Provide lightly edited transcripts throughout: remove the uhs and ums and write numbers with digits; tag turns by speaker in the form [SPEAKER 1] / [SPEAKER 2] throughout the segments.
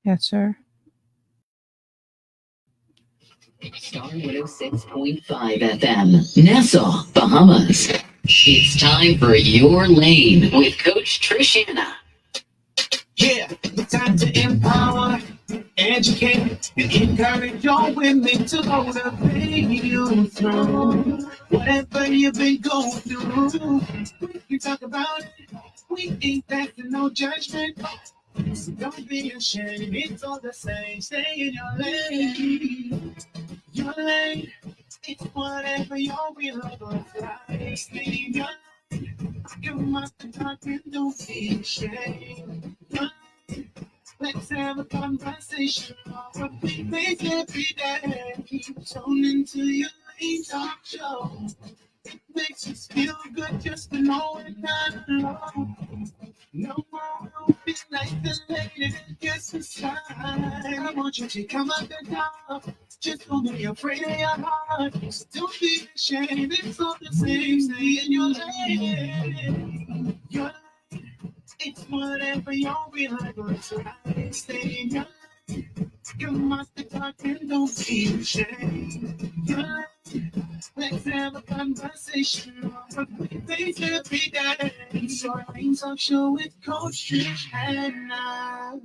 [SPEAKER 1] Yes, sir.
[SPEAKER 2] Star 106.5 FM, Nassau, Bahamas. It's time for Your Lane with Coach Trish Hanna.
[SPEAKER 3] Yeah, it's time to empower, educate, and encourage your women to motivate you through whatever you've been going through. We talk about it. We ain't passing no judgment. So don't be ashamed. It's all the same. Stay in your lane. Your lane. It's whatever your will looks like. Stay in your lane. You must talk and don't be ashamed. Your lane. Let's have a conversation about what we face every day. Tune into your lane talk show. It makes us feel good just to know we're not alone. No more will be isolated and just inside. I want you to come out the top. Just don't be afraid of your heart. So don't be ashamed. It's all the same. Stay in your lane. Your lane. It's whatever your real life looks like. Stay in your lane. You must be talking. Don't be ashamed. Your lane. Let's have a conversation on what we face every day. It's your Lane Talk Show with Coach Trish Hanna.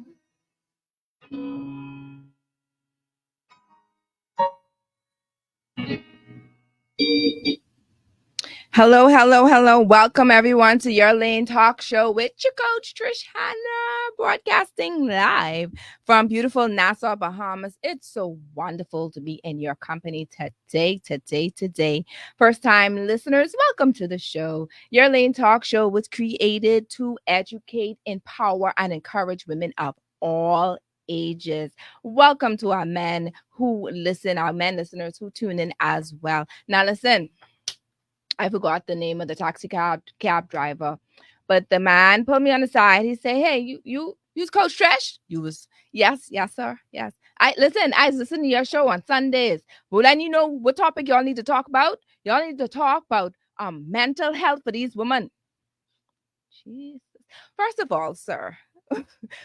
[SPEAKER 1] Hello, hello, hello. Welcome everyone to Your Lane Talk Show with your coach Trish Hanna, broadcasting live from beautiful Nassau, Bahamas. It's so wonderful to be in your company today. First time listeners, welcome to the show. Your Lane Talk Show was created to educate, empower, and encourage women of all ages. Welcome to our men who listen, our men listeners who tune in as well. Now listen, I forgot the name of the taxi cab driver, but the man put me on the side. He said, "Hey, you's Coach Trish." You was yes, sir, yes. I listen to your show on Sundays. Well, then you know what topic y'all need to talk about. Y'all need to talk about mental health for these women. Jesus. First of all, sir,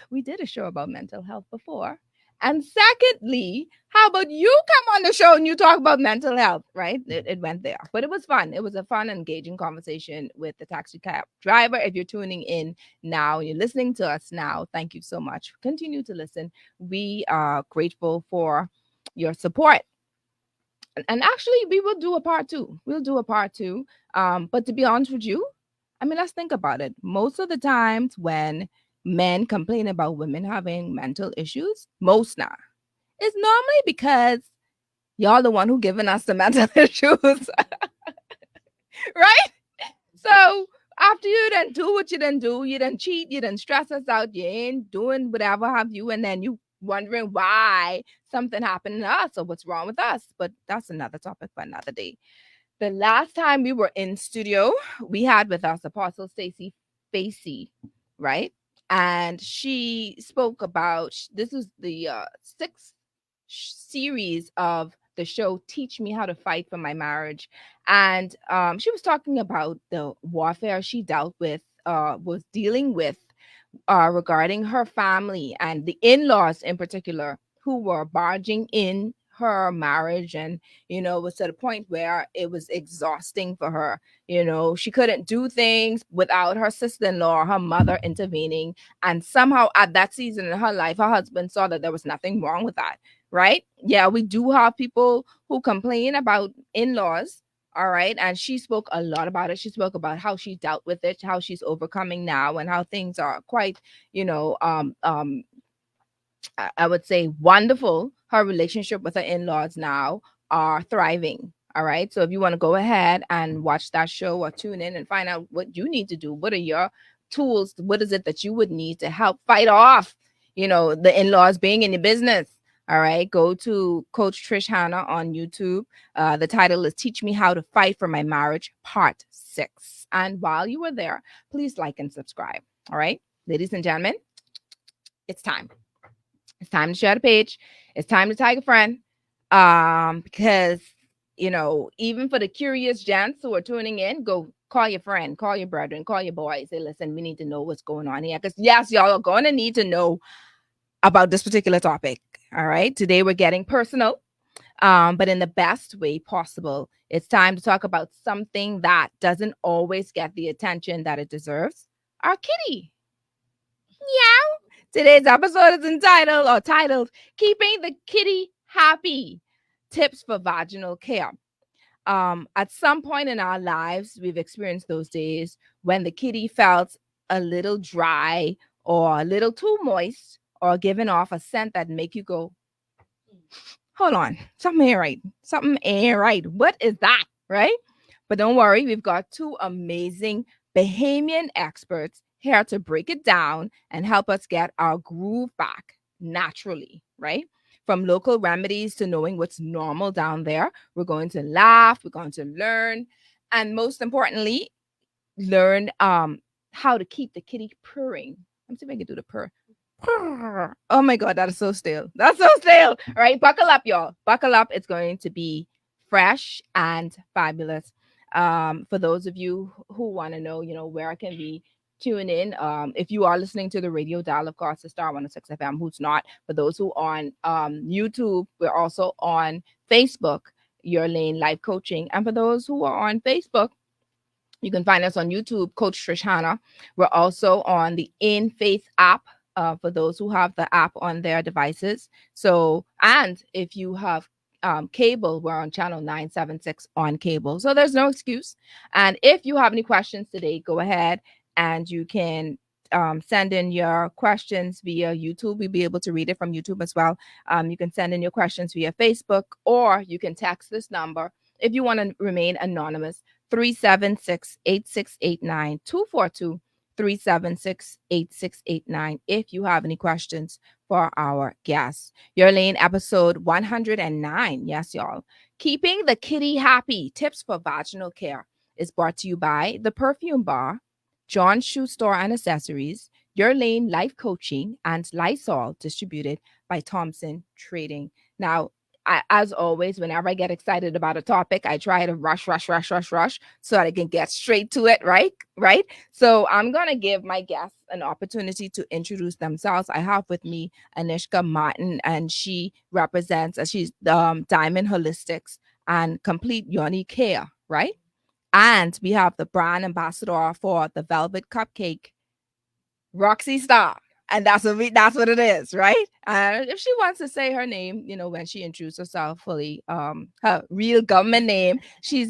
[SPEAKER 1] we did a show about mental health before. And secondly, how about you come on the show and you talk about mental health, right? It went there. But it was fun. It was a fun, engaging conversation with the taxi cab driver. If you're tuning in now, you're listening to us now, thank you so much. Continue to listen. We are grateful for your support. And actually, we will do a part two. We'll do a part two. But to be honest with you, I mean, let's think about it. Most of the times when men complain about women having mental issues, most now, it's normally because y'all the one who giving us the mental issues. Right? So after you done do what you done do, you done cheat, you done stress us out, you ain't doing whatever have you, and then you wondering why something happened to us or what's wrong with us. But that's another topic for another day. The last time we were in studio, we had with us Apostle Stacy Facey, right? And she spoke about this is the sixth series of the show Teach Me How to Fight for My Marriage. And she was talking about the warfare she was dealing with regarding her family and the in-laws in particular who were barging in her marriage, and it was to the point where it was exhausting for her. She couldn't do things without her sister-in-law, her mother intervening, and somehow at that season in her life her husband saw that there was nothing wrong with that, right? Yeah, we do have people who complain about in-laws. All right. And she spoke a lot about it. She spoke about how she dealt with it, how she's overcoming now, and how things are quite, I would say wonderful. Her relationship with her in-laws now are thriving. All right. So if you want to go ahead and watch that show or tune in and find out what you need to do, what are your tools? What is it that you would need to help fight off, the in-laws being in your business? All right, go to Coach Trish Hanna on YouTube. The title is Teach Me How to Fight for My Marriage, Part 6. And while you are there, please like and subscribe. All right, ladies and gentlemen, it's time. It's time to share the page. It's time to tag a friend. Because, even for the curious gents who are tuning in, go call your friend, call your brethren, call your boys. Say, listen, we need to know what's going on here. Because, yes, y'all are going to need to know about this particular topic. All right. Today we're getting personal, but in the best way possible. It's time to talk about something that doesn't always get the attention that it deserves, our kitty. Meow. Today's episode is titled Keeping the Kitty Happy, Tips for Vaginal Care. At some point in our lives, we've experienced those days when the kitty felt a little dry or a little too moist or giving off a scent that make you go, hold on, something ain't right. Something ain't right. What is that? Right? But don't worry, we've got two amazing Bahamian experts here to break it down and help us get our groove back naturally, right? From local remedies to knowing what's normal down there, we're going to laugh, we're going to learn, and most importantly, learn how to keep the kitty purring. Let me see if I can do the purr. Oh my god, that is so stale. That's so stale. All right, buckle up, y'all. Buckle up. It's going to be fresh and fabulous. For those of you who want to know, where I can be tune in. If you are listening to the radio dial, of course, the Star 106 FM. Who's not? For those who on YouTube, we're also on Facebook, Your Lane Life Coaching, and for those who are on Facebook, you can find us on YouTube, Coach Trish Hanna. We're also on the In Faith app for those who have the app on their devices. So, and if you have cable, we're on channel 976 on cable. So there's no excuse. And if you have any questions today, go ahead and you can send in your questions via YouTube. We'll be able to read it from YouTube as well. You can send in your questions via Facebook, or you can text this number if you want to remain anonymous. 376-8689 242 376-8689 if you have any questions for our guests. Your Lane episode 109. Yes, y'all. Keeping the Kitty Happy, Tips for Vaginal Care is brought to you by The Perfume Bar, John's Shoe Store and Accessories, Your Lane Life Coaching, and Lysol, distributed by Thompson Trading. Now, as always, whenever I get excited about a topic, I try to rush so that I can get straight to it, right? Right. So I'm going to give my guests an opportunity to introduce themselves. I have with me Anishka Martin, and she represents, she's Diamond Holistics and Complete Yoni Care, right? And we have the brand ambassador for the Velvet Cupcake, Roxy Star. And that's what it is, right? And if she wants to say her name, when she introduces herself fully, her real government name, she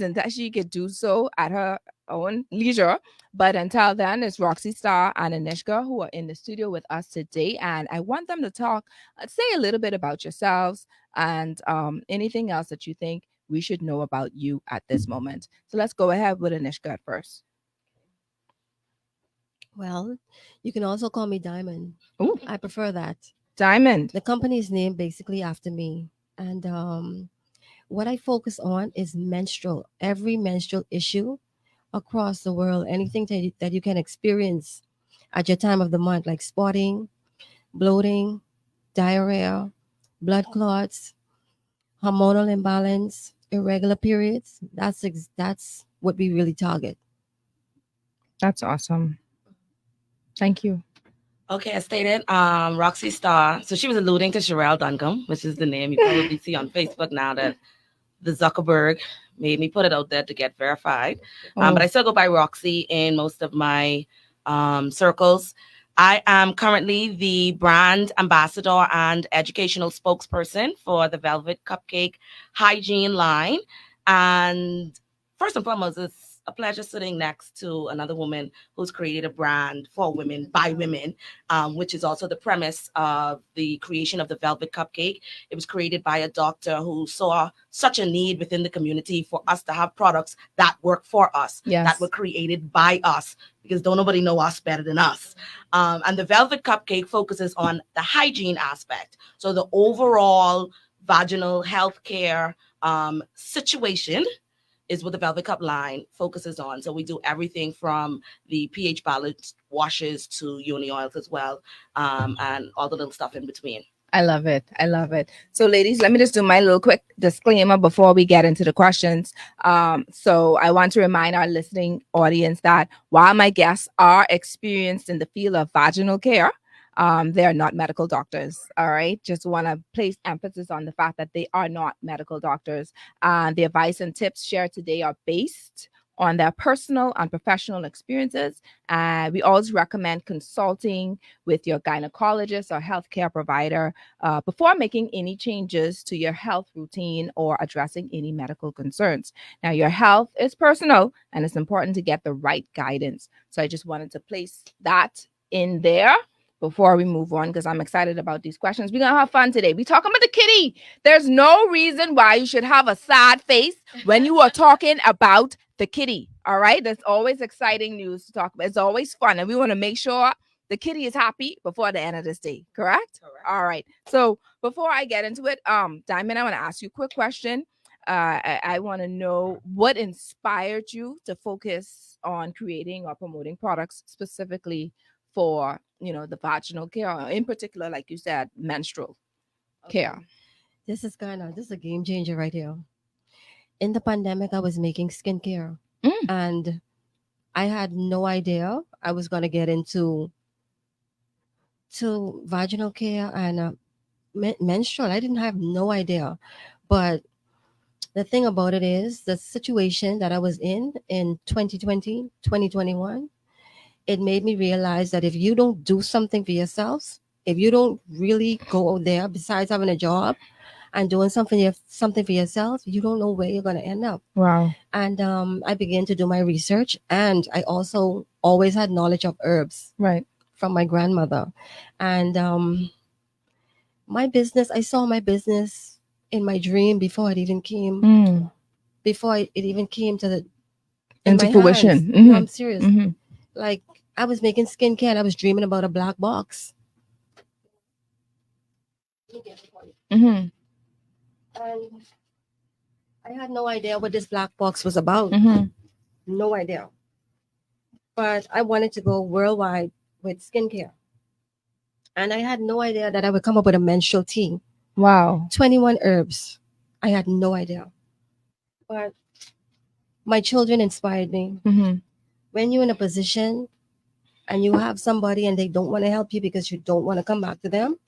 [SPEAKER 1] could do so at her own leisure. But until then, it's Roxy Star and Anishka who are in the studio with us today, and I want them to say a little bit about yourselves and anything else that you think we should know about you at this moment. So let's go ahead with Anishka at first.
[SPEAKER 4] Well, you can also call me Diamond.
[SPEAKER 1] Ooh.
[SPEAKER 4] I prefer that.
[SPEAKER 1] Diamond.
[SPEAKER 4] The company is named basically after me. And what I focus on is every menstrual issue across the world, anything that you can experience at your time of the month, like spotting, bloating, diarrhea, blood clots, hormonal imbalance, irregular periods. That's what we really target.
[SPEAKER 1] That's awesome. Thank you.
[SPEAKER 5] Okay, I stated Roxy Star. So she was alluding to Sherelle Duncombe, which is the name you probably see on Facebook now that the Zuckerberg made me put it out there to get verified. But I still go by Roxy in most of my circles. I am currently the brand ambassador and educational spokesperson for the Velvet Cupcake hygiene line. And first and foremost, it's a pleasure sitting next to another woman who's created a brand for women by women, which is also the premise of the creation of the Velvet Cupcake. It was created by a doctor who saw such a need within the community for us to have products that work for us, that were created by us, because don't nobody know us better than us. And the Velvet Cupcake focuses on the hygiene aspect. So the overall vaginal healthcare situation is what the Velvet Cup line focuses on. So we do everything from the pH balance washes to Yoni oils as well, and all the little stuff in between.
[SPEAKER 1] I love it. I love it. So ladies, let me just do my little quick disclaimer before we get into the questions. So I want to remind our listening audience that while my guests are experienced in the field of vaginal care, They are not medical doctors. All right. Just want to place emphasis on the fact that they are not medical doctors. The advice and tips shared today are based on their personal and professional experiences. We always recommend consulting with your gynecologist or healthcare provider before making any changes to your health routine or addressing any medical concerns. Now, your health is personal and it's important to get the right guidance. So I just wanted to place that in there before we move on because I'm excited about these questions. We're going to have fun today. We talking about the kitty. There's no reason why you should have a sad face when you are talking about the kitty. All right. That's always exciting news to talk about. It's always fun. And we want to make sure the kitty is happy before the end of this day. Correct? All right. So before I get into it, Diamond, I want to ask you a quick question. I want to know what inspired you to focus on creating or promoting products specifically for the vaginal care, in particular, like you said, menstrual care.
[SPEAKER 4] This is a game changer right here. In the pandemic, I was making skincare, and I had no idea I was gonna get into vaginal care and menstrual. I didn't have no idea, but the thing about it is the situation that I was in 2020, 2021. It made me realize that if you don't do something for yourself, if you don't really go out there besides having a job and doing something for yourself, you don't know where you're going to end up.
[SPEAKER 1] Wow.
[SPEAKER 4] And I began to do my research, and I also always had knowledge of herbs,
[SPEAKER 1] right,
[SPEAKER 4] from my grandmother. And my business, I saw my business in my dream before it even came. Before it even came to the
[SPEAKER 1] into fruition.
[SPEAKER 4] Mm-hmm. No, I'm serious. Mm-hmm. Like, I was making skincare and I was dreaming about a black box.
[SPEAKER 1] Mm-hmm.
[SPEAKER 4] And I had no idea what this black box was about.
[SPEAKER 1] Mm-hmm.
[SPEAKER 4] No idea. But I wanted to go worldwide with skincare. And I had no idea that I would come up with a menstrual tea.
[SPEAKER 1] Wow.
[SPEAKER 4] 21 herbs. I had no idea. But my children inspired me.
[SPEAKER 1] Mm-hmm.
[SPEAKER 4] When you're in a position and you have somebody and they don't want to help you because you don't want to come back to them,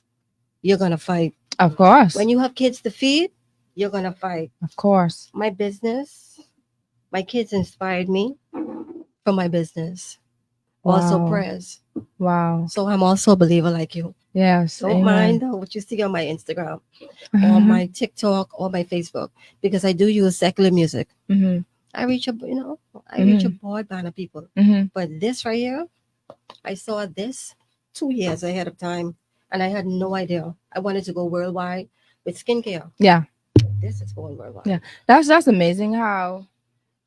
[SPEAKER 4] you're going to fight.
[SPEAKER 1] Of course.
[SPEAKER 4] When you have kids to feed, you're going to fight.
[SPEAKER 1] Of course.
[SPEAKER 4] My business, my kids inspired me from my business.
[SPEAKER 1] Wow.
[SPEAKER 4] Also prayers.
[SPEAKER 1] Wow.
[SPEAKER 4] So I'm also a believer like you.
[SPEAKER 1] Yes.
[SPEAKER 4] Don't mind what you see on my Instagram or my TikTok or my Facebook, because I do use secular music.
[SPEAKER 1] Mm-hmm.
[SPEAKER 4] I reach a broad band of people.
[SPEAKER 1] Mm-hmm.
[SPEAKER 4] But this right here, I saw this 2 years ahead of time, and I had no idea. I wanted to go worldwide with skincare.
[SPEAKER 1] Yeah.
[SPEAKER 4] This is going worldwide.
[SPEAKER 1] Yeah. That's amazing how,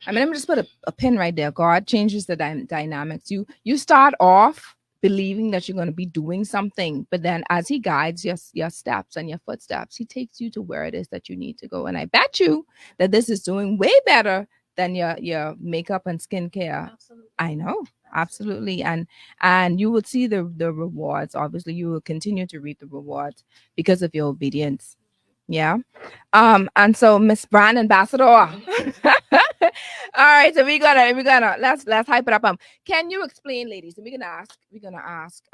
[SPEAKER 1] let me just put a pin right there. God changes the dynamics. You start off believing that you're going to be doing something, but then as he guides your steps and your footsteps, he takes you to where it is that you need to go. And I bet you that this is doing way better than your makeup and skincare.
[SPEAKER 4] Absolutely.
[SPEAKER 1] I know. Absolutely. And you will see the rewards. Obviously, you will continue to reap the rewards because of your obedience. Yeah. And so Miss Brand Ambassador. All right, so we're gonna let's hype it up. Can you explain, ladies? And we're gonna ask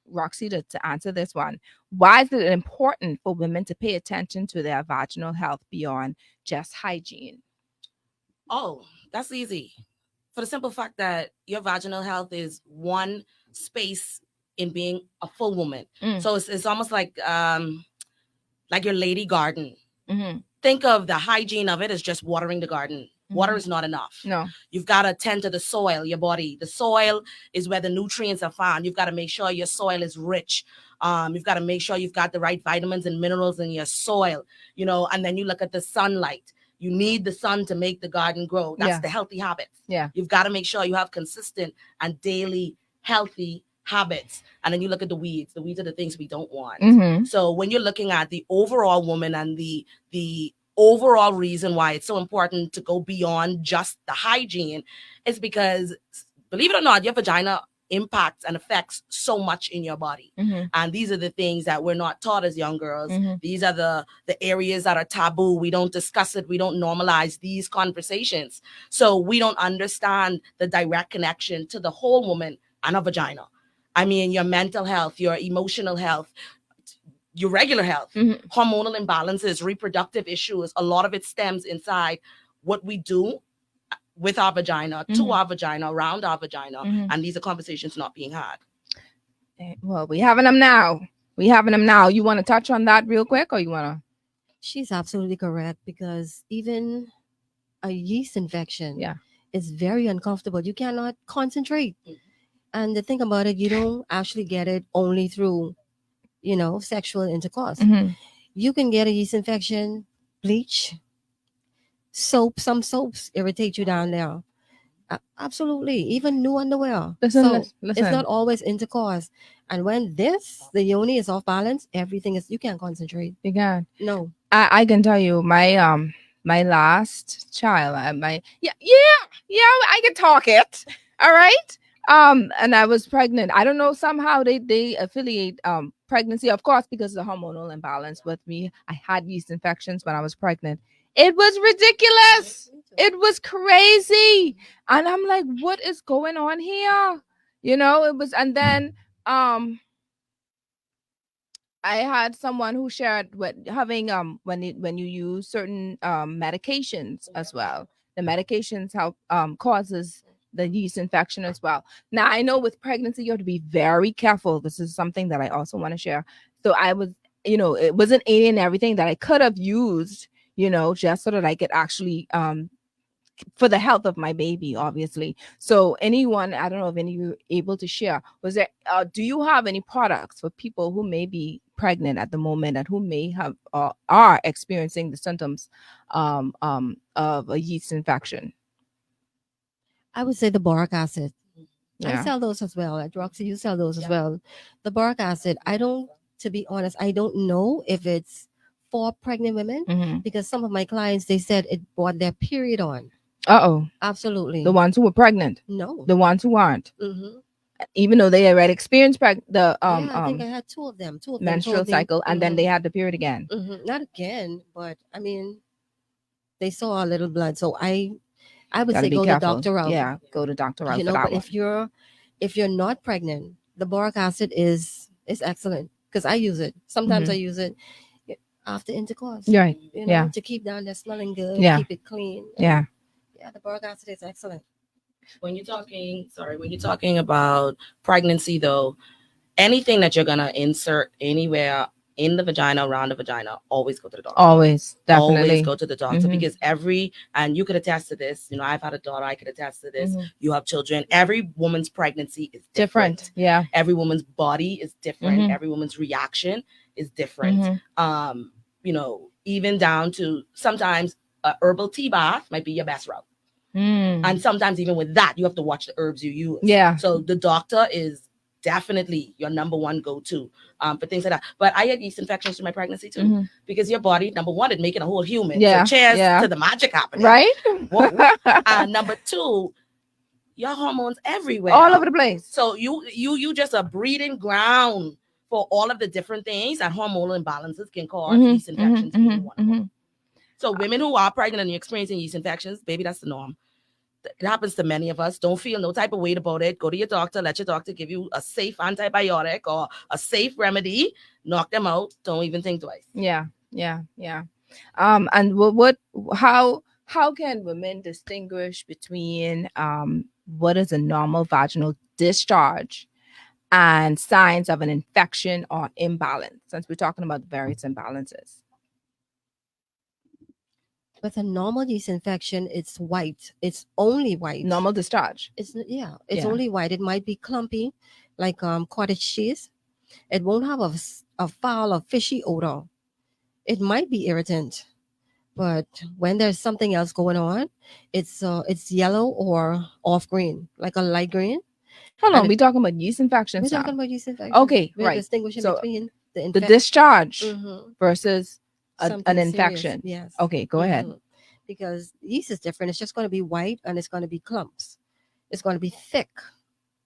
[SPEAKER 1] Roxy to answer this one. Why is it important for women to pay attention to their vaginal health beyond just hygiene?
[SPEAKER 5] Oh, that's easy. For the simple fact that your vaginal health is one space in being a full woman. So it's almost like your lady garden.
[SPEAKER 1] Mm-hmm.
[SPEAKER 5] Think of the hygiene of it as just watering the garden. Mm-hmm. Water is not enough.
[SPEAKER 1] No.
[SPEAKER 5] You've got to tend to the soil, your body. The soil is where the nutrients are found. You've got to make sure your soil is rich. You've got to make sure you've got the right vitamins and minerals in your soil, and then you look at the sunlight. You need the sun to make the garden grow. That's the healthy habits.
[SPEAKER 1] Yeah.
[SPEAKER 5] You've got to make sure you have consistent and daily healthy habits. And then you look at the weeds. The weeds are the things we don't want.
[SPEAKER 1] Mm-hmm.
[SPEAKER 5] So when you're looking at the overall woman and the overall reason why it's so important to go beyond just the hygiene is because, believe it or not, your vagina impacts and affects so much in your body.
[SPEAKER 1] Mm-hmm.
[SPEAKER 5] And these are the things that we're not taught as young girls.
[SPEAKER 1] Mm-hmm.
[SPEAKER 5] These are the areas that are taboo. We don't discuss it. We don't normalize these conversations. So we don't understand the direct connection to the whole woman and a vagina. I mean, your mental health, your emotional health, your regular health, hormonal imbalances, reproductive issues. A lot of it stems inside what we do with our vagina, to our vagina, around our vagina. And these are conversations not being had.
[SPEAKER 1] Well, we having them now. You want to touch on that real quick, or you want to?
[SPEAKER 4] She's absolutely correct, because even a yeast infection is very uncomfortable. You cannot concentrate. And the thing about it, you don't actually get it only through, sexual intercourse. You can get a yeast infection, bleach, some soaps irritate you down there. Absolutely. Even new underwear.
[SPEAKER 1] Listen.
[SPEAKER 4] It's not always intercourse. And when the yoni is off balance, everything is, you can't concentrate.
[SPEAKER 1] You can.
[SPEAKER 4] No.
[SPEAKER 1] I can tell you, my last child, I can talk it. All right. And I was pregnant. I don't know, somehow they affiliate pregnancy, of course, because of the hormonal imbalance with me. I had yeast infections when I was pregnant. It was ridiculous. It was crazy. And I'm like, what is going on here? It was, and then I had someone who shared what having when you use certain medications as well. The medications help causes the yeast infection as well. Now I know with pregnancy you have to be very careful. This is something that I also want to share. So I was, it wasn't any and everything that I could have used, just so that I could actually for the health of my baby, obviously. So anyone, I don't know if any of you are able to share, was there, do you have any products for people who may be pregnant at the moment and who may have are experiencing the symptoms of a yeast infection?
[SPEAKER 4] I would say the boric acid.
[SPEAKER 1] Yeah.
[SPEAKER 4] I sell those as well. At Roxy, you sell those as well. The boric acid, to be honest, I don't know if it's for pregnant women, because some of my clients, they said it brought their period on.
[SPEAKER 1] Uh-oh.
[SPEAKER 4] Absolutely.
[SPEAKER 1] The ones who were pregnant?
[SPEAKER 4] No.
[SPEAKER 1] The ones who aren't? Even though they already experienced
[SPEAKER 4] I think I had two of them.
[SPEAKER 1] Menstrual cycle, and then they had the period again.
[SPEAKER 4] Not again, but I mean, they saw a little blood. So I would say go to Dr. Ralph.
[SPEAKER 1] Yeah, go to Dr. Ralph.
[SPEAKER 4] But if you're not pregnant, the boric acid is excellent, because I use it. Sometimes I use it after intercourse.
[SPEAKER 1] Right.
[SPEAKER 4] To keep down that smelling good, keep it clean.
[SPEAKER 1] Yeah,
[SPEAKER 4] the boric acid is excellent.
[SPEAKER 5] When you're talking about pregnancy, though, anything that you're gonna insert anywhere in the vagina, around the vagina, always go to the doctor.
[SPEAKER 1] Always, definitely.
[SPEAKER 5] Always go to the doctor, because and you could attest to this. I've had a daughter. I could attest to this. You have children. Every woman's pregnancy is different.
[SPEAKER 1] Yeah.
[SPEAKER 5] Every woman's body is different. Every woman's reaction is different. Even down to sometimes a herbal tea bath might be your best route. And sometimes even with that, you have to watch the herbs you use.
[SPEAKER 1] Yeah.
[SPEAKER 5] So the doctor is definitely your number one go-to for things like that. But I had yeast infections through my pregnancy too, because your body, number one, is making a whole human.
[SPEAKER 1] Yeah.
[SPEAKER 5] So cheers to the magic happening.
[SPEAKER 1] Right.
[SPEAKER 5] Number two, your hormones everywhere,
[SPEAKER 1] all over the place.
[SPEAKER 5] So you just a breeding ground for all of the different things that hormonal imbalances can cause yeast infections. So women who are pregnant and you're experiencing yeast infections, baby, that's the norm. It happens to many of us. Don't feel no type of weight about it. Go to your doctor. Let your doctor give you a safe antibiotic or a safe remedy. Knock them out. Don't even think twice.
[SPEAKER 1] Yeah. And how can women distinguish between what is a normal vaginal discharge and signs of an infection or imbalance, since we're talking about the various imbalances?
[SPEAKER 4] With a normal yeast infection, it's white. It's only white.
[SPEAKER 1] Normal discharge.
[SPEAKER 4] It's only white. It might be clumpy, like cottage cheese. It won't have a foul or fishy odor. It might be irritant, but when there's something else going on, it's yellow or off green, like a light green.
[SPEAKER 1] Hold on, we're talking about yeast infections.
[SPEAKER 4] We're talking about yeast infection.
[SPEAKER 1] Okay,
[SPEAKER 4] we're distinguishing between
[SPEAKER 1] the discharge versus an infection.
[SPEAKER 4] Serious. Yes.
[SPEAKER 1] Okay, go ahead.
[SPEAKER 4] Because yeast is different. It's just going to be white and it's going to be clumps. It's going to be thick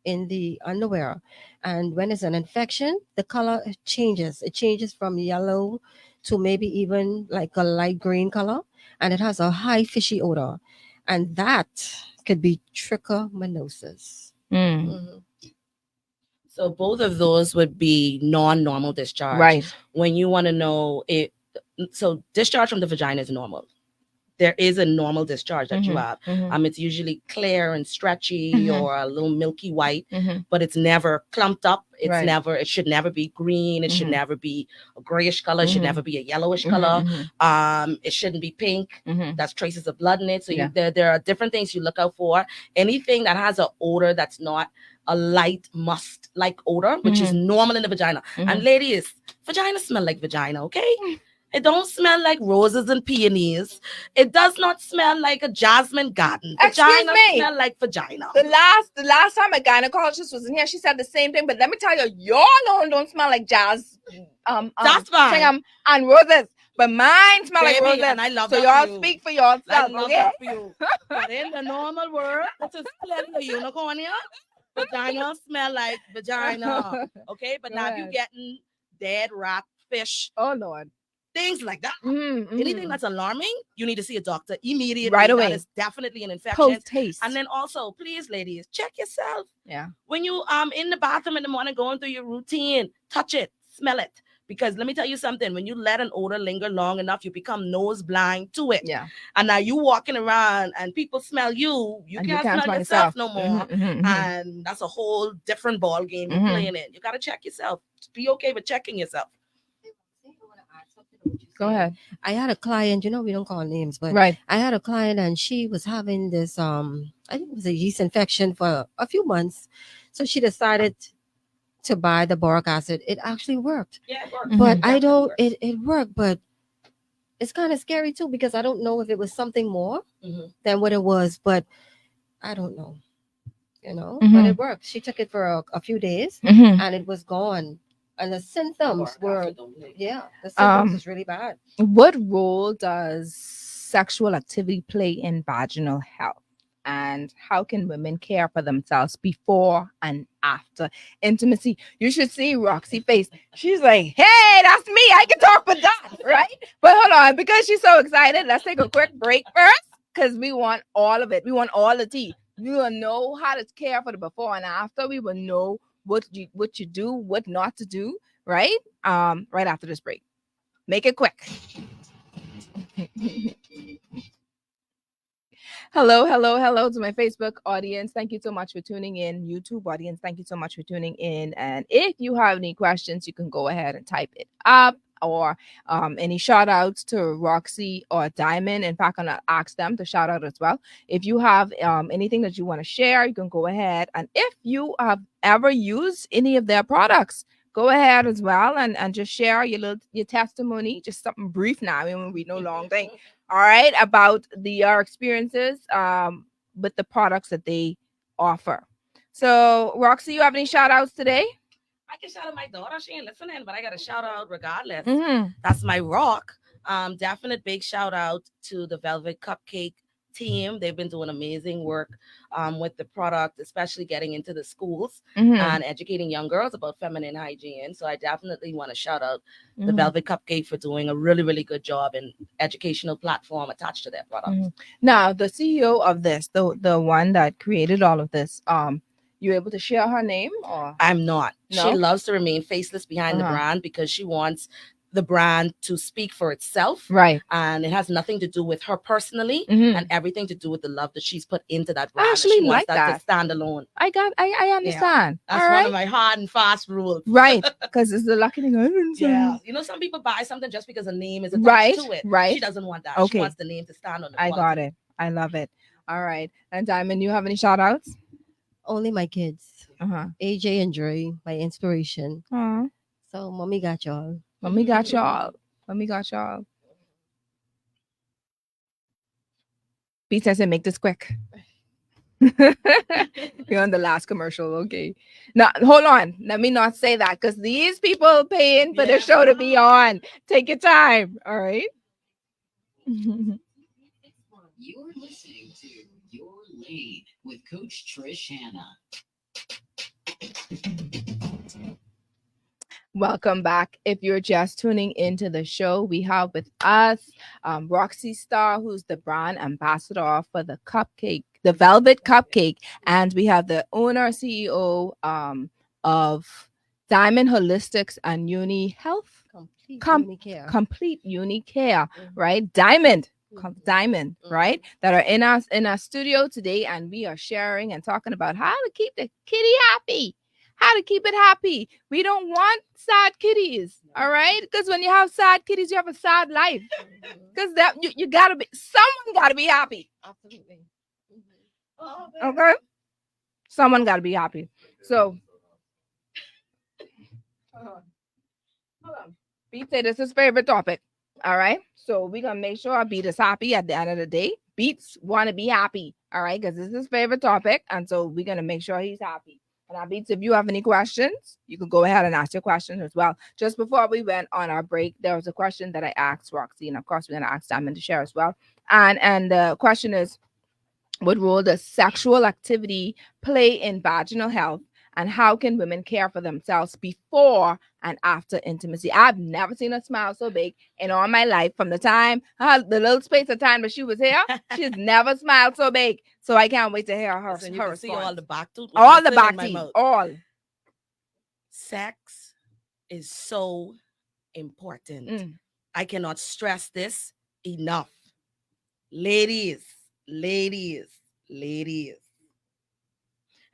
[SPEAKER 4] in the underwear. And when it's an infection, the color changes. It changes from yellow to maybe even like a light green color. And it has a high fishy odor. And that could be trichomoniasis.
[SPEAKER 5] So both of those would be non-normal discharge.
[SPEAKER 1] Right.
[SPEAKER 5] When you want to know it, so discharge from the vagina is normal. There is a normal discharge that you have. It's usually clear and stretchy or a little milky white, but it's never clumped up. It's
[SPEAKER 1] Right.
[SPEAKER 5] never. It should never be green. It should never be a grayish color. It should never be a yellowish color. It shouldn't be pink. That's traces of blood in it. So there are different things you look out for. Anything that has an odor that's not a light must-like odor, which is normal in the vagina. And ladies, vagina smell like vagina, okay? It don't smell like roses and peonies. It does not smell like a jasmine garden. Vagina smell like vagina.
[SPEAKER 1] The last time a gynecologist was in here, she said the same thing. But let me tell you, your own don't smell like
[SPEAKER 5] That's fine.
[SPEAKER 1] And roses. But mine smell like
[SPEAKER 5] Baby,
[SPEAKER 1] roses.
[SPEAKER 5] and I love
[SPEAKER 1] so
[SPEAKER 5] that
[SPEAKER 1] y'all
[SPEAKER 5] for you.
[SPEAKER 1] speak for yourself,
[SPEAKER 5] I love
[SPEAKER 1] okay?
[SPEAKER 5] that for you. But in the normal world, this is clearly a unicorn here. Vagina smell like vagina. Okay, but
[SPEAKER 1] Go
[SPEAKER 5] now
[SPEAKER 1] ahead.
[SPEAKER 5] you getting dead rat, fish,
[SPEAKER 1] Oh Lord.
[SPEAKER 5] things like that. Anything that's alarming, you need to see a doctor immediately.
[SPEAKER 1] Right away.
[SPEAKER 5] That is definitely an infection.
[SPEAKER 1] Post haste.
[SPEAKER 5] And then also, please, ladies, check yourself.
[SPEAKER 1] Yeah.
[SPEAKER 5] When you in the bathroom in the morning going through your routine, touch it, smell it. Because let me tell you something, when you let an odor linger long enough, you become nose blind to it.
[SPEAKER 1] Yeah.
[SPEAKER 5] And now you walking around and people smell you can't smell yourself no more. And that's a whole different ball game you're playing in. You got to check yourself. Be okay with checking yourself.
[SPEAKER 1] Go ahead.
[SPEAKER 4] I had a client, we don't call names, but
[SPEAKER 1] Right.
[SPEAKER 4] I had a client and she was having this I think it was a yeast infection for a few months. So she decided to buy the boric acid. It actually worked.
[SPEAKER 5] Yeah, it works.
[SPEAKER 4] But I don't it worked, but it's kind of scary too because I don't know if it was something more than what it was, but I don't know. But it worked. She took it for a few days and it was gone. And the symptoms were, the symptoms is really bad.
[SPEAKER 1] What role does sexual activity play in vaginal health? And how can women care for themselves before and after intimacy? You should see Roxy's face. She's like, hey, that's me. I can talk for that, right? But hold on, because she's so excited, let's take a quick break first because we want all of it. We want all the tea. We will know how to care for the before and after. We will know what you do, what not to do, right? Right after this break. Make it quick. Hello to my Facebook audience. Thank you so much for tuning in. YouTube audience, thank you so much for tuning in. And if you have any questions, you can go ahead and type it up, or any shout outs to Roxy or Diamond. In fact, I'm going to ask them to shout out as well. If you have anything that you want to share, you can go ahead. And if you have ever used any of their products, go ahead as well and just share your testimony, just something brief now. We won't read no long thing. All right, about your experiences with the products that they offer. So, Roxy, you have any shout outs today?
[SPEAKER 5] I can shout out my daughter. She ain't listening, but I got a shout out regardless. That's my rock. Definite big shout out to the Velvet Cupcake team. They've been doing amazing work with the product, especially getting into the schools and educating young girls about feminine hygiene. So I definitely want to shout out the Velvet Cupcake for doing a really, really good job in educational platform attached to their product.
[SPEAKER 1] Now, the CEO of this, the one that created all of this, you able to share her name? Or
[SPEAKER 5] I'm not.
[SPEAKER 1] No?
[SPEAKER 5] She loves to remain faceless behind the brand because she wants the brand to speak for itself,
[SPEAKER 1] right?
[SPEAKER 5] And it has nothing to do with her personally, and everything to do with the love that she's put into that brand.
[SPEAKER 1] I actually like that
[SPEAKER 5] to stand alone.
[SPEAKER 1] I understand.
[SPEAKER 5] Yeah. That's one of my hard and fast rules,
[SPEAKER 1] right? Because it's the lucky thing.
[SPEAKER 5] Yeah, some people buy something just because a name is attached to it.
[SPEAKER 1] Right.
[SPEAKER 5] She doesn't want that.
[SPEAKER 1] Okay.
[SPEAKER 5] She wants the name to stand on.
[SPEAKER 1] I got it. I love it. All right. And Diamond, you have any shout outs?
[SPEAKER 4] Only my kids. AJ and Dre, my inspiration. So mommy got y'all.
[SPEAKER 1] Mommy got y'all. Mommy got y'all. B says make this quick. You're on the last commercial, okay. Now hold on. Let me not say that because these people paying for the show to be on. Take your time. All right.
[SPEAKER 2] You're listening to Your Lane with Coach Trish Hanna.
[SPEAKER 1] Welcome back. If you're just tuning into the show, we have with us Roxy Star, who's the brand ambassador for the Cupcake, the Velvet Cupcake, and we have the owner CEO of Diamond Holistics and Yoni Health.
[SPEAKER 4] Complete Yoni care.
[SPEAKER 1] Complete Yoni care, right? Diamond. Diamond,
[SPEAKER 4] Mhm.
[SPEAKER 1] right? That are in our studio today, and we are sharing and talking about how to keep the kitty happy. How to keep it happy. We don't want sad kitties, all right? Because when you have sad kitties, you have a sad life. Because that you gotta be, someone gotta be happy.
[SPEAKER 4] Absolutely.
[SPEAKER 1] Okay? Someone gotta be happy. So hold on. Beat said this is his favorite topic. All right. So we're gonna make sure Beat is happy at the end of the day. Beats wanna be happy. All right, because this is his favorite topic. And so we're gonna make sure he's happy. And Beats, if you have any questions, you can go ahead and ask your questions as well. Just before we went on our break, there was a question that I asked Roxy, and of course we're gonna ask Diamond to share as well. And the question is, what role does sexual activity play in vaginal health, and how can women care for themselves before and after intimacy? I've never seen a smile so big in all my life. From the time, the little space of time that she was here, she's never smiled so big. So I can't wait to hear her.
[SPEAKER 5] Listen, you
[SPEAKER 1] her
[SPEAKER 5] can see
[SPEAKER 1] response.
[SPEAKER 5] all the back tooth.
[SPEAKER 1] All the
[SPEAKER 5] in
[SPEAKER 1] back
[SPEAKER 5] my
[SPEAKER 1] teeth,
[SPEAKER 5] mouth.
[SPEAKER 1] all.
[SPEAKER 5] Sex is so important.
[SPEAKER 1] Mm.
[SPEAKER 5] I cannot stress this enough. Ladies.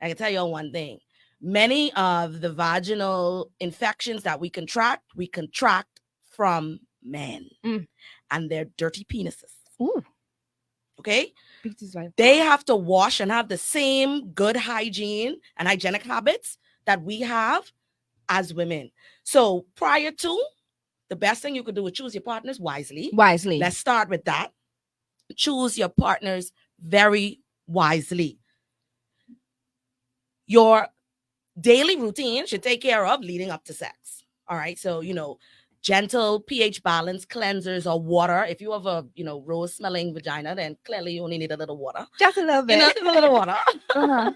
[SPEAKER 5] I can tell you one thing. Many of the vaginal infections that we contract from men.
[SPEAKER 1] Mm.
[SPEAKER 5] And their dirty penises.
[SPEAKER 1] Ooh.
[SPEAKER 5] Okay?
[SPEAKER 1] Beats is like,
[SPEAKER 5] They have to wash and have the same good hygiene and hygienic habits that we have as women. So prior to, the best thing you could do is choose your partners wisely. Let's start with that. Choose your partners very wisely. Your daily routine should take care of leading up to sex. All right. So, gentle pH balance cleansers or water. If you have a, rose smelling vagina, then clearly you only need a little water.
[SPEAKER 1] just a little bit.
[SPEAKER 5] Just a little water.
[SPEAKER 1] Uh-huh.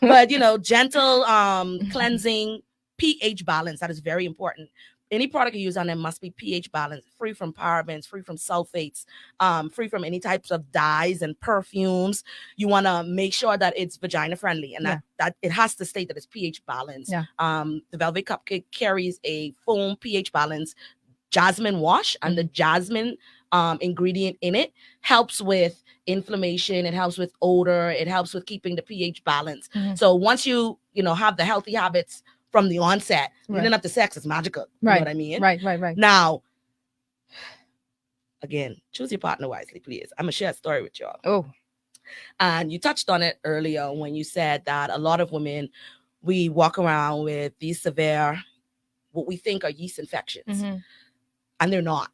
[SPEAKER 5] But, gentle cleansing pH balance. That is very important. Any product you use on them must be pH balanced, free from parabens, free from sulfates, free from any types of dyes and perfumes. You want to make sure that it's vagina friendly, and that it has to state that it's pH balanced.
[SPEAKER 1] Yeah.
[SPEAKER 5] The Velvet Cupcake carries a foam pH balance jasmine wash, and the jasmine ingredient in it helps with inflammation. It helps with odor. It helps with keeping the pH balance.
[SPEAKER 1] Mhm.
[SPEAKER 5] So once you have the healthy habits from the onset, leading up to sex is magical. You know what I mean?
[SPEAKER 1] Right.
[SPEAKER 5] Now, again, choose your partner wisely, please. I'm going to share a story with y'all.
[SPEAKER 1] Oh.
[SPEAKER 5] And you touched on it earlier when you said that a lot of women, we walk around with these severe, what we think are yeast infections.
[SPEAKER 1] Mm-hmm.
[SPEAKER 5] And they're not.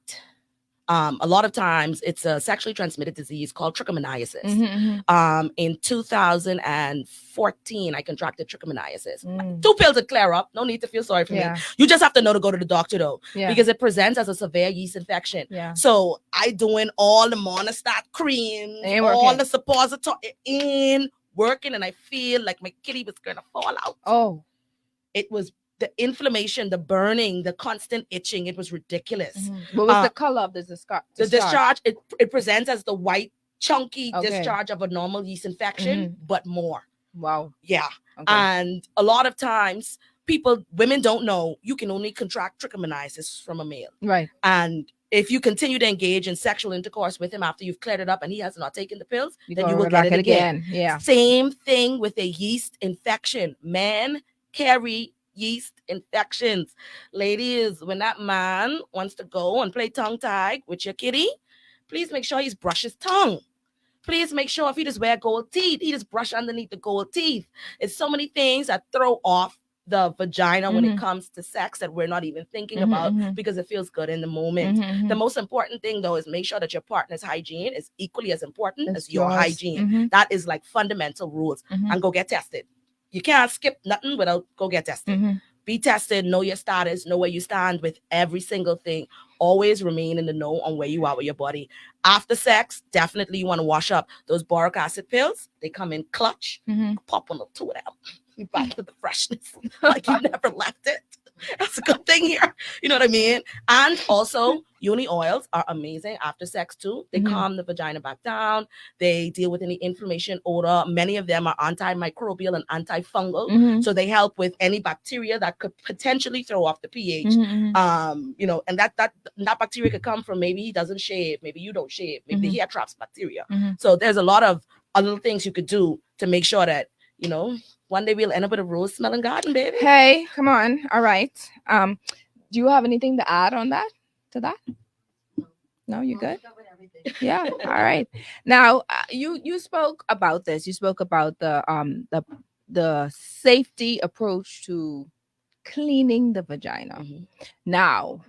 [SPEAKER 5] A lot of times it's a sexually transmitted disease called trichomoniasis.
[SPEAKER 1] Mm-hmm.
[SPEAKER 5] In 2014, I contracted trichomoniasis. 2 pills would clear up. No need to feel sorry for me. You just have to know to go to the doctor though, because it presents as a severe yeast infection.
[SPEAKER 1] Yeah.
[SPEAKER 5] So I doing all the monostat creams, all the suppository in working, and I feel like my kitty was gonna fall out.
[SPEAKER 1] Oh,
[SPEAKER 5] it was the inflammation, the burning, the constant itching. It was ridiculous.
[SPEAKER 1] Mm-hmm. What was the color of the discharge?
[SPEAKER 5] The discharge, it presents as the white, chunky discharge of a normal yeast infection, but more.
[SPEAKER 1] Wow.
[SPEAKER 5] Yeah.
[SPEAKER 1] Okay.
[SPEAKER 5] And a lot of times, women don't know you can only contract trichomoniasis from a male.
[SPEAKER 1] Right.
[SPEAKER 5] And if you continue to engage in sexual intercourse with him after you've cleared it up and he has not taken the pills, then you will get it again.
[SPEAKER 1] Yeah.
[SPEAKER 5] Same thing with a yeast infection. Men carry yeast infections. Ladies, when that man wants to go and play tongue tag with your kitty, please make sure he's brush his tongue. Please make sure if he just wear gold teeth, he just brush underneath the gold teeth. It's so many things that throw off the vagina when it comes to sex that we're not even thinking about because it feels good in the moment. The most important thing though is make sure that your partner's hygiene is equally as important as your hygiene. That is like fundamental rules. And go get tested. You can't skip nothing without go get tested. Be tested, know your status, know where you stand with every single thing. Always remain in the know on where you are with your body. After sex, definitely you want to wash up. Those boric acid pills, they come in clutch. Pop 1 or 2 of them. You back to the freshness like you never left it. That's a good thing here. You know what I mean? And also, Yoni oils are amazing after sex too. They calm the vagina back down. They deal with any inflammation, odor. Many of them are antimicrobial and antifungal. So they help with any bacteria that could potentially throw off the pH. You know, and that bacteria could come from maybe he doesn't shave, maybe you don't shave, maybe the hair traps bacteria. So there's a lot of other things you could do to make sure that, you know, one day we'll end up with a rose smelling garden, baby.
[SPEAKER 1] Hey, come on. All right. Do you have anything to add on that? To that? No, you good? Yeah. All right. Now, you spoke about this. You spoke about the safety approach to cleaning the vagina. Now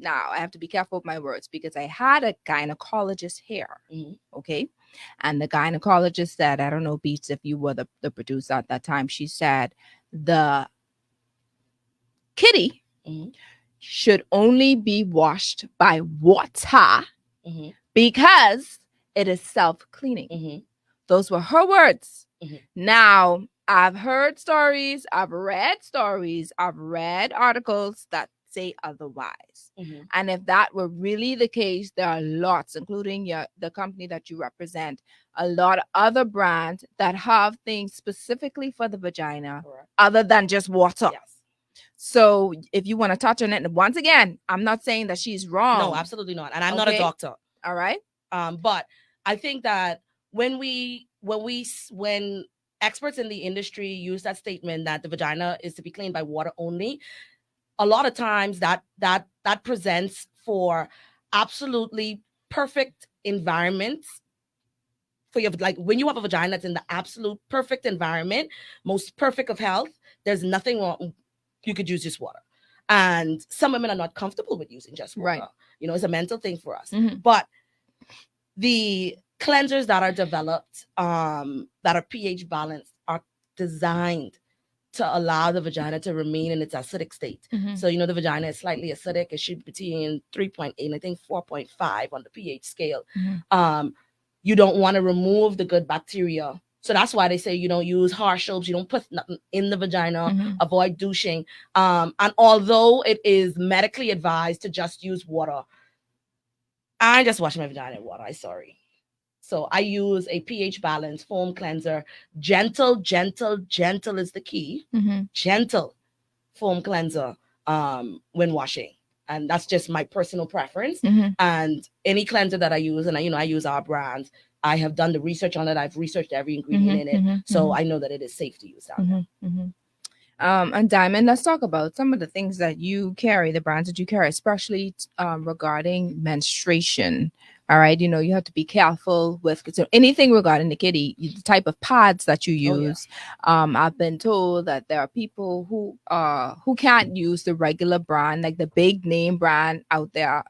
[SPEAKER 1] I have to be careful with my words because I had a gynecologist here. Okay. And the gynecologist said, I don't know, Beats, if you were the producer at that time, she said the kitty should only be washed by water because it is self-cleaning. Those were her words. Now, I've heard stories, I've read articles that say otherwise. And if that were really the case, there are lots, including the company that you represent, a lot of other brands that have things specifically for the vagina other than just water. Yes. So if you want to touch on it, once again, I'm not saying that she's wrong.
[SPEAKER 5] No, absolutely not. And I'm not a doctor.
[SPEAKER 1] All right.
[SPEAKER 5] But I think that when experts in the industry use that statement that the vagina is to be cleaned by water only, a lot of times that presents for absolutely perfect environments for your, like when you have a vagina that's in the absolute perfect environment, most perfect of health, there's nothing wrong. You could use just water. And some women are not comfortable with using just water. Right. You know, it's a mental thing for us. But the cleansers that are developed, that are pH balanced, are designed to allow the vagina to remain in its acidic state. So, you know, the vagina is slightly acidic. It should be between 3.8 and I think 4.5 on the pH scale. You don't want to remove the good bacteria. So that's why they say you don't use harsh soaps. You don't put nothing in the vagina. Avoid douching. And although it is medically advised to just use water, I just wash my vagina in water. I'm sorry. So I use a pH balanced foam cleanser. Gentle is the key. Gentle foam cleanser when washing. And that's just my personal preference. And any cleanser that I use, and I use our brands, I have done the research on it. I've researched every ingredient in it. So I know that it is safe to use down there.
[SPEAKER 1] And Diamond, let's talk about some of the things that you carry, the brands that you carry, especially regarding menstruation. All right. You know, you have to be careful with anything regarding the kitty, the type of pads that you use. I've been told that there are people who can't use the regular brand, like the big name brand out there,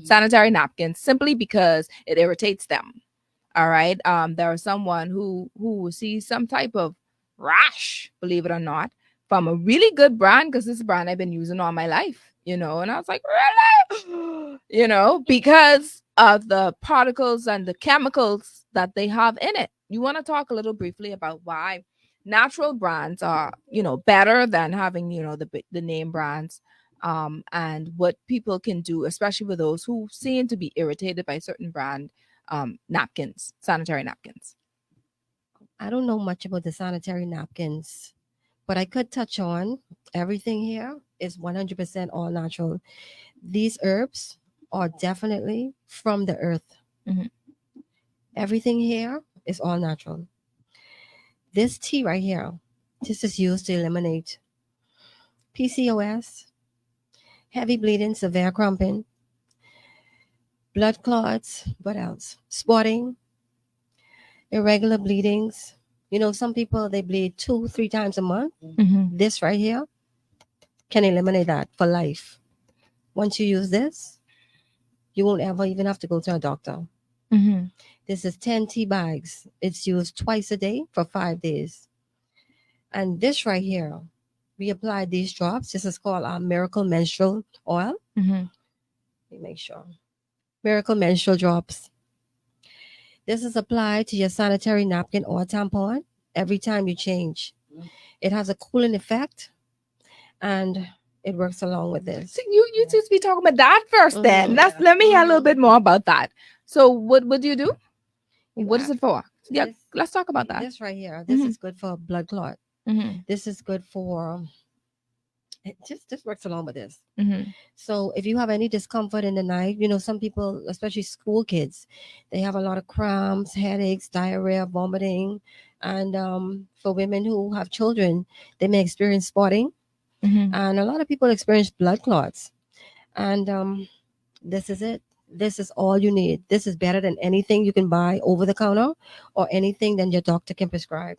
[SPEAKER 1] sanitary napkins, simply because it irritates them. All right. There is someone who sees some type of rash, believe it or not, from a really good brand, because this brand I've been using all my life, you know, and I was like, really? You know, because of the particles and the chemicals that they have in it. You want to talk a little briefly about why natural brands are, you know, better than having, you know, the name brands, and what people can do, especially with those who seem to be irritated by certain brand napkins, sanitary napkins.
[SPEAKER 4] I don't know much about the sanitary napkins, but I could touch on everything here is 100% all natural. These herbs are definitely from the earth. Everything here is all natural. This tea right here, this is used to eliminate PCOS, heavy bleeding, severe cramping, blood clots, what else? Spotting, irregular bleedings. You know, some people, they bleed 2-3 times a month. This right here can eliminate that for life. Once you use this, you won't ever even have to go to a doctor. This is 10 tea bags. It's used twice a day for 5 days. And this right here, we apply these drops. This is called our Miracle Menstrual Oil. Let me make sure. Miracle Menstrual Drops. This is applied to your sanitary napkin or tampon every time you change. It has a cooling effect, and it works along with this.
[SPEAKER 1] So you just be talking about that first, then. Let me hear a little bit more about that. So what do you do?
[SPEAKER 4] You
[SPEAKER 1] What is it for? Yeah,
[SPEAKER 4] this-
[SPEAKER 1] let's talk about that.
[SPEAKER 4] This right here. This
[SPEAKER 1] Mhm.
[SPEAKER 4] is good for blood clot.
[SPEAKER 1] Mm-hmm.
[SPEAKER 4] This is good for. It just works along with this.
[SPEAKER 1] Mm-hmm.
[SPEAKER 4] So if you have any discomfort in the night, some people, especially school kids, they have a lot of cramps, headaches, diarrhea, vomiting, and for women who have children, they may experience spotting,
[SPEAKER 1] Mm-hmm.
[SPEAKER 4] and a lot of people experience blood clots. And this is it. This is all you need. This is better than anything you can buy over the counter or anything that your doctor can prescribe.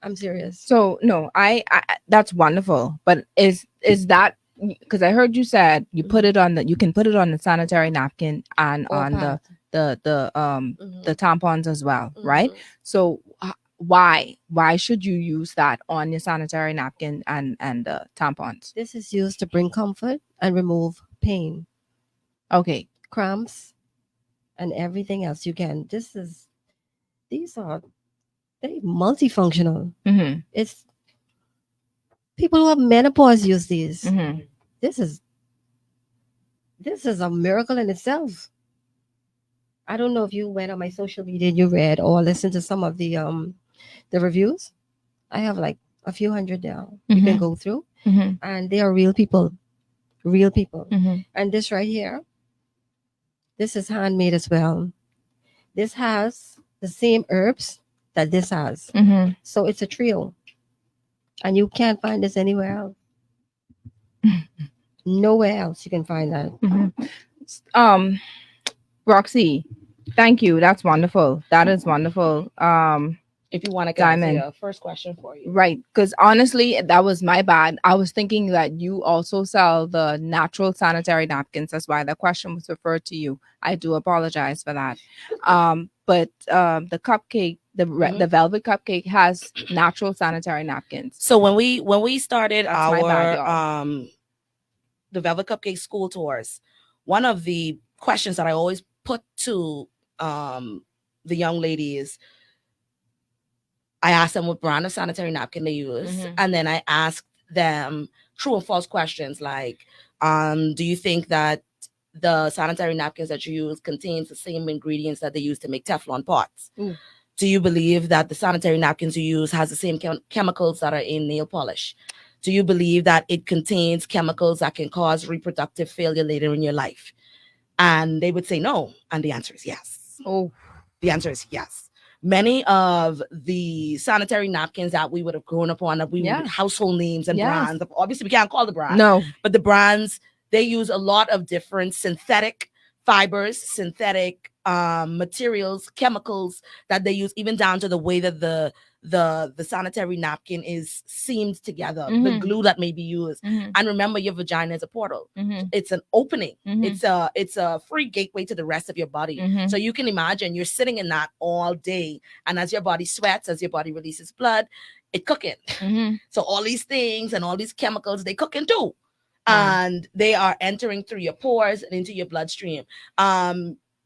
[SPEAKER 4] I'm serious.
[SPEAKER 1] So no, I that's wonderful. But is that because I heard you said you put it on you can put it on the sanitary napkin and
[SPEAKER 4] Or
[SPEAKER 1] on
[SPEAKER 4] pad.
[SPEAKER 1] the tampons as well, right? So why should you use that on your sanitary napkin and the tampons?
[SPEAKER 4] This is used to bring comfort and remove pain,
[SPEAKER 1] Okay.
[SPEAKER 4] cramps, and everything else you can. These are they multifunctional.
[SPEAKER 1] Mm-hmm.
[SPEAKER 4] It's people who have menopause use these.
[SPEAKER 1] Mm-hmm.
[SPEAKER 4] This is a miracle in itself. I don't know if you went on my social media and you read or listened to some of the reviews. I have like a few hundred now. You can go through, and they are real people, And this right here, this is handmade as well. This has the same herbs that this has, so it's a trio, and you can't find this anywhere else. Nowhere else you can find that.
[SPEAKER 1] Roxy, thank you. That's wonderful. That is wonderful.
[SPEAKER 5] If you want to
[SPEAKER 1] Diamond.
[SPEAKER 5] get a first question for you.
[SPEAKER 1] Right. Because honestly, that was my bad. I was thinking that you also sell the natural sanitary napkins. That's why the question was referred to you. I do apologize for that. But the cupcake, the velvet cupcake has natural sanitary napkins.
[SPEAKER 5] So when we started
[SPEAKER 1] That's my bad,
[SPEAKER 5] our the Velvet Cupcake school tours, one of the questions that I always put to the young ladies, I asked them what brand of sanitary napkin they use, and then I asked them true or false questions like, do you think that the sanitary napkins that you use contains the same ingredients that they use to make Teflon pots? Do you believe that the sanitary napkins you use has the same chemicals that are in nail polish? Do you believe that it contains chemicals that can cause reproductive failure later in your life? And they would say no. And the answer is yes.
[SPEAKER 1] Oh,
[SPEAKER 5] the answer is yes. Many of the sanitary napkins that we would have grown up on, that we would household names and brands. Obviously, we can't call the brand.
[SPEAKER 1] No.
[SPEAKER 5] But the brands, they use a lot of different synthetic fibers, synthetic materials, chemicals that they use, even down to the way that the sanitary napkin is seamed together, the glue that may be used. And remember, your vagina is a portal. It's an opening. It's a free gateway to the rest of your body. So you can imagine you're sitting in that all day, and as your body sweats, as your body releases blood, it cooking. So all these things and all these chemicals, they cooking too. And they are entering through your pores and into your bloodstream.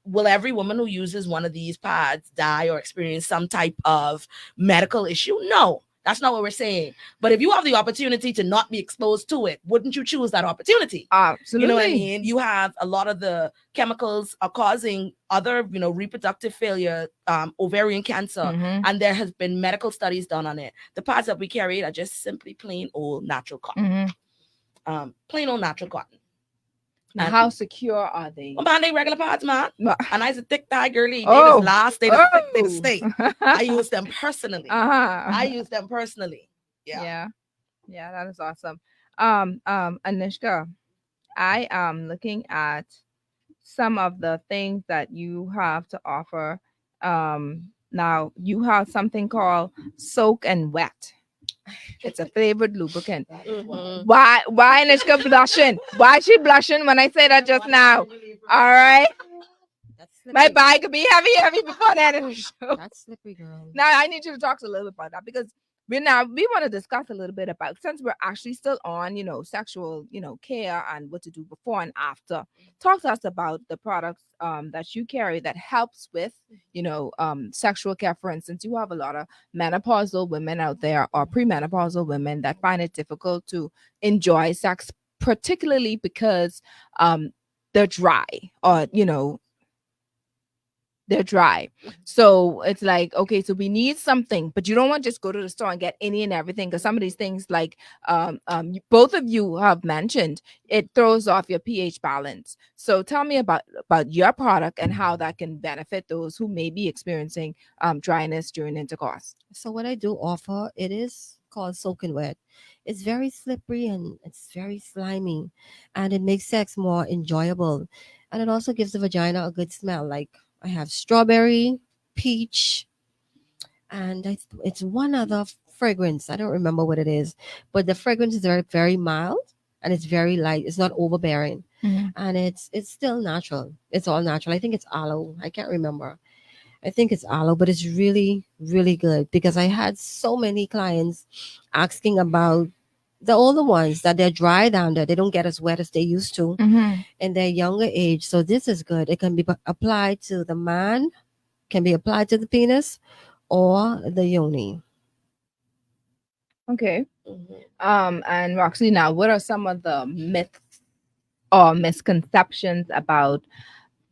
[SPEAKER 5] Will every woman who uses one of these pads die or experience some type of medical issue? No, that's not what we're saying. But if you have the opportunity to not be exposed to it, wouldn't you choose that opportunity?
[SPEAKER 1] Absolutely.
[SPEAKER 5] You know what I mean? You have a lot of the chemicals are causing other, reproductive failure, ovarian cancer, and there has been medical studies done on it. The pads that we carry are just simply plain old natural cotton. Plain old natural cotton.
[SPEAKER 1] Now, how secure are they?
[SPEAKER 5] Man, they regular pads, man. And I a thick thigh girly. They
[SPEAKER 1] Oh.
[SPEAKER 5] just last. They just thick, they stay. I use them personally. I use them personally.
[SPEAKER 1] Yeah, that is awesome. Anishka, I am looking at some of the things that you have to offer. Now you have something called Soak and Wet. It's a flavored lubricant. Why Anishka blushing? Why she blushing when I say that just now? All right. My bag could be heavy before that.
[SPEAKER 4] That's slippery, girl.
[SPEAKER 1] Now I need you to talk a little bit about that, because we want to discuss a little bit about, since we're actually still on, sexual, care and what to do before and after. Talk to us about the products that you carry that helps with, sexual care. For instance, you have a lot of menopausal women out there or premenopausal women that find it difficult to enjoy sex, particularly because they're dry, or they're dry. So it's like, okay, so we need something, but you don't want to just go to the store and get any and everything, because some of these things, like both of you have mentioned, it throws off your pH balance. So tell me about your product and how that can benefit those who may be experiencing dryness during intercourse.
[SPEAKER 4] So what I do offer, it is called soaking wet. It's very slippery and it's very slimy, and it makes sex more enjoyable, and it also gives the vagina a good smell. Like I have strawberry, peach, and it's one other fragrance. I don't remember what it is, but the fragrance is very very mild and it's very light. It's not overbearing, and it's still natural. It's all natural. I think it's aloe. I can't remember. I think it's aloe, but it's really, really good because I had so many clients asking about the older ones that they're dry down there. They don't get as wet as they used to in their younger age. So this is good. It can be applied to the man, can be applied to the penis or the yoni.
[SPEAKER 1] Okay. And Roxy, now what are some of the myths or misconceptions about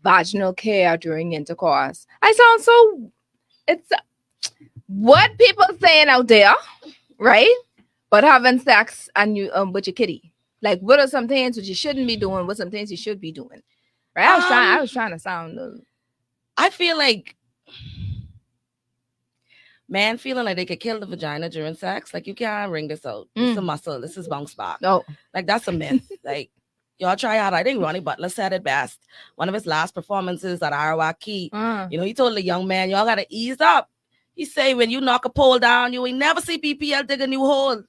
[SPEAKER 1] vaginal care during intercourse? I sound so, it's what people saying out there, right? But having sex and you with your kitty. Like, what are some things that you shouldn't be doing? What some things you should be doing? Right? I was trying to sound.
[SPEAKER 5] I feel like man feeling like they could kill the vagina during sex. Like, you can't wring this out. It's a muscle. This is bounce back.
[SPEAKER 1] No,
[SPEAKER 5] like that's a myth. Like, y'all try out. I think Ronnie Butler said it best. One of his last performances at Arawaki, he told the young man, y'all gotta ease up. He say, when you knock a pole down, you ain't never see BPL dig a new hole.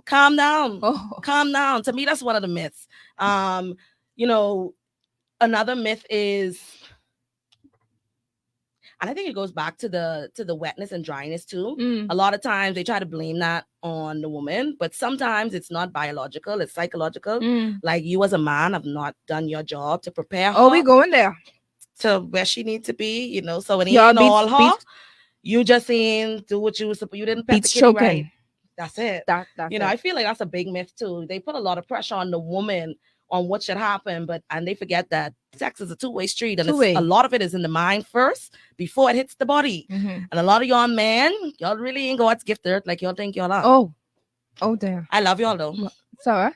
[SPEAKER 5] Calm down. Calm down. To me, that's one of the myths. Another myth is, and I think it goes back to the wetness and dryness too. A lot of times they try to blame that on the woman, but sometimes it's not biological, it's psychological. Like, you as a man have not done your job to prepare her.
[SPEAKER 1] Oh, we going there
[SPEAKER 5] to where she needs to be, So when he ain't all her, you just ain't do what you didn't pet the kitty right. That's it. That's I feel like that's a big myth too. They put a lot of pressure on the woman on what should happen, and they forget that sex is a two-way street, and a lot of it is in the mind first before it hits the body. And a lot of y'all men, y'all really ain't God's gifted like y'all think y'all are.
[SPEAKER 1] Oh damn.
[SPEAKER 5] I love y'all though.
[SPEAKER 1] So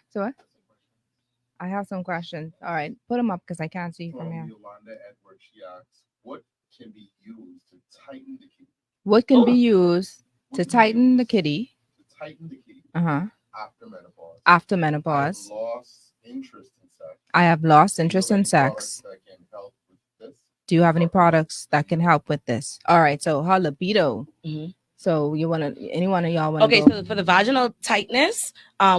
[SPEAKER 1] I have some questions. All right, put them up because I can't see from here.
[SPEAKER 6] Yolanda Edwards, she asks, what can be used to tighten the kitty?
[SPEAKER 1] What can be used to tighten the kitty? After menopause. I have lost interest in sex. Do you have any products that can help with this? All right, so her libido. So anyone of y'all want to
[SPEAKER 5] so for the vaginal tightness,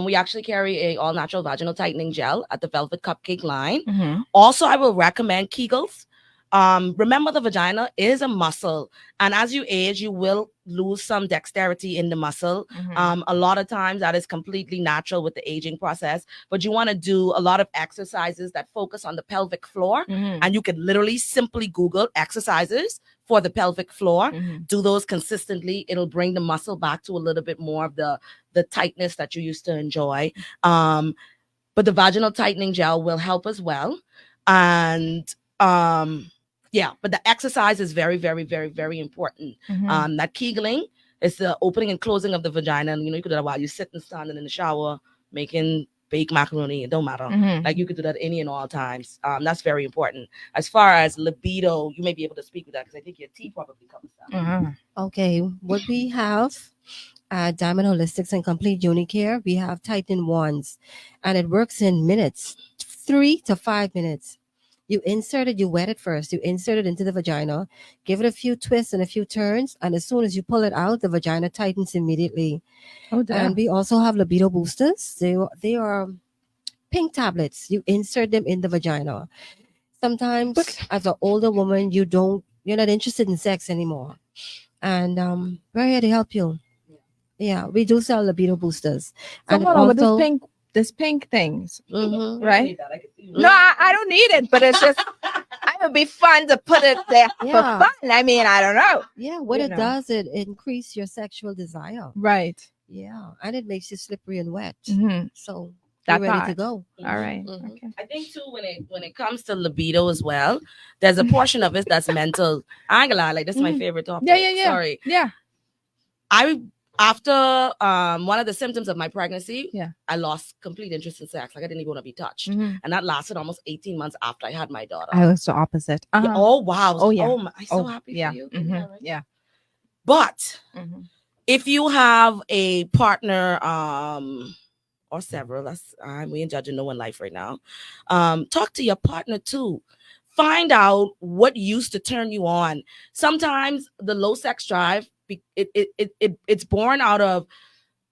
[SPEAKER 5] we actually carry a all natural vaginal tightening gel at the Velvet Cupcake line. Also, I will recommend Kegels. Remember, the vagina is a muscle, and as you age, you will lose some dexterity in the muscle. A lot of times that is completely natural with the aging process, but you want to do a lot of exercises that focus on the pelvic floor, and you can literally simply Google exercises for the pelvic floor. Do those consistently. It'll bring the muscle back to a little bit more of the tightness that you used to enjoy. But the vaginal tightening gel will help as well. And but the exercise is very, very, very, very important. That Kegling is the opening and closing of the vagina. And, you could do that while you're sitting, standing in the shower, making baked macaroni. It don't matter. Like, you could do that any and all times. That's very important. As far as libido, you may be able to speak with that because I think your tea probably covers that.
[SPEAKER 4] Okay, what we have at Diamond Holistics and Complete Unicare, we have tightening wands, and it works in minutes, 3 to 5 minutes. You insert it, you wet it first. You insert it into the vagina, give it a few twists and a few turns, and as soon as you pull it out, the vagina tightens immediately. And we also have libido boosters. They are pink tablets. You insert them in the vagina. Sometimes, as an older woman, you're not interested in sex anymore, and we're here to help you. Yeah, we do sell libido boosters.
[SPEAKER 1] So
[SPEAKER 4] And
[SPEAKER 1] hold on with
[SPEAKER 4] also,
[SPEAKER 1] this pink things,
[SPEAKER 4] mhm,
[SPEAKER 1] right?
[SPEAKER 5] That I could see.
[SPEAKER 1] No, I don't need it, but it's just it would be fun to put it there for
[SPEAKER 4] Yeah.
[SPEAKER 1] fun. I mean, I don't know.
[SPEAKER 4] yeah, what
[SPEAKER 1] You
[SPEAKER 4] it
[SPEAKER 1] know.
[SPEAKER 4] does, it increase your sexual desire.
[SPEAKER 1] Right.
[SPEAKER 4] Yeah, and it makes you slippery and wet.
[SPEAKER 1] Mm-hmm.
[SPEAKER 4] So
[SPEAKER 1] That
[SPEAKER 4] you're ready to
[SPEAKER 1] part.
[SPEAKER 4] go.
[SPEAKER 1] All right.
[SPEAKER 4] Mhm.
[SPEAKER 1] Okay.
[SPEAKER 5] I think too when it comes to libido as well, there's a portion of it that's mental. I ain't gonna lie, like this is my
[SPEAKER 1] Mhm.
[SPEAKER 5] favorite topic.
[SPEAKER 1] Yeah.
[SPEAKER 5] Sorry.
[SPEAKER 1] Yeah.
[SPEAKER 5] I after one of the symptoms of my pregnancy,
[SPEAKER 1] Yeah.
[SPEAKER 5] I lost complete interest in sex. Like I didn't even want to be touched.
[SPEAKER 1] Mhm.
[SPEAKER 5] And that lasted almost 18 months after I had my daughter.
[SPEAKER 1] I was the opposite.
[SPEAKER 5] Yeah,
[SPEAKER 1] Uh-huh.
[SPEAKER 5] oh wow.
[SPEAKER 1] Oh, yeah.
[SPEAKER 5] Oh my, I'm so
[SPEAKER 1] Oh,
[SPEAKER 5] happy
[SPEAKER 1] yeah.
[SPEAKER 5] for you.
[SPEAKER 1] Mhm. Yeah.
[SPEAKER 5] But
[SPEAKER 1] Mhm.
[SPEAKER 5] if you have a partner or several, that's we ain't judging no one life right now. Talk to your partner too. Find out what used to turn you on. Sometimes the low sex drive, it's born out of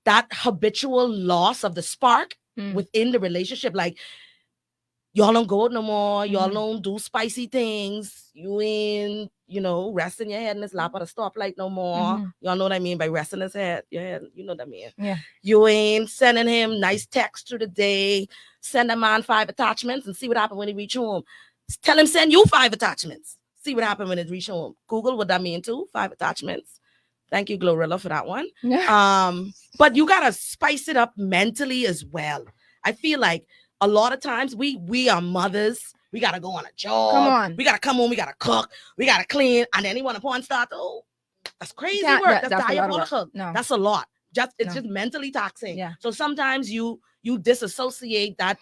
[SPEAKER 5] that habitual loss of the spark
[SPEAKER 1] Mm.
[SPEAKER 5] within the relationship. Like y'all don't go out no more, y'all
[SPEAKER 1] Mhm.
[SPEAKER 5] don't do spicy things, you ain't, resting your head in this lap at a stoplight no more.
[SPEAKER 1] Mhm.
[SPEAKER 5] Y'all know what I mean by resting his head, your head, you know what I mean.
[SPEAKER 1] Yeah.
[SPEAKER 5] You ain't sending him nice text through the day, send a man 5 attachments and see what happened when he reach home. Tell him send you 5 attachments. See what happened when it reach home. Google what that mean too, 5 attachments. Thank you, Glorilla, for that one. But you gotta spice it up mentally as well. I feel like a lot of times we are mothers. We gotta go on a job.
[SPEAKER 1] Come on.
[SPEAKER 5] We gotta come home. We gotta cook. We gotta clean. And then when a porn starts, oh, that's crazy
[SPEAKER 1] can't-
[SPEAKER 5] work.
[SPEAKER 1] that-
[SPEAKER 5] That's
[SPEAKER 1] that's a lot of work.
[SPEAKER 5] diabolical.
[SPEAKER 1] No.
[SPEAKER 5] That's a lot. It's
[SPEAKER 1] No.
[SPEAKER 5] just mentally taxing.
[SPEAKER 1] Yeah.
[SPEAKER 5] So sometimes you disassociate that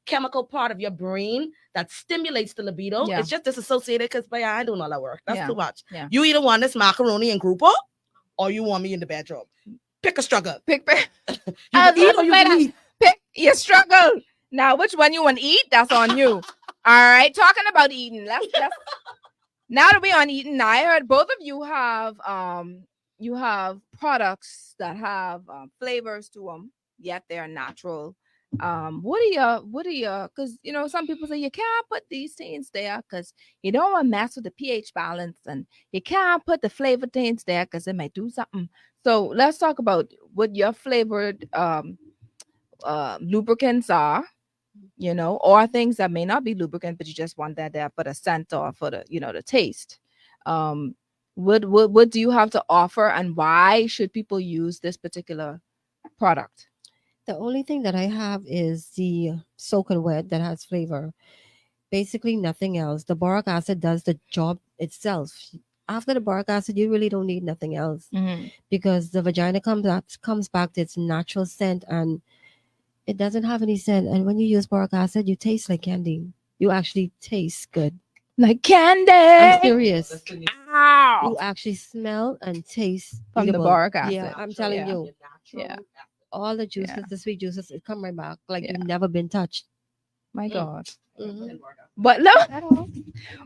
[SPEAKER 5] chemical part of your brain that stimulates the libido.
[SPEAKER 1] Yeah.
[SPEAKER 5] It's just disassociated because I ain't doing all that work. That's
[SPEAKER 1] Yeah.
[SPEAKER 5] too much.
[SPEAKER 1] Yeah.
[SPEAKER 5] You either want this macaroni and grouper or you want me in the bedroom. Pick a struggle.
[SPEAKER 1] Pick.
[SPEAKER 5] You
[SPEAKER 1] I
[SPEAKER 5] can
[SPEAKER 1] was
[SPEAKER 5] eat
[SPEAKER 1] about
[SPEAKER 5] or
[SPEAKER 1] to
[SPEAKER 5] you
[SPEAKER 1] say
[SPEAKER 5] can
[SPEAKER 1] that.
[SPEAKER 5] eat.
[SPEAKER 1] Pick your struggle. Now, which one you want to eat? That's on you. All right. Talking about eating. Let's now that we're on eating, I heard both of you have products that have flavors to them, yet they're natural. What are your because some people say you can't put these things there because you don't want to mess with the pH balance, and you can't put the flavor things there because it might do something. So let's talk about what your flavored lubricants are, or things that may not be lubricant, but you just want that there for the scent or for the the taste. What do you have to offer, and why should people use this particular product?
[SPEAKER 4] The only thing that I have is the soak and wet that has flavor. Basically, nothing else. The boric acid does the job itself. After the boric acid, you really don't need nothing else because the vagina comes back to its natural scent, and it doesn't have any scent. And when you use boric acid, you taste like candy. You actually taste good.
[SPEAKER 1] Like candy.
[SPEAKER 4] I'm serious.
[SPEAKER 1] Ow.
[SPEAKER 4] You actually smell and taste
[SPEAKER 1] From the
[SPEAKER 4] eatable.
[SPEAKER 1] boric acid.
[SPEAKER 4] Yeah, I'm telling
[SPEAKER 1] Yeah.
[SPEAKER 4] you,
[SPEAKER 1] Yeah.
[SPEAKER 4] all the juices,
[SPEAKER 1] Yeah.
[SPEAKER 4] the sweet juices, it come right back like
[SPEAKER 1] Yeah.
[SPEAKER 4] you've never been touched.
[SPEAKER 1] My God.
[SPEAKER 4] Mhm.
[SPEAKER 1] But no.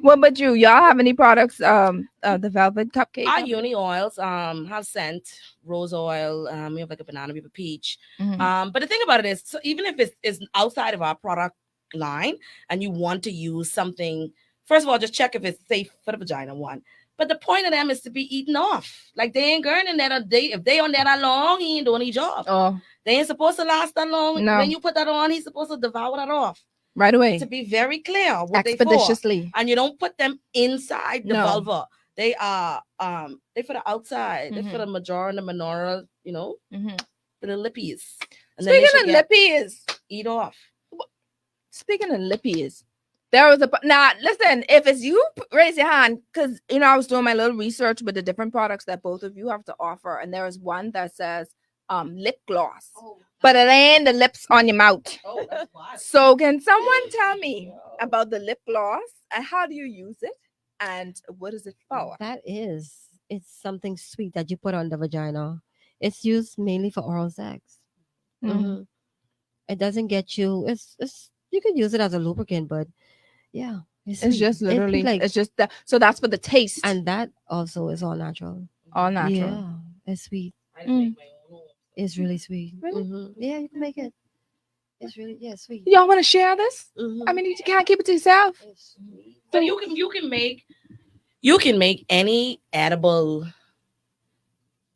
[SPEAKER 1] What about you? Y'all have any products? The velvet cupcake.
[SPEAKER 5] Our Yoni oils have scent, rose oil. We have like a banana, we have a peach.
[SPEAKER 1] Mhm.
[SPEAKER 5] But the thing about it is, so even if it's outside of our product line and you want to use something, first of all, just check if it's safe for the vagina. One. But the point of them is to be eaten off. Like they ain't gurning that if they on there that long, he ain't doing his job.
[SPEAKER 1] Oh,
[SPEAKER 5] They ain't supposed to last that long.
[SPEAKER 1] No.
[SPEAKER 5] When you put that on, he's supposed to devour that off.
[SPEAKER 1] right away.
[SPEAKER 5] To be very clear, what they for.
[SPEAKER 1] Expeditiously.
[SPEAKER 5] And you don't put them inside the
[SPEAKER 1] No.
[SPEAKER 5] vulva. They are they for the outside. They for
[SPEAKER 1] Mhm.
[SPEAKER 5] the majora and the minora,
[SPEAKER 1] Mhm.
[SPEAKER 5] for the lippies. And then they
[SPEAKER 1] Speaking
[SPEAKER 5] should
[SPEAKER 1] of lippies,
[SPEAKER 5] eat off.
[SPEAKER 1] speaking of lippies, there was now listen, if it's you, raise your hand, because I was doing my little research with the different products that both of you have to offer, and there is one that says lip gloss, but it ain't the lips on your mouth.
[SPEAKER 5] Oh, that's why.
[SPEAKER 1] So can someone tell me about the lip gloss and how do you use it and what is it for?
[SPEAKER 4] It's something sweet that you put on the vagina. It's used mainly for oral sex. Mhm. It doesn't get you. It's you can use it as a lubricant, but yeah,
[SPEAKER 1] It's
[SPEAKER 4] sweet.
[SPEAKER 1] just
[SPEAKER 4] It
[SPEAKER 1] literally
[SPEAKER 4] like,
[SPEAKER 1] it's just that, so that's for the taste,
[SPEAKER 4] and that also is all natural.
[SPEAKER 1] all natural.
[SPEAKER 4] Yeah, it's sweet.
[SPEAKER 5] I just make my own.
[SPEAKER 4] It's really sweet.
[SPEAKER 1] Really?
[SPEAKER 4] Yeah, you can make it. It's really sweet.
[SPEAKER 1] Y'all want to share this?
[SPEAKER 4] Mhm.
[SPEAKER 1] I mean, you can't keep it to yourself.
[SPEAKER 4] It's sweet.
[SPEAKER 5] But you can make any edible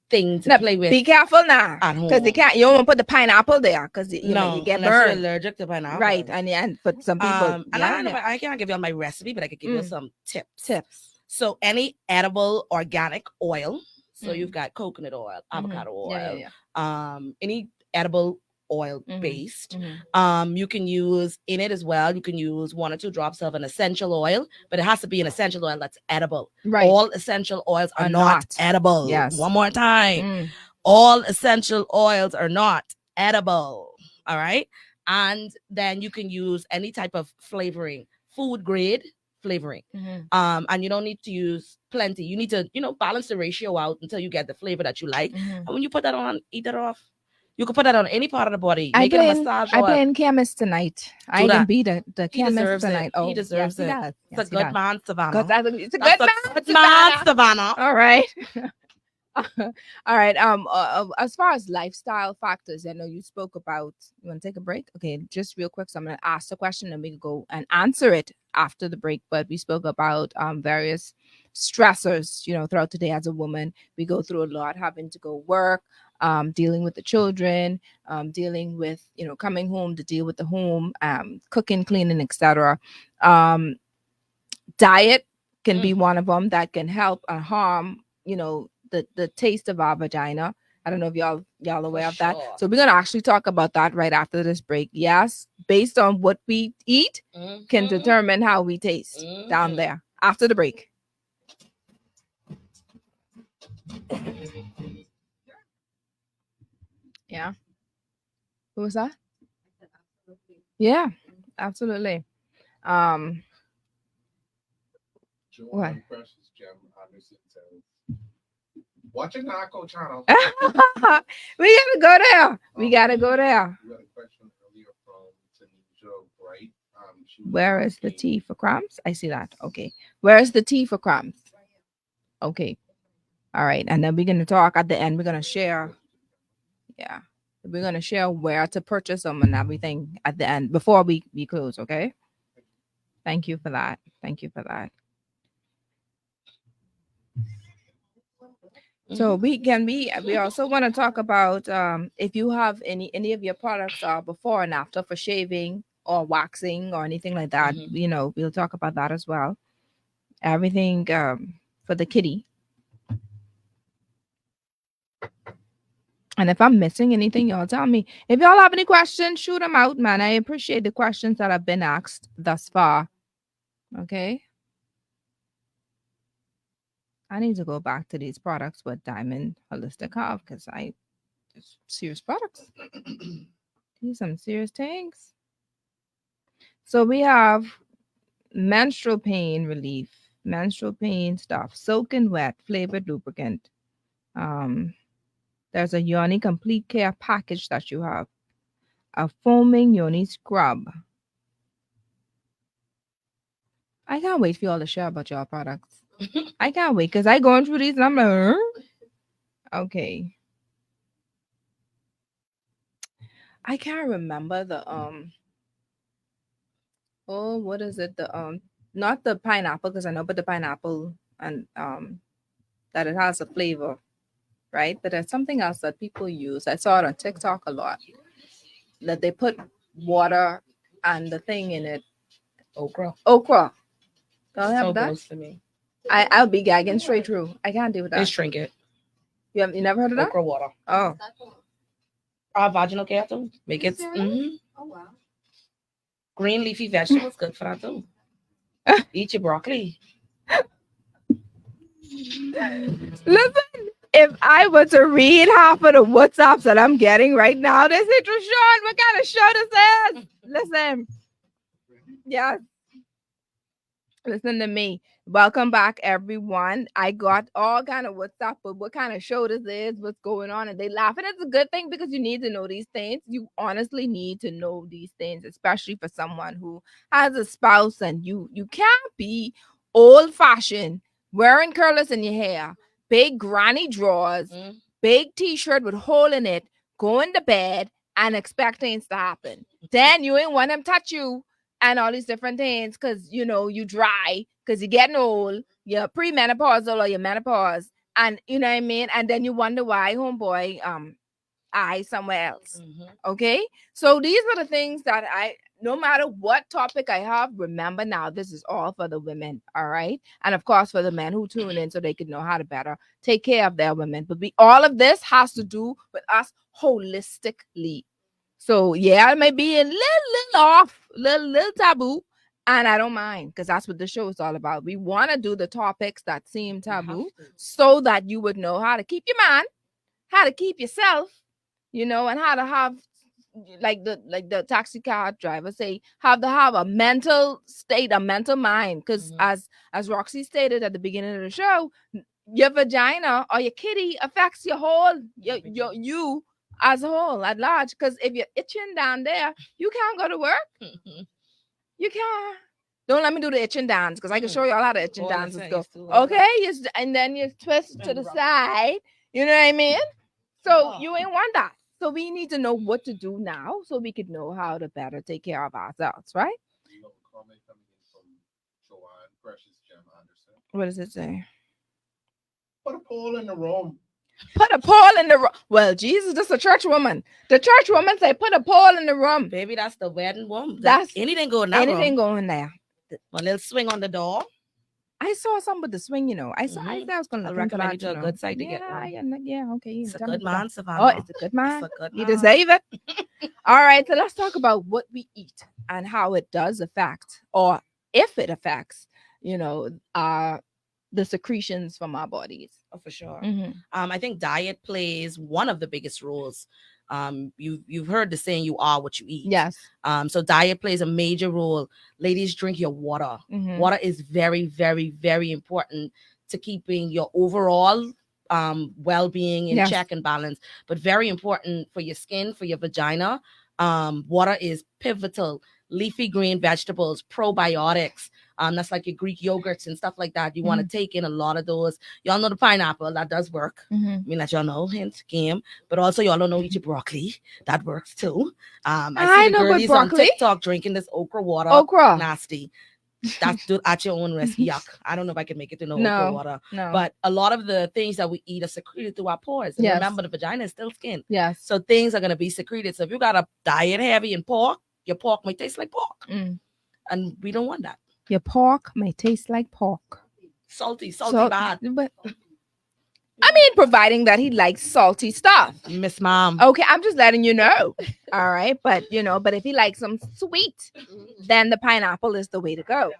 [SPEAKER 5] thing to
[SPEAKER 1] Now,
[SPEAKER 5] play with.
[SPEAKER 1] be careful now,
[SPEAKER 5] at
[SPEAKER 1] because you
[SPEAKER 5] home.
[SPEAKER 1] You don't want to put the pineapple there, because you know
[SPEAKER 5] No,
[SPEAKER 1] you get
[SPEAKER 5] unless you're
[SPEAKER 1] burned.
[SPEAKER 5] allergic to pineapple.
[SPEAKER 1] Right, and for some people,
[SPEAKER 5] And I can't give you my recipe, but I could give you some tips. So any edible organic oil. So you've got coconut oil, avocado oil, any edible oil based. You can use in it as well. You can use 1 or 2 drops of an essential oil, but it has to be an essential oil that's edible.
[SPEAKER 1] Right.
[SPEAKER 5] All essential oils are not edible.
[SPEAKER 1] Yes.
[SPEAKER 5] One more time. All essential oils are not edible. All right. And then you can use any type of flavoring, food grade flavoring. And you don't need to use plenty. You need to, balance the ratio out until you get the flavor that you like. And when you put that on, eat that off. You can put that on any part of the body. Make it a massage oil.
[SPEAKER 1] I playing chemist tonight. I can be the chemist tonight.
[SPEAKER 5] He deserves it.
[SPEAKER 1] Yes,
[SPEAKER 5] it's a good man, Savannah.
[SPEAKER 1] It's a good man,
[SPEAKER 5] Savannah.
[SPEAKER 1] All right. All right. As far as lifestyle factors, I know you spoke about. You want to take a break? Okay, just real quick. So I'm going to ask the question, and we can go and answer it after the break. But we spoke about various stressors. Throughout the day as a woman, we go through a lot, having to go work, dealing with the children, dealing with coming home to deal with the home, cooking, cleaning, etc. Diet can be one of them that can help or harm. The taste of our vagina. I don't know if y'all aware of that. So we're gonna actually talk about that right after this break. Yes, based on what we eat can determine how we taste down there after the break. Yeah. Who was that? Yeah, absolutely. What?
[SPEAKER 6] Precious Gem Anderson says, watch a narco channel.
[SPEAKER 1] We gotta go there. We gotta go there.
[SPEAKER 6] We got a question earlier from Tanisha Bright.
[SPEAKER 1] Where is the T for crumbs? I see that. Okay. Where is the T for crumbs? Okay. All right. And then we're gonna talk at the end. We're gonna share. Yeah. We're gonna share where to purchase them and everything at the end before we close. Okay. Thank you for that. Thank you for that. So we also want to talk about if you have any of your products before and after for shaving or waxing or anything like that. We'll talk about that as well. Everything for the kitty. And if I'm missing anything, y'all tell me. If y'all have any questions, shoot them out, man. I appreciate the questions that have been asked thus far. Okay. I need to go back to these products with Diamond Holistic Health because serious products. These some serious things. So we have menstrual pain relief, menstrual pain stuff, soaking wet, flavored lubricant. There's a Yoni complete care package that you have. A foaming Yoni scrub. I can't wait for y'all to share about your products. I can't wait because I going through these and I'm like, okay. I can't remember the what is it? The not the pineapple because I know, but the pineapple and that it has a flavor, right? But there's something else that people use. I saw it on TikTok a lot. That they put water and the thing in it. Okra. Y'all have that?
[SPEAKER 5] To me.
[SPEAKER 1] I'll be gagging straight through. I can't do with that.
[SPEAKER 5] Just drink it.
[SPEAKER 1] You never heard of that?
[SPEAKER 5] Okra water.
[SPEAKER 1] Oh.
[SPEAKER 5] Vaginal care too. Make it. Oh wow. Green leafy vegetables good for that too. Eat your broccoli.
[SPEAKER 1] Listen, if I were to read half of the WhatsApps that I'm getting right now, they say, Trishon, what kind of show this is? Listen. Yes. Listen to me. Welcome back, everyone. I got all kind of WhatsApp, but what kind of show this is, what's going on, and they laugh. And it's a good thing because you need to know these things. You honestly need to know these things, especially for someone who has a spouse and you can't be old-fashioned, wearing curlers in your hair, big granny drawers, big t-shirt with hole in it, going to bed and expect things to happen. Then you ain't want them touch you and all these different things because, you dry because you're getting old, you're premenopausal or you're menopause, And you know what I mean? And then you wonder why homeboy I somewhere else. Okay? So these are the things that no matter what topic I have, remember now this is all for the women, all right? And of course for the men who tune in so they can know how to better take care of their women. But all of this has to do with us holistically. So yeah, it may be a little off, little taboo. And I don't mind because that's what the show is all about. We want to do the topics that seem taboo so that you would know how to keep your man, how to keep yourself, and how to have like the taxi car driver say, have a mental state, a mental mind. Because as Roxy stated at the beginning of the show, your vagina or your kitty affects your whole you as a whole at large. Because if you're itching down there, you can't go to work. You can't. Don't let me do the itching dance because I can show you all how the itching dances go. Okay, and then you twist to the side. You know what I mean? So you ain't want that. So we need to know what to do now so we could know how to better take care of ourselves, right?
[SPEAKER 6] You know, a comment coming in from Joanne Precious Gem Anderson.
[SPEAKER 1] What does it say?
[SPEAKER 6] Put a pole in the room.
[SPEAKER 1] Put a pole in the room. Well, Jesus, this is a church woman. The church woman say, put a pole in the room.
[SPEAKER 5] Baby, that's the wedding woman.
[SPEAKER 1] That's
[SPEAKER 5] anything going there.
[SPEAKER 1] Anything going there.
[SPEAKER 5] One little swing on the door.
[SPEAKER 1] I saw some with the swing, I saw. I was going to
[SPEAKER 5] recommend you to a good site to get one.
[SPEAKER 1] Yeah, okay.
[SPEAKER 5] It's a good man, Savannah.
[SPEAKER 1] Oh, it's a good man.
[SPEAKER 5] It's a good
[SPEAKER 1] You
[SPEAKER 5] man.
[SPEAKER 1] deserve it. All right, so let's talk about what we eat and how it does affect, or if it affects, the secretions from our bodies.
[SPEAKER 5] Oh, for sure.
[SPEAKER 1] Mm-hmm.
[SPEAKER 5] I think diet plays one of the biggest roles. You've heard the saying, you are what you eat.
[SPEAKER 1] Yes.
[SPEAKER 5] So diet plays a major role. Ladies, drink your water.
[SPEAKER 1] Mm-hmm.
[SPEAKER 5] Water is very, very, very important to keeping your overall well-being in check and balance, but very important for your skin, for your vagina. Water is pivotal. Leafy green vegetables, probiotics. That's like your Greek yogurts and stuff like that. You want to take in a lot of those. Y'all know the pineapple, that does work.
[SPEAKER 1] Mm-hmm.
[SPEAKER 5] I mean, let y'all know, hint, game. But also, y'all don't know eat your broccoli. That works too. I see the girlies on TikTok drinking this okra water.
[SPEAKER 1] Okra.
[SPEAKER 5] Nasty. That's at your own risk. Yuck. I don't know if I can make it to okra water.
[SPEAKER 1] No.
[SPEAKER 5] But a lot of the things that we eat are secreted through our pores. And remember, the vagina is still skin.
[SPEAKER 1] Yes.
[SPEAKER 5] So things are going to be secreted. So if you got a diet heavy in pork, your pork may taste like pork. And we don't want that.
[SPEAKER 1] Your pork may taste like pork.
[SPEAKER 5] Salty bad.
[SPEAKER 1] But I mean, providing that he likes salty stuff.
[SPEAKER 5] Miss Mom.
[SPEAKER 1] Okay, I'm just letting you know. All right. But but if he likes some sweet, then the pineapple is the way to go.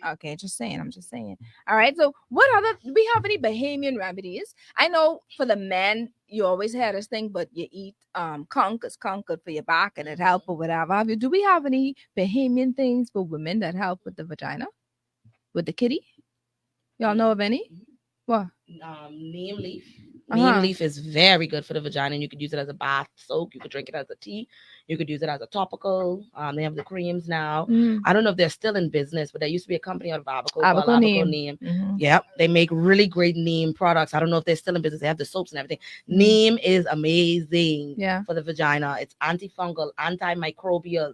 [SPEAKER 1] Okay, just saying. I'm just saying. All right. So do we have any Bahamian remedies? I know for the men, you always had this thing, but you eat conch. It's conch good for your back and it helps or whatever. Do we have any Bahamian things for women that help with the vagina? With the kitty? Y'all know of any? What?
[SPEAKER 5] Neem leaf. Neem leaf is very good for the vagina, and you could use it as a bath soak. You could drink it as a tea. You could use it as a topical. They have the creams now. I don't know if they're still in business, but there used to be a company out of Abaco called Abaco Neem. Yep, they make really great neem products. I don't know if they're still in business. They have the soaps and everything. Neem is amazing for the vagina. It's antifungal, antimicrobial.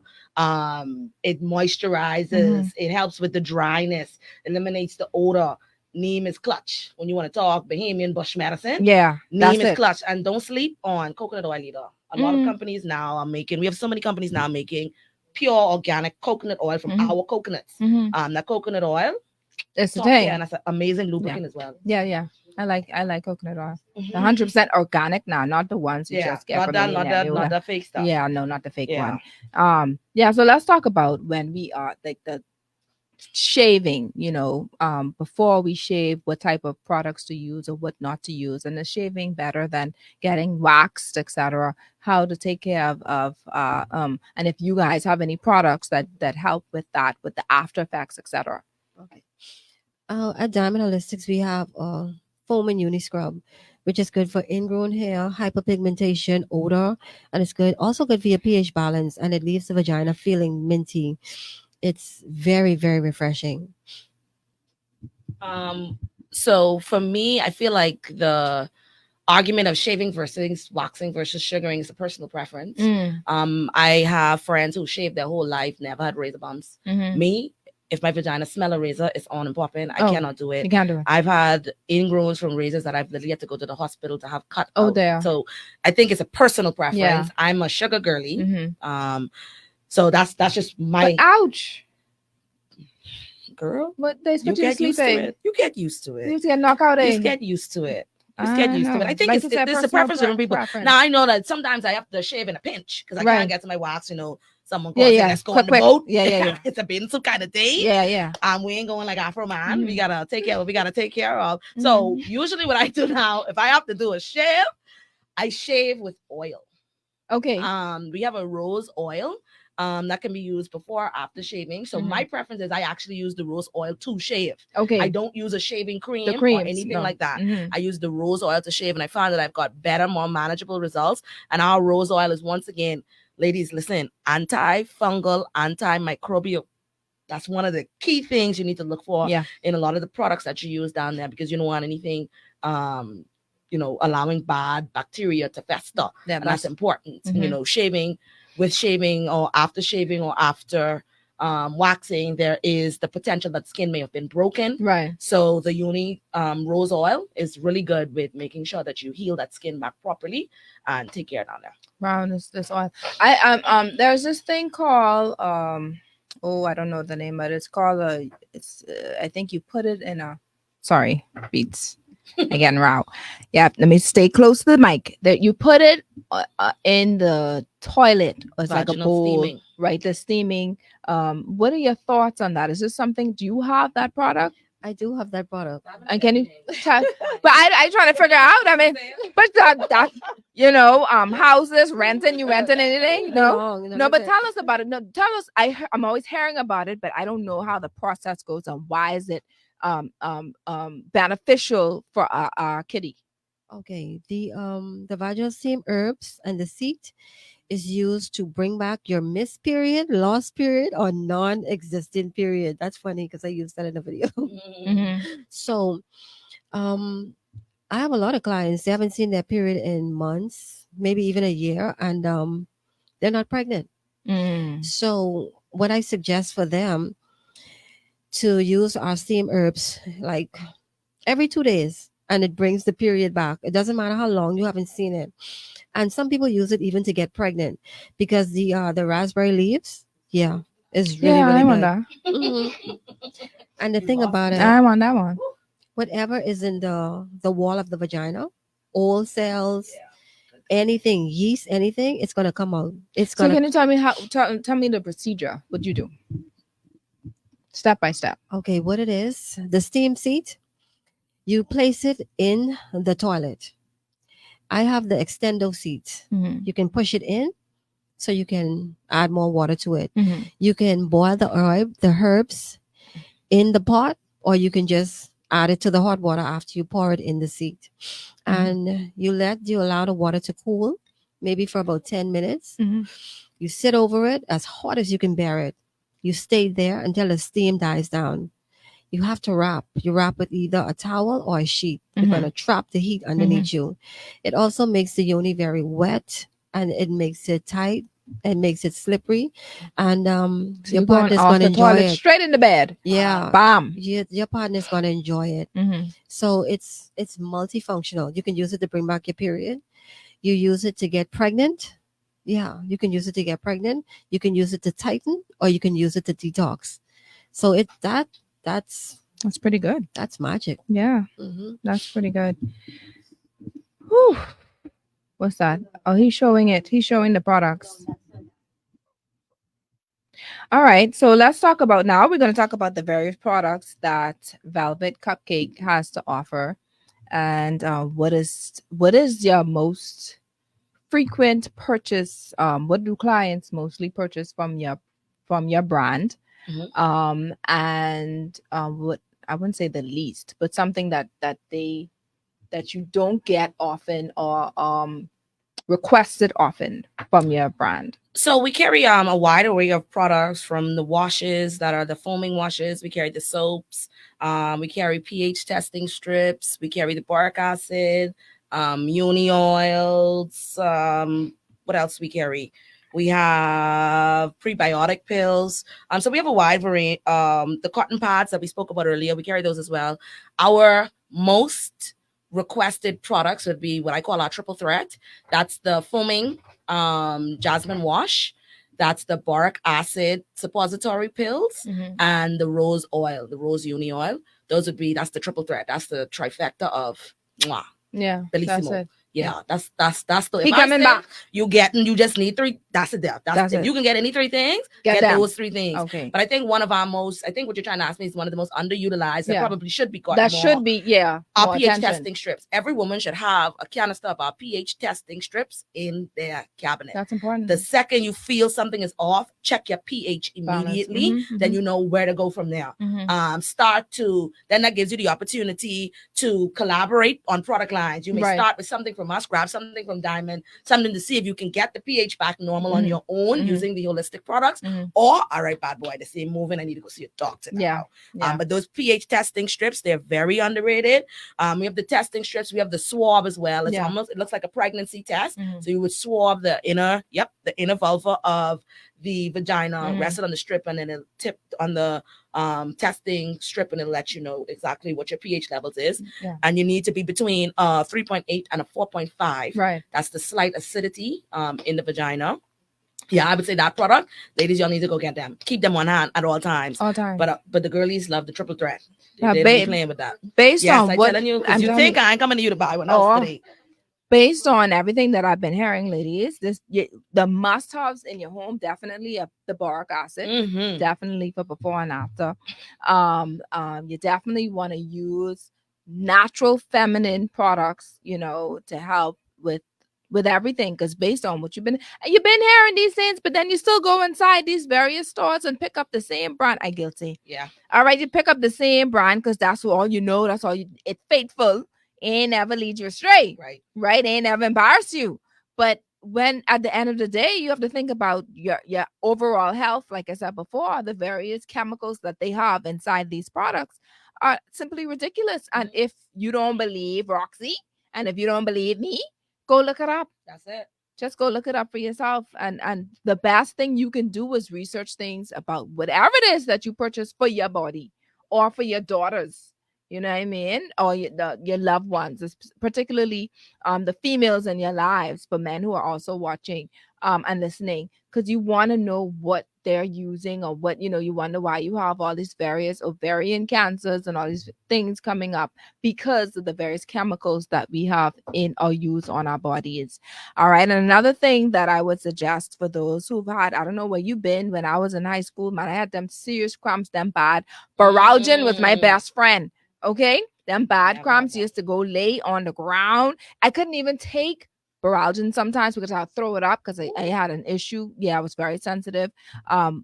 [SPEAKER 5] It moisturizes. It helps with the dryness. Eliminates the odor. Neem is clutch. When you want to talk Bahamian bush medicine, Neem is clutch. And don't sleep on coconut oil either. A lot of companies now are making, we have so many companies now making pure organic coconut oil from our coconuts. That coconut oil,
[SPEAKER 1] it's the thing.
[SPEAKER 5] And that's an amazing lubricant as well.
[SPEAKER 1] Yeah. I like coconut oil. 100% organic now, not the ones you just get from
[SPEAKER 5] not the fake stuff.
[SPEAKER 1] Yeah, no, not the fake one. So let's talk about when we are like the shaving, before we shave, what type of products to use or what not to use, and is shaving better than getting waxed, etc. How to take care of and if you guys have any products that help with that, with the after effects, etc.
[SPEAKER 4] Okay. At Diamond Holistics, we have foam and uni scrub, which is good for ingrown hair, hyperpigmentation, odor, and it's also good for your pH balance, and it leaves the vagina feeling minty. It's very, very refreshing.
[SPEAKER 5] So for me, I feel like the argument of shaving versus waxing versus sugaring is a personal preference. I have friends who shave their whole life, never had razor bumps. Me, if my vagina smell a razor, it's on and popping. I
[SPEAKER 1] Oh,
[SPEAKER 5] cannot do it.
[SPEAKER 1] You can't do it.
[SPEAKER 5] I've had ingrowns from razors that I've literally had to go to the hospital to have cut
[SPEAKER 1] Oh,
[SPEAKER 5] out.
[SPEAKER 1] there.
[SPEAKER 5] So I think it's a personal preference.
[SPEAKER 1] Yeah.
[SPEAKER 5] I'm a sugar girly.
[SPEAKER 1] Mm-hmm.
[SPEAKER 5] So that's just my
[SPEAKER 1] But ouch,
[SPEAKER 5] girl.
[SPEAKER 1] but they
[SPEAKER 5] You
[SPEAKER 1] put you to
[SPEAKER 5] get
[SPEAKER 1] sleep.
[SPEAKER 5] used to it. You get used to
[SPEAKER 1] You
[SPEAKER 5] it.
[SPEAKER 1] just get knocked out.
[SPEAKER 5] You just get used to it. Just get used to it. I think
[SPEAKER 1] Like
[SPEAKER 5] it's
[SPEAKER 1] you said,
[SPEAKER 5] a
[SPEAKER 1] personal
[SPEAKER 5] preference for people.
[SPEAKER 1] preference.
[SPEAKER 5] Now I know that sometimes I have to shave in a pinch because I
[SPEAKER 1] Right.
[SPEAKER 5] can't get to my wax. Someone
[SPEAKER 1] Yeah,
[SPEAKER 5] calls
[SPEAKER 1] yeah.
[SPEAKER 5] and let's go
[SPEAKER 1] Quick,
[SPEAKER 5] on the
[SPEAKER 1] quick.
[SPEAKER 5] boat.
[SPEAKER 1] Yeah.
[SPEAKER 5] It's been some kind of day.
[SPEAKER 1] Yeah.
[SPEAKER 5] We ain't going like Afro man. We
[SPEAKER 1] Mhm.
[SPEAKER 5] gotta take care of what we gotta take care of. So usually what I do now, if I have to do a shave, I shave with oil.
[SPEAKER 1] Okay.
[SPEAKER 5] We have a rose oil. That can be used before or after shaving. So my preference is I actually use the rose oil to shave.
[SPEAKER 1] Okay.
[SPEAKER 5] I don't use a shaving cream or
[SPEAKER 1] creams,
[SPEAKER 5] anything
[SPEAKER 1] no.
[SPEAKER 5] like that.
[SPEAKER 1] Mhm.
[SPEAKER 5] I use the rose oil to shave, and I found that I've got better, more manageable results. And our rose oil is, once again, ladies, listen, antifungal, antimicrobial. That's one of the key things you need to look for
[SPEAKER 1] Yeah.
[SPEAKER 5] in a lot of the products that you use down there, because you don't want anything allowing bad bacteria to fester.
[SPEAKER 1] Yeah,
[SPEAKER 5] and that's important. Shaving or after waxing, there is the potential that skin may have been broken.
[SPEAKER 1] Right.
[SPEAKER 5] So the Yoni rose oil is really good with making sure that you heal that skin back properly and take care down there.
[SPEAKER 1] Wow, this oil. There's this thing called I don't know the name, but it's called I think you put it in a. Sorry, beats. Again, raw. Yeah, let me stay close to the mic. That you put it in the toilet. It's like a
[SPEAKER 5] Vaginal
[SPEAKER 1] bowl,
[SPEAKER 5] steaming.
[SPEAKER 1] right? The steaming. What are your thoughts on that? Is this something? Do you have that product?
[SPEAKER 4] I do have that product.
[SPEAKER 1] And can you tell? But I trying to figure out. I mean, but that houses renting. You renting anything? No. But tell us about it. No, tell us. I'm always hearing about it, but I don't know how the process goes and why is it beneficial for our kitty.
[SPEAKER 4] Okay, the vaginal steam herbs and the seed is used to bring back your missed period, lost period, or non-existent period. That's funny because I used that in a video. So, I have a lot of clients. They haven't seen their period in months, maybe even a year, and they're not pregnant. So, what I suggest for them to use our steam herbs like every 2 days, and it brings the period back. It doesn't matter how long you haven't seen it. And some people use it even to get pregnant because the raspberry leaves, is really
[SPEAKER 1] I
[SPEAKER 4] really
[SPEAKER 1] want
[SPEAKER 4] good.
[SPEAKER 1] that.
[SPEAKER 4] And the thing about it,
[SPEAKER 1] I want that one.
[SPEAKER 4] whatever is in the wall of the vagina, old cells, anything, yeast, anything, it's gonna come out. It's
[SPEAKER 1] So
[SPEAKER 4] gonna.
[SPEAKER 1] can you tell me tell me the procedure? What you do? Step by step.
[SPEAKER 4] Okay, what it is, the steam seat, you place it in the toilet. I have the extendo seat. You can push it in, so you can add more water to it. You can boil the herbs in the pot, or you can just add it to the hot water after you pour it in the seat. And you allow the water to cool, maybe for about 10 minutes. You sit over it as hot as you can bear it. You stay there until the steam dies down. You have to wrap. You wrap with either a towel or a sheet. You're going to trap the heat underneath you. It also makes the yoni very wet, and it makes it tight. It makes it slippery. And
[SPEAKER 1] So
[SPEAKER 4] your
[SPEAKER 1] you're going
[SPEAKER 4] partner's
[SPEAKER 1] off
[SPEAKER 4] going to
[SPEAKER 1] the
[SPEAKER 4] enjoy
[SPEAKER 1] toilet
[SPEAKER 4] it.
[SPEAKER 1] straight into bed.
[SPEAKER 4] Yeah.
[SPEAKER 1] Bam.
[SPEAKER 4] Your partner's going to enjoy it. So it's multifunctional. You can use it to bring back your period. You use it to get pregnant. Yeah, you can use it to get pregnant. You can use it to tighten, or you can use it to detox. So that's
[SPEAKER 1] pretty good.
[SPEAKER 4] That's magic.
[SPEAKER 1] Yeah, that's pretty good. Whew. What's that? Oh, he's showing it. He's showing the products. All right, so let's talk about now. We're going to talk about the various products that Velvet Cupcake has to offer, and what is your most frequent purchase? What do clients mostly purchase from your brand? And what I wouldn't say the least, but something that you don't get often or requested often from your brand.
[SPEAKER 5] So we carry a wide array of products, from the washes that are the foaming washes. We carry the soaps. We carry pH testing strips. We carry the boric acid, Yoni oils. What else we carry? We have prebiotic pills. So we have a wide variety. The cotton pads that we spoke about earlier, we carry those as well. Our most requested products would be what I call our triple threat. That's the foaming jasmine wash. That's the boric acid suppository pills
[SPEAKER 1] Mhm.
[SPEAKER 5] and the rose oil, the rose Yoni oil. That's the triple threat. That's the trifecta of mwah,
[SPEAKER 1] Yeah, that's
[SPEAKER 5] bellissimo.
[SPEAKER 1] it.
[SPEAKER 5] Yeah, that's the.
[SPEAKER 1] He
[SPEAKER 5] If I
[SPEAKER 1] coming
[SPEAKER 5] say
[SPEAKER 1] back.
[SPEAKER 5] you just need 3. That's it.
[SPEAKER 1] That's
[SPEAKER 5] If
[SPEAKER 1] it.
[SPEAKER 5] you can get any 3 things,
[SPEAKER 1] Get
[SPEAKER 5] get
[SPEAKER 1] them.
[SPEAKER 5] those 3 things.
[SPEAKER 1] Okay.
[SPEAKER 5] But I think I think what you're trying to ask me is one of the most underutilized that
[SPEAKER 1] Yeah.
[SPEAKER 5] probably should be got
[SPEAKER 1] That
[SPEAKER 5] more.
[SPEAKER 1] should be, yeah,
[SPEAKER 5] Our
[SPEAKER 1] more
[SPEAKER 5] pH
[SPEAKER 1] attention.
[SPEAKER 5] testing strips. Every woman should have a canister of our pH testing strips in their cabinet.
[SPEAKER 1] That's important.
[SPEAKER 5] The second you feel something is off, check your pH immediately.
[SPEAKER 1] Balance.
[SPEAKER 5] Then you know where to go from there. Then that gives you the opportunity to collaborate on product lines. You may
[SPEAKER 1] Right.
[SPEAKER 5] start with something from us, grab something from Diamond, something to see if you can get the pH back normal on
[SPEAKER 1] Mhm.
[SPEAKER 5] your own
[SPEAKER 1] Mhm.
[SPEAKER 5] using the holistic products.
[SPEAKER 1] Mhm.
[SPEAKER 5] Or, all right, bad boy, the same moving, I need to go see a doctor now.
[SPEAKER 1] Yeah. Yeah.
[SPEAKER 5] But those pH testing strips, they're very underrated. We have the testing strips. We have the swab as well. It's
[SPEAKER 1] Yeah.
[SPEAKER 5] it looks like a pregnancy test.
[SPEAKER 1] Mhm.
[SPEAKER 5] So you would swab the inner vulva of the vagina,
[SPEAKER 1] Mhm.
[SPEAKER 5] rest it on the strip, and then it'll tip on the testing strip, and it'll let you know exactly what your pH levels is.
[SPEAKER 1] Yeah.
[SPEAKER 5] And you need to be between 3.8 and a 4.5.
[SPEAKER 1] Right.
[SPEAKER 5] That's the slight acidity in the vagina. Yeah, I would say that product, ladies, y'all need to go get them. Keep them on hand at all times.
[SPEAKER 1] All time.
[SPEAKER 5] But the girlies love the triple threat.
[SPEAKER 1] Now,
[SPEAKER 5] They don't be playing with that.
[SPEAKER 1] Based
[SPEAKER 5] Yes,
[SPEAKER 1] on
[SPEAKER 5] I'm
[SPEAKER 1] what
[SPEAKER 5] telling you,
[SPEAKER 1] I'm
[SPEAKER 5] because you
[SPEAKER 1] telling
[SPEAKER 5] think
[SPEAKER 1] you,
[SPEAKER 5] I ain't coming to you to buy one else
[SPEAKER 1] Oh.
[SPEAKER 5] today.
[SPEAKER 1] based on everything that I've been hearing, ladies, the must-haves in your home definitely the boric acid,
[SPEAKER 5] Mhm.
[SPEAKER 1] definitely for before and after. You definitely want to use natural feminine products, to help with everything, because based on what you've been hearing these things, but then you still go inside these various stores and pick up the same brand. I guilty.
[SPEAKER 5] Yeah.
[SPEAKER 1] All right, you pick up the same brand because that's all you know. That's all you. It's faithful. Ain't never lead you astray. Right. Ain't never embarrass you. But when at the end of the day, you have to think about your overall health. Like I said before, the various chemicals that they have inside these products are simply ridiculous. And if you don't believe Roxy, and if you don't believe me, go look it up.
[SPEAKER 5] That's it.
[SPEAKER 1] Just go look it up for yourself. And the best thing you can do is research things about whatever it is that you purchase for your body or for your daughters. You know what I mean? Or your loved ones, particularly the females in your lives, but men who are also watching and listening, because you want to know what they're using, or what, you wonder why you have all these various ovarian cancers and all these things coming up because of the various chemicals that we have in or use on our bodies. All right. And another thing that I would suggest for those who've had, I don't know where you've been when I was in high school, man, I had them serious cramps, them bad. Baralgin was my best friend. Okay, them bad cramps used to go lay on the ground. I couldn't even take Baralgin sometimes because I'd throw it up because I had an issue. Yeah, I was very sensitive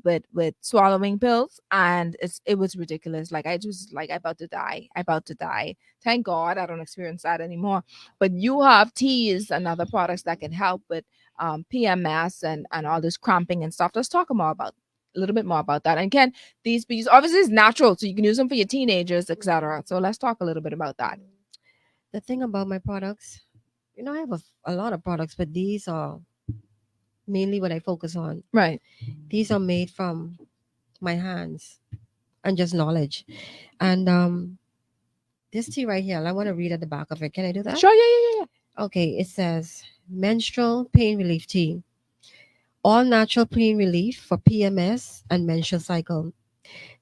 [SPEAKER 1] with swallowing pills, and it was ridiculous. Like I just like about to die. Thank God I don't experience that anymore. But you have teas and other products that can help with PMS and all this cramping and stuff. Let's talk a little bit more about that. And again, these bees obviously is natural, so you can use them for your teenagers, etc. So let's talk a little bit about that.
[SPEAKER 4] The thing about my products, I have a lot of products, but these are mainly what I focus on.
[SPEAKER 1] Right.
[SPEAKER 4] These are made from my hands and just knowledge. And this tea right here, I want to read at the back of it. Can I do that?
[SPEAKER 1] Sure. Yeah.
[SPEAKER 4] Okay, it says menstrual pain relief tea. All natural pain relief for PMS and menstrual cycle.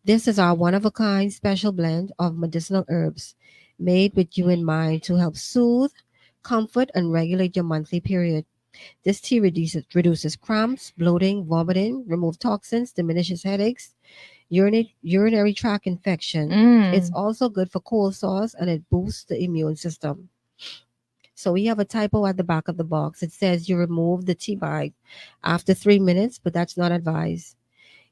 [SPEAKER 4] This is our one-of-a-kind special blend of medicinal herbs made with you in mind to help soothe, comfort, and regulate your monthly period. This tea reduces cramps, bloating, vomiting, remove toxins, diminishes headaches, urinary tract infection. It's also good for cold sores, and it boosts the immune system. So we have a typo at the back of the box. It says you remove the tea bag after 3 minutes, but that's not advised.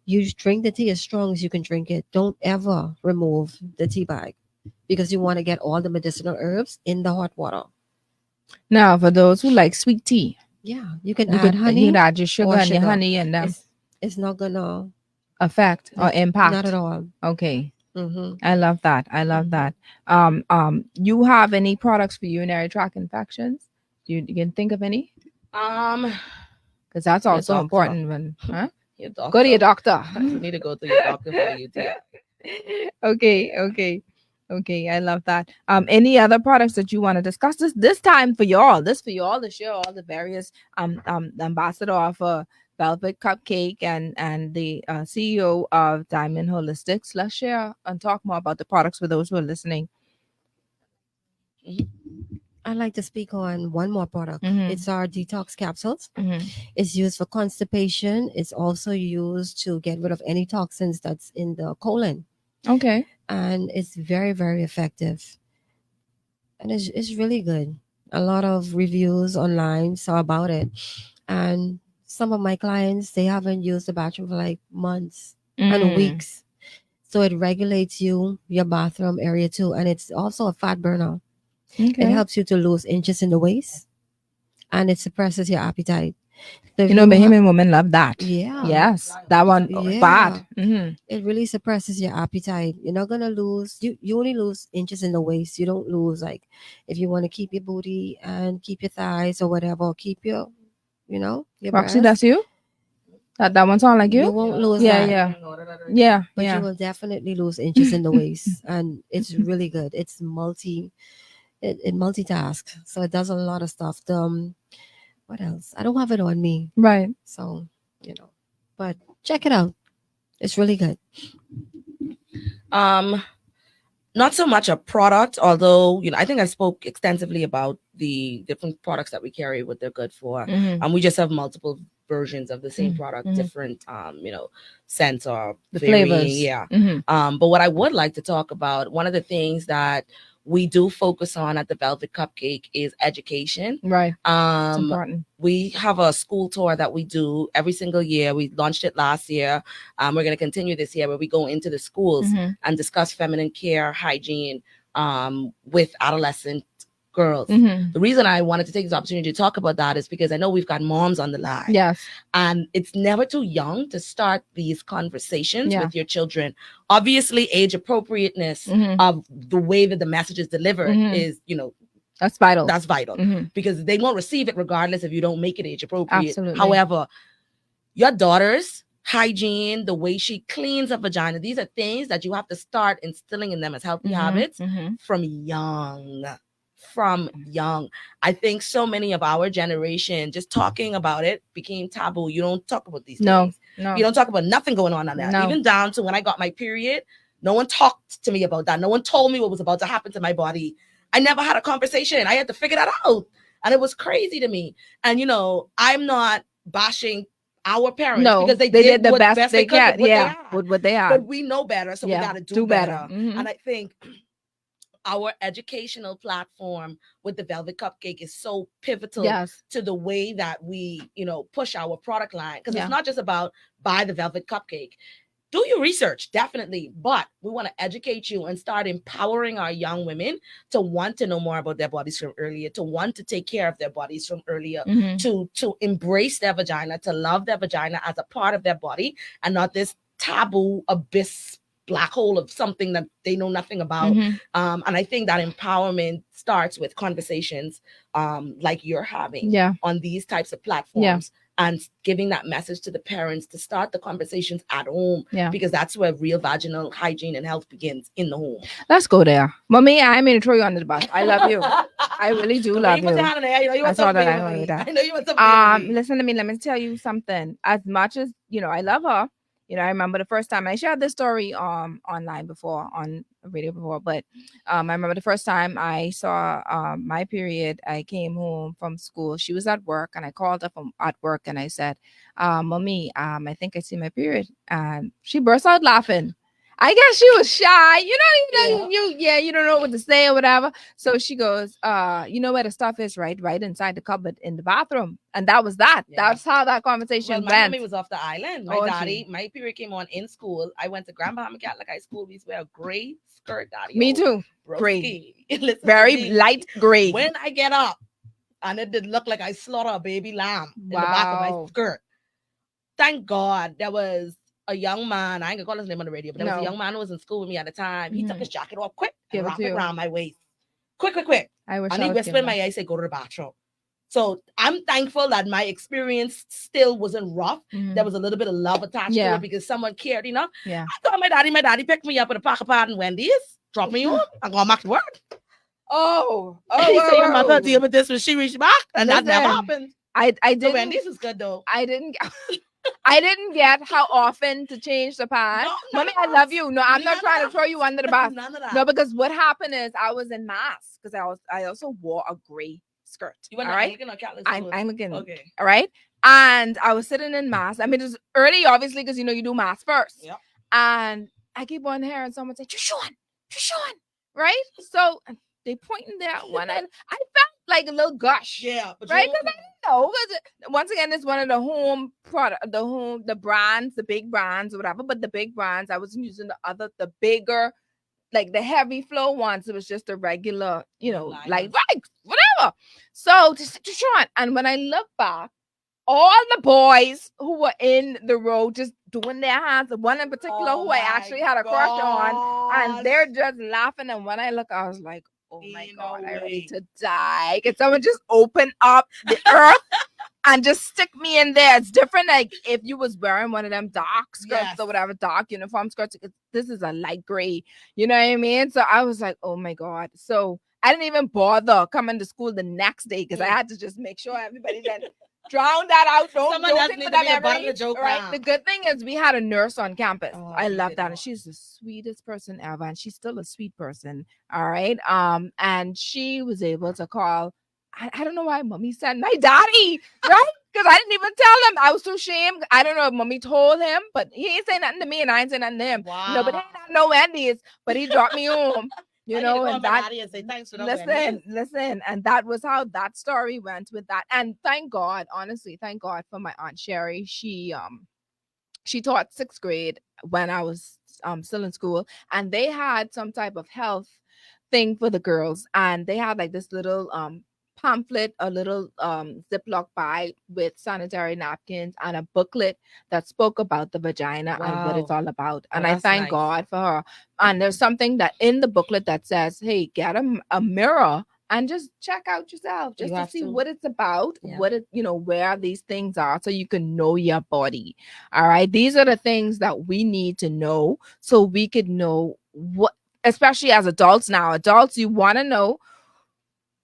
[SPEAKER 4] You drink the tea as strong as you can drink it. Don't ever remove the tea bag because you want to get all the medicinal herbs in the hot water.
[SPEAKER 1] Now, for those who like sweet tea,
[SPEAKER 4] yeah, you can add honey.
[SPEAKER 1] You can add your sugar and your honey, and
[SPEAKER 4] it's not gonna
[SPEAKER 1] affect or impact.
[SPEAKER 4] Not at all.
[SPEAKER 1] Okay.
[SPEAKER 4] Mm-hmm.
[SPEAKER 1] I love that. You have any products for urinary tract infections? You can think of any? because that's
[SPEAKER 5] Your
[SPEAKER 1] also
[SPEAKER 5] doctor.
[SPEAKER 1] important. When
[SPEAKER 5] Your doctor.
[SPEAKER 1] go to your doctor.
[SPEAKER 5] You need to go to your doctor for a UTI.
[SPEAKER 1] Okay. I love that. Any other products that you want to discuss this time for y'all? This for y'all to share all the various the ambassador of Velvet Cupcake and the CEO of Diamond Holistics. Let's share and talk more about the products for those who are listening.
[SPEAKER 4] I'd like to speak on one more product.
[SPEAKER 1] Mhm.
[SPEAKER 4] It's our detox capsules.
[SPEAKER 1] Mhm.
[SPEAKER 4] It's used for constipation. It's also used to get rid of any toxins that's in the colon.
[SPEAKER 1] Okay.
[SPEAKER 4] And it's very, very effective. And it's really good. A lot of reviews online saw about it. And some of my clients, they haven't used the bathroom for like months and
[SPEAKER 1] Mm.
[SPEAKER 4] weeks. So it regulates your bathroom area too. And it's also a fat burner.
[SPEAKER 1] Okay.
[SPEAKER 4] It helps you to lose inches in the waist. And it suppresses your appetite. So if
[SPEAKER 1] You know,
[SPEAKER 4] ha-
[SPEAKER 1] Bahamian women love that.
[SPEAKER 4] Yeah.
[SPEAKER 1] Yes, that one
[SPEAKER 4] Yeah.
[SPEAKER 1] bad. Mhm.
[SPEAKER 4] It really suppresses your appetite. You're not gonna lose. You only lose inches in the waist. You don't lose like if you want to keep your booty and keep your thighs or whatever. Keep your your
[SPEAKER 1] Roxy,
[SPEAKER 4] breasts.
[SPEAKER 1] that's you. That one sound like
[SPEAKER 4] You
[SPEAKER 1] you.
[SPEAKER 4] won't lose
[SPEAKER 1] Yeah,
[SPEAKER 4] that.
[SPEAKER 1] yeah.
[SPEAKER 4] But you will definitely lose inches in the waist, and it's really good. It's it multitasks, so it does a lot of stuff. What else? I don't have it on me,
[SPEAKER 1] Right.
[SPEAKER 4] so but check it out. It's really good.
[SPEAKER 5] Not so much a product, although I think I spoke extensively about the different products that we carry, what they're good for.
[SPEAKER 1] Mhm.
[SPEAKER 5] We just have multiple versions of the same product,
[SPEAKER 1] Mhm.
[SPEAKER 5] different scents or
[SPEAKER 1] The
[SPEAKER 5] varying,
[SPEAKER 1] flavors.
[SPEAKER 5] yeah.
[SPEAKER 1] Mhm.
[SPEAKER 5] But what I would like to talk about, one of the things that we do focus on at the Velvet Cupcake is education.
[SPEAKER 1] Right. It's important.
[SPEAKER 5] We have a school tour that we do every single year. We launched it last year. We're going to continue this year, where we go into the schools
[SPEAKER 1] Mhm.
[SPEAKER 5] and discuss feminine care, hygiene with adolescent girls.
[SPEAKER 1] Mhm.
[SPEAKER 5] The reason I wanted to take this opportunity to talk about that is because I know we've got moms on the line.
[SPEAKER 1] Yes.
[SPEAKER 5] And it's never too young to start these conversations
[SPEAKER 1] Yeah.
[SPEAKER 5] with your children. Obviously, age appropriateness
[SPEAKER 1] Mhm.
[SPEAKER 5] of the way that the message is delivered
[SPEAKER 1] Mhm.
[SPEAKER 5] is,
[SPEAKER 1] That's vital.
[SPEAKER 5] that's vital,
[SPEAKER 1] Mhm.
[SPEAKER 5] because they won't receive it regardless if you don't make it age appropriate.
[SPEAKER 1] Absolutely.
[SPEAKER 5] However, your daughter's hygiene, the way she cleans her vagina, these are things that you have to start instilling in them as healthy
[SPEAKER 1] Mhm.
[SPEAKER 5] habits
[SPEAKER 1] Mhm.
[SPEAKER 5] from young. I think so many of our generation, just talking about it became taboo. You don't talk about these
[SPEAKER 1] No.
[SPEAKER 5] things.
[SPEAKER 1] No.
[SPEAKER 5] You don't talk about nothing going on there.
[SPEAKER 1] No.
[SPEAKER 5] Even down to when I got my period, no one talked to me about that. No one told me what was about to happen to my body. I never had a conversation. I had to figure that out. And it was crazy to me. And, I'm not bashing our parents,
[SPEAKER 1] No,
[SPEAKER 5] because they
[SPEAKER 1] did the
[SPEAKER 5] what
[SPEAKER 1] best they
[SPEAKER 5] could
[SPEAKER 1] can.
[SPEAKER 5] with what they
[SPEAKER 1] Yeah,
[SPEAKER 5] had.
[SPEAKER 1] with what they had.
[SPEAKER 5] But we know better, so
[SPEAKER 1] Yeah,
[SPEAKER 5] we got to
[SPEAKER 1] do
[SPEAKER 5] do
[SPEAKER 1] better.
[SPEAKER 5] better.
[SPEAKER 1] Mhm.
[SPEAKER 5] And I think our educational platform with the Velvet Cupcake is so pivotal
[SPEAKER 1] Yes.
[SPEAKER 5] to the way that we, push our product line. Because
[SPEAKER 1] Yeah.
[SPEAKER 5] it's not just about buy the Velvet Cupcake. Do your research, definitely, but we want to educate you and start empowering our young women to want to know more about their bodies from earlier, to want to take care of their bodies from earlier,
[SPEAKER 1] Mhm.
[SPEAKER 5] to embrace their vagina, to love their vagina as a part of their body and not this taboo abyss black hole of something that they know nothing about.
[SPEAKER 1] Mhm.
[SPEAKER 5] And I think that empowerment starts with conversations like you're having
[SPEAKER 1] Yeah.
[SPEAKER 5] on these types of platforms. And giving that message to the parents to start the conversations at home,
[SPEAKER 1] Yeah.
[SPEAKER 5] because that's where real vaginal hygiene and health begins, in the home.
[SPEAKER 1] Let's go there. Mommy, I mean to throw you under the bus. I love you. I really do love
[SPEAKER 5] Put
[SPEAKER 1] you.
[SPEAKER 5] your hand in there. You
[SPEAKER 1] I
[SPEAKER 5] want
[SPEAKER 1] saw
[SPEAKER 5] something
[SPEAKER 1] that.
[SPEAKER 5] from
[SPEAKER 1] I
[SPEAKER 5] me.
[SPEAKER 1] know that.
[SPEAKER 5] I know you want something from me.
[SPEAKER 1] Listen to me. Let me tell you something. As much as I love her. I remember the first time I shared this story online before, on radio before, but I remember the first time I saw my period. I came home from school. She was at work, and I called her from at work, and I said, "Mommy, I think I see my period," and she burst out laughing. I guess she was shy. You don't know what to say or whatever. So she goes, you know where the stuff is, right? Right inside the cupboard in the bathroom. And that was that.
[SPEAKER 5] Yeah.
[SPEAKER 1] That's how that conversation
[SPEAKER 5] My
[SPEAKER 1] went.
[SPEAKER 5] mommy was off the island. My daddy, my period came on in school. I went to Grand Bahama Catholic High School. We used to wear a gray skirt, daddy.
[SPEAKER 1] Me too. Gray.
[SPEAKER 5] Listen to
[SPEAKER 1] Very
[SPEAKER 5] me.
[SPEAKER 1] light gray.
[SPEAKER 5] When I get up, and it did look like I slaughter a baby lamb in the back of my skirt. Thank God there was a young man. I ain't gonna call his name on the radio, but there was a young man who was in school with me at the time. He took his jacket off quick and wrapped it around my waist. Quick.
[SPEAKER 1] I wish
[SPEAKER 5] And
[SPEAKER 1] I
[SPEAKER 5] he
[SPEAKER 1] was
[SPEAKER 5] whispered in my ear, he said, "Go to the bathroom." So I'm thankful that my experience still wasn't rough. There was a little bit of love attached to it because someone cared, you know.
[SPEAKER 1] Yeah.
[SPEAKER 5] I told my daddy picked me up at a pocket pot in Wendy's, dropped me home, I'm going back to work. He said your mother deal with this when she reached back, and that never happened.
[SPEAKER 1] I
[SPEAKER 5] So
[SPEAKER 1] didn't.
[SPEAKER 5] Wendy's was good though.
[SPEAKER 1] I didn't. I didn't get how often to change the pad.
[SPEAKER 5] No,
[SPEAKER 1] Mommy, I love you. No, I'm not
[SPEAKER 5] None
[SPEAKER 1] trying
[SPEAKER 5] of
[SPEAKER 1] to throw you under the bus.
[SPEAKER 5] None of that.
[SPEAKER 1] No, because what happened is I was in mass because I also wore a gray skirt.
[SPEAKER 5] You went
[SPEAKER 1] all right?
[SPEAKER 5] Anglican or Catholic
[SPEAKER 1] I'm
[SPEAKER 5] school?
[SPEAKER 1] Anglican.
[SPEAKER 5] Okay.
[SPEAKER 1] All right. And I was sitting in mass. I mean, it was early, obviously, because you do mass first.
[SPEAKER 5] Yep.
[SPEAKER 1] And I keep on hearing someone say, Trishan, right? So they pointing that one. I felt like a little gush.
[SPEAKER 5] Yeah. But
[SPEAKER 1] right? Because I didn't know. Once again, it's one of the home product, the brands, the big brands or whatever. But the big brands, I wasn't using the bigger, like the heavy flow ones. It was just the regular, like whatever. So just Sean. And when I look back, all the boys who were in the road just doing their hands, one in particular who I actually had a crush on, and they're just laughing. And when I look, I was like, oh my God, I ready to die. Can someone just open up the earth and just stick me in there? It's different like if you was wearing one of them dark skirts or whatever, dark uniform skirts. This is a light gray. You know what I mean? So I was like, oh my God. So I didn't even bother coming to school the next day because I had to just make sure everybody then drown that out. Don't think for that memory. Right. The good thing is we had a nurse on campus. I love that. And she's the sweetest person ever. And she's still a sweet person. All right. And she was able to call. I don't know why mommy sent my daddy, right? Because I didn't even tell him. I was too ashamed. I don't know if mommy told him, but he ain't saying nothing to me and I ain't saying nothing to him.
[SPEAKER 5] Wow.
[SPEAKER 1] No, but he ain't had no Wendy's, but he dropped me home. And that listen, and that was how that story went with that. And thank God, honestly, thank God for my Aunt Sherry. She taught 6th grade when I was still in school, and they had some type of health thing for the girls, and they had like this little pamphlet, a little Ziploc bag with sanitary napkins and a booklet that spoke about the vagina and what it's all about. And I thank God for her. And there's something that in the booklet that says, hey, get a mirror and just check out yourself just to see what it's about, what it, where these things are, so you can know your body. All right. These are the things that we need to know so we could know what, especially as adults now. Adults, you want to know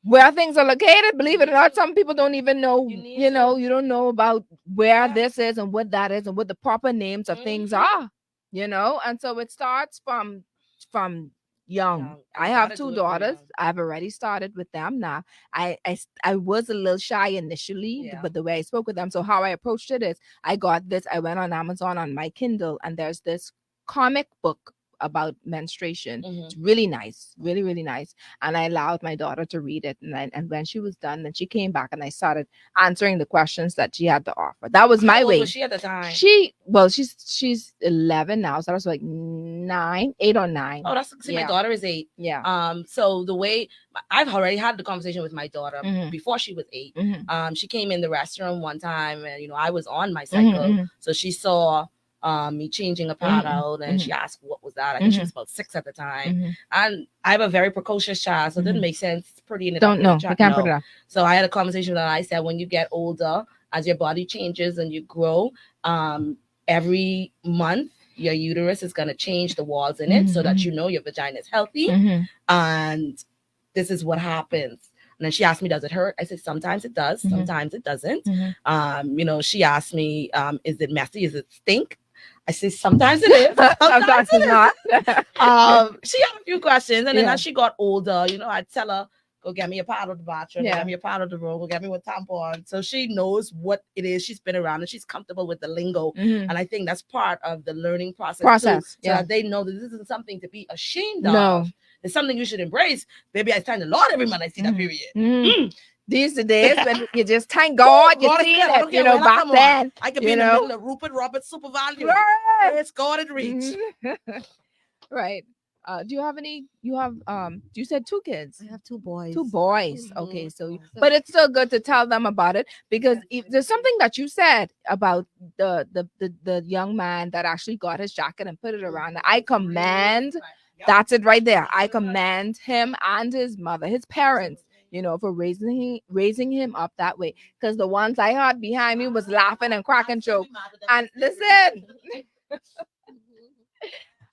[SPEAKER 1] where things are located. Believe it or not, some people don't even know, you don't know about where this is and what that is and what the proper names of things are, and so it starts from young. I have 2 daughters. I've already started with them now. I was a little shy initially, but the way I spoke with them, so how I approached it is I went on Amazon on my Kindle, and there's this comic book about menstruation. It's really nice, really, really nice. And I allowed my daughter to read it. And when she was done, then she came back and I started answering the questions that she had to offer. That was my way.
[SPEAKER 5] How old was she at the time?
[SPEAKER 1] She's 11 now. So I was like 8 or 9.
[SPEAKER 5] Oh, my daughter is 8.
[SPEAKER 1] Yeah.
[SPEAKER 5] So the way I've already had the conversation with my daughter before she was 8. She came in the restroom one time and, I was on my cycle. So she saw me changing a pad out, and she asked what was that. I think she was about 6 at the time, and I have a very precocious child, so it didn't make sense. It's pretty in it.
[SPEAKER 1] Don't know. We can't put it up.
[SPEAKER 5] So I had a conversation with her. I said, when you get older, as your body changes and you grow, every month your uterus is going to change the walls in it so that your vagina is healthy, and this is what happens. And then she asked me, does it hurt? I said, sometimes it does, sometimes it doesn't. She asked me, is it messy? Is it stink? I say, sometimes it is. Sometimes it's not. She had a few questions. And then as she got older, I'd tell her, go get me a pad of the bathroom, go get me a pad of the room, go get me a tampon. So she knows what it is. She's been around and she's comfortable with the lingo. And I think that's part of the learning process too, so that they know that this isn't something to be ashamed of. It's something you should embrace. Baby, I thank the Lord every month I see that period.
[SPEAKER 1] These days when you just thank God you see it, back then.
[SPEAKER 5] I could be in the middle of Rupert Roberts Super Value. It's God and reach.
[SPEAKER 1] Right. Do you have any? You said 2 kids.
[SPEAKER 4] I have 2 boys.
[SPEAKER 1] 2 boys. Okay, so but it's still good to tell them about it, because if there's something that you said about the young man that actually got his jacket and put it around. I commend. That's it right there. I commend him and his mother, his parents. for raising him up that way. Because the ones I heard behind me was laughing and cracking joke. And listen,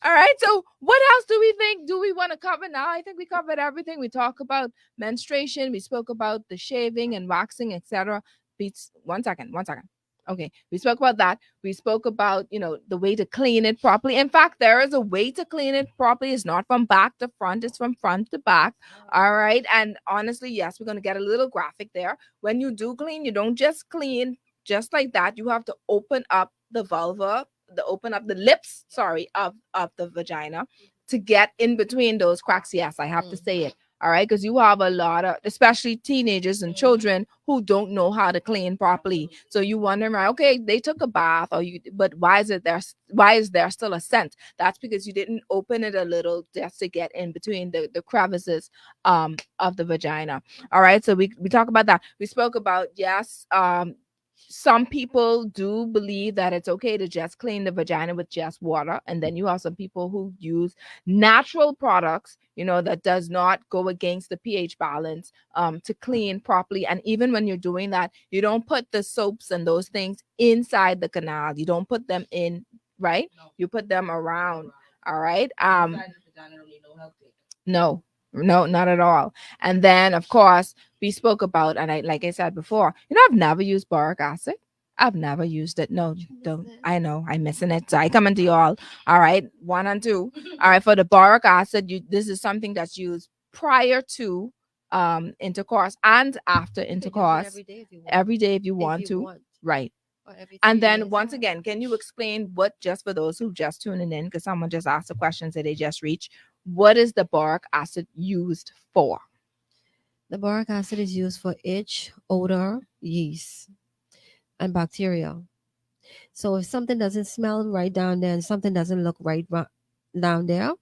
[SPEAKER 1] all right. So what else do we think? Do we want to cover now? I think we covered everything. We talk about menstruation. We spoke about the shaving and waxing, etc. Beats. One second. One second. Okay. We spoke about that. We spoke about the way to clean it properly. In fact, there is a way to clean it properly. It's not from back to front. It's from front to back. All right. And honestly, yes, we're gonna get a little graphic there. When you do clean, you don't just clean just like that. You have to open up the vulva, open up the lips, sorry, of the vagina to get in between those cracks. Yes, I have to say it. All right, because you have a lot of, especially teenagers and children who don't know how to clean properly. So you wonder, right? Okay, they took a bath, but why is it there? Why is there still a scent? That's because you didn't open it a little just to get in between the crevices of the vagina. All right, so we talk about that. We spoke about, yes, some people do believe that it's okay to just clean the vagina with just water, and then you have some people who use natural products, that does not go against the pH balance, to clean properly. And even when you're doing that, you don't put the soaps and those things inside the canal. You don't put them in, right? You put them around. All right. No, not at all. And then, of course, we spoke about, and like I said before, I've never used boric acid. I've never used it. No, don't. I know I'm missing it. So I come into y'all. All right, 1 and 2. All right, for the boric acid, this is something that's used prior to intercourse and after intercourse. Every day if you want to. Right. And then once again, can you explain what, just for those who just tuning in, because someone just asked the questions that they just reached, what is the boric acid used for?
[SPEAKER 4] The boric acid is used for itch, odor, yeast, and bacteria. So if something doesn't smell right down there and something doesn't look right down there,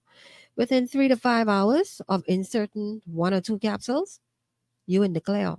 [SPEAKER 4] within 3 to 5 hours of inserting 1 or 2 capsules, you in the clear.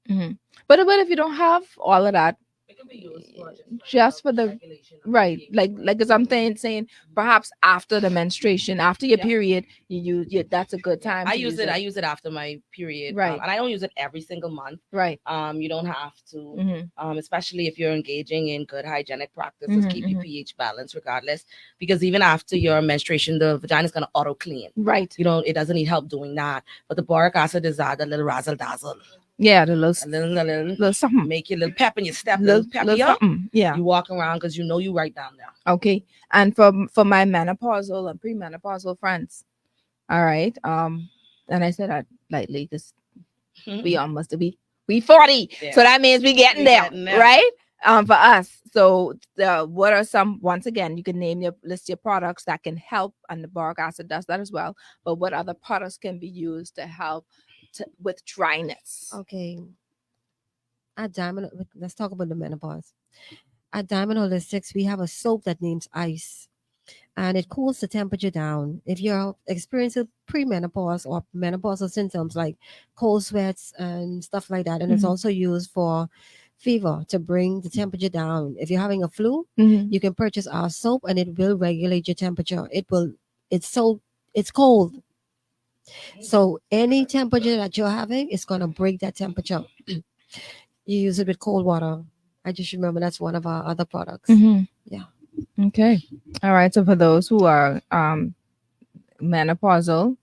[SPEAKER 1] Mm-hmm. But if you don't have all of that,
[SPEAKER 5] it can be used for
[SPEAKER 1] just for the right, like as I'm saying, perhaps after the menstruation, after your period, you that's a good time.
[SPEAKER 5] I use it after my period,
[SPEAKER 1] right?
[SPEAKER 5] And I don't use it every single month,
[SPEAKER 1] right?
[SPEAKER 5] You don't have to, especially if you're engaging in good hygienic practices, keep your pH balance regardless, because even after your menstruation, the vagina is gonna auto clean,
[SPEAKER 1] right?
[SPEAKER 5] It doesn't need help doing that, but the boric acid is a little razzle dazzle.
[SPEAKER 1] Yeah, the little something.
[SPEAKER 5] Make your little pep in your step, little peppy up.
[SPEAKER 1] Yeah.
[SPEAKER 5] You walk around because you right down there.
[SPEAKER 1] Okay. And for my menopausal and premenopausal friends, all right. And I said that lightly because we almost we 40. Yeah. So that means we getting there, right? For us. So what are some, once again, you can list your products that can help, and the boric acid does that as well. But what other products can be used to help with dryness?
[SPEAKER 4] Okay. Let's talk about the menopause. At Diamond Holistics, we have a soap that names Ice, and it cools the temperature down. If you're experiencing premenopause or menopausal symptoms like cold sweats and stuff like that, and it's also used for fever to bring the temperature down. If you're having a flu, you can purchase our soap, and it will regulate your temperature. It's cold. So any temperature that you're having, it's gonna break that temperature. You use it with cold water. I just remember that's one of our other products. Yeah.
[SPEAKER 1] Okay. All right. So for those who are menopausal,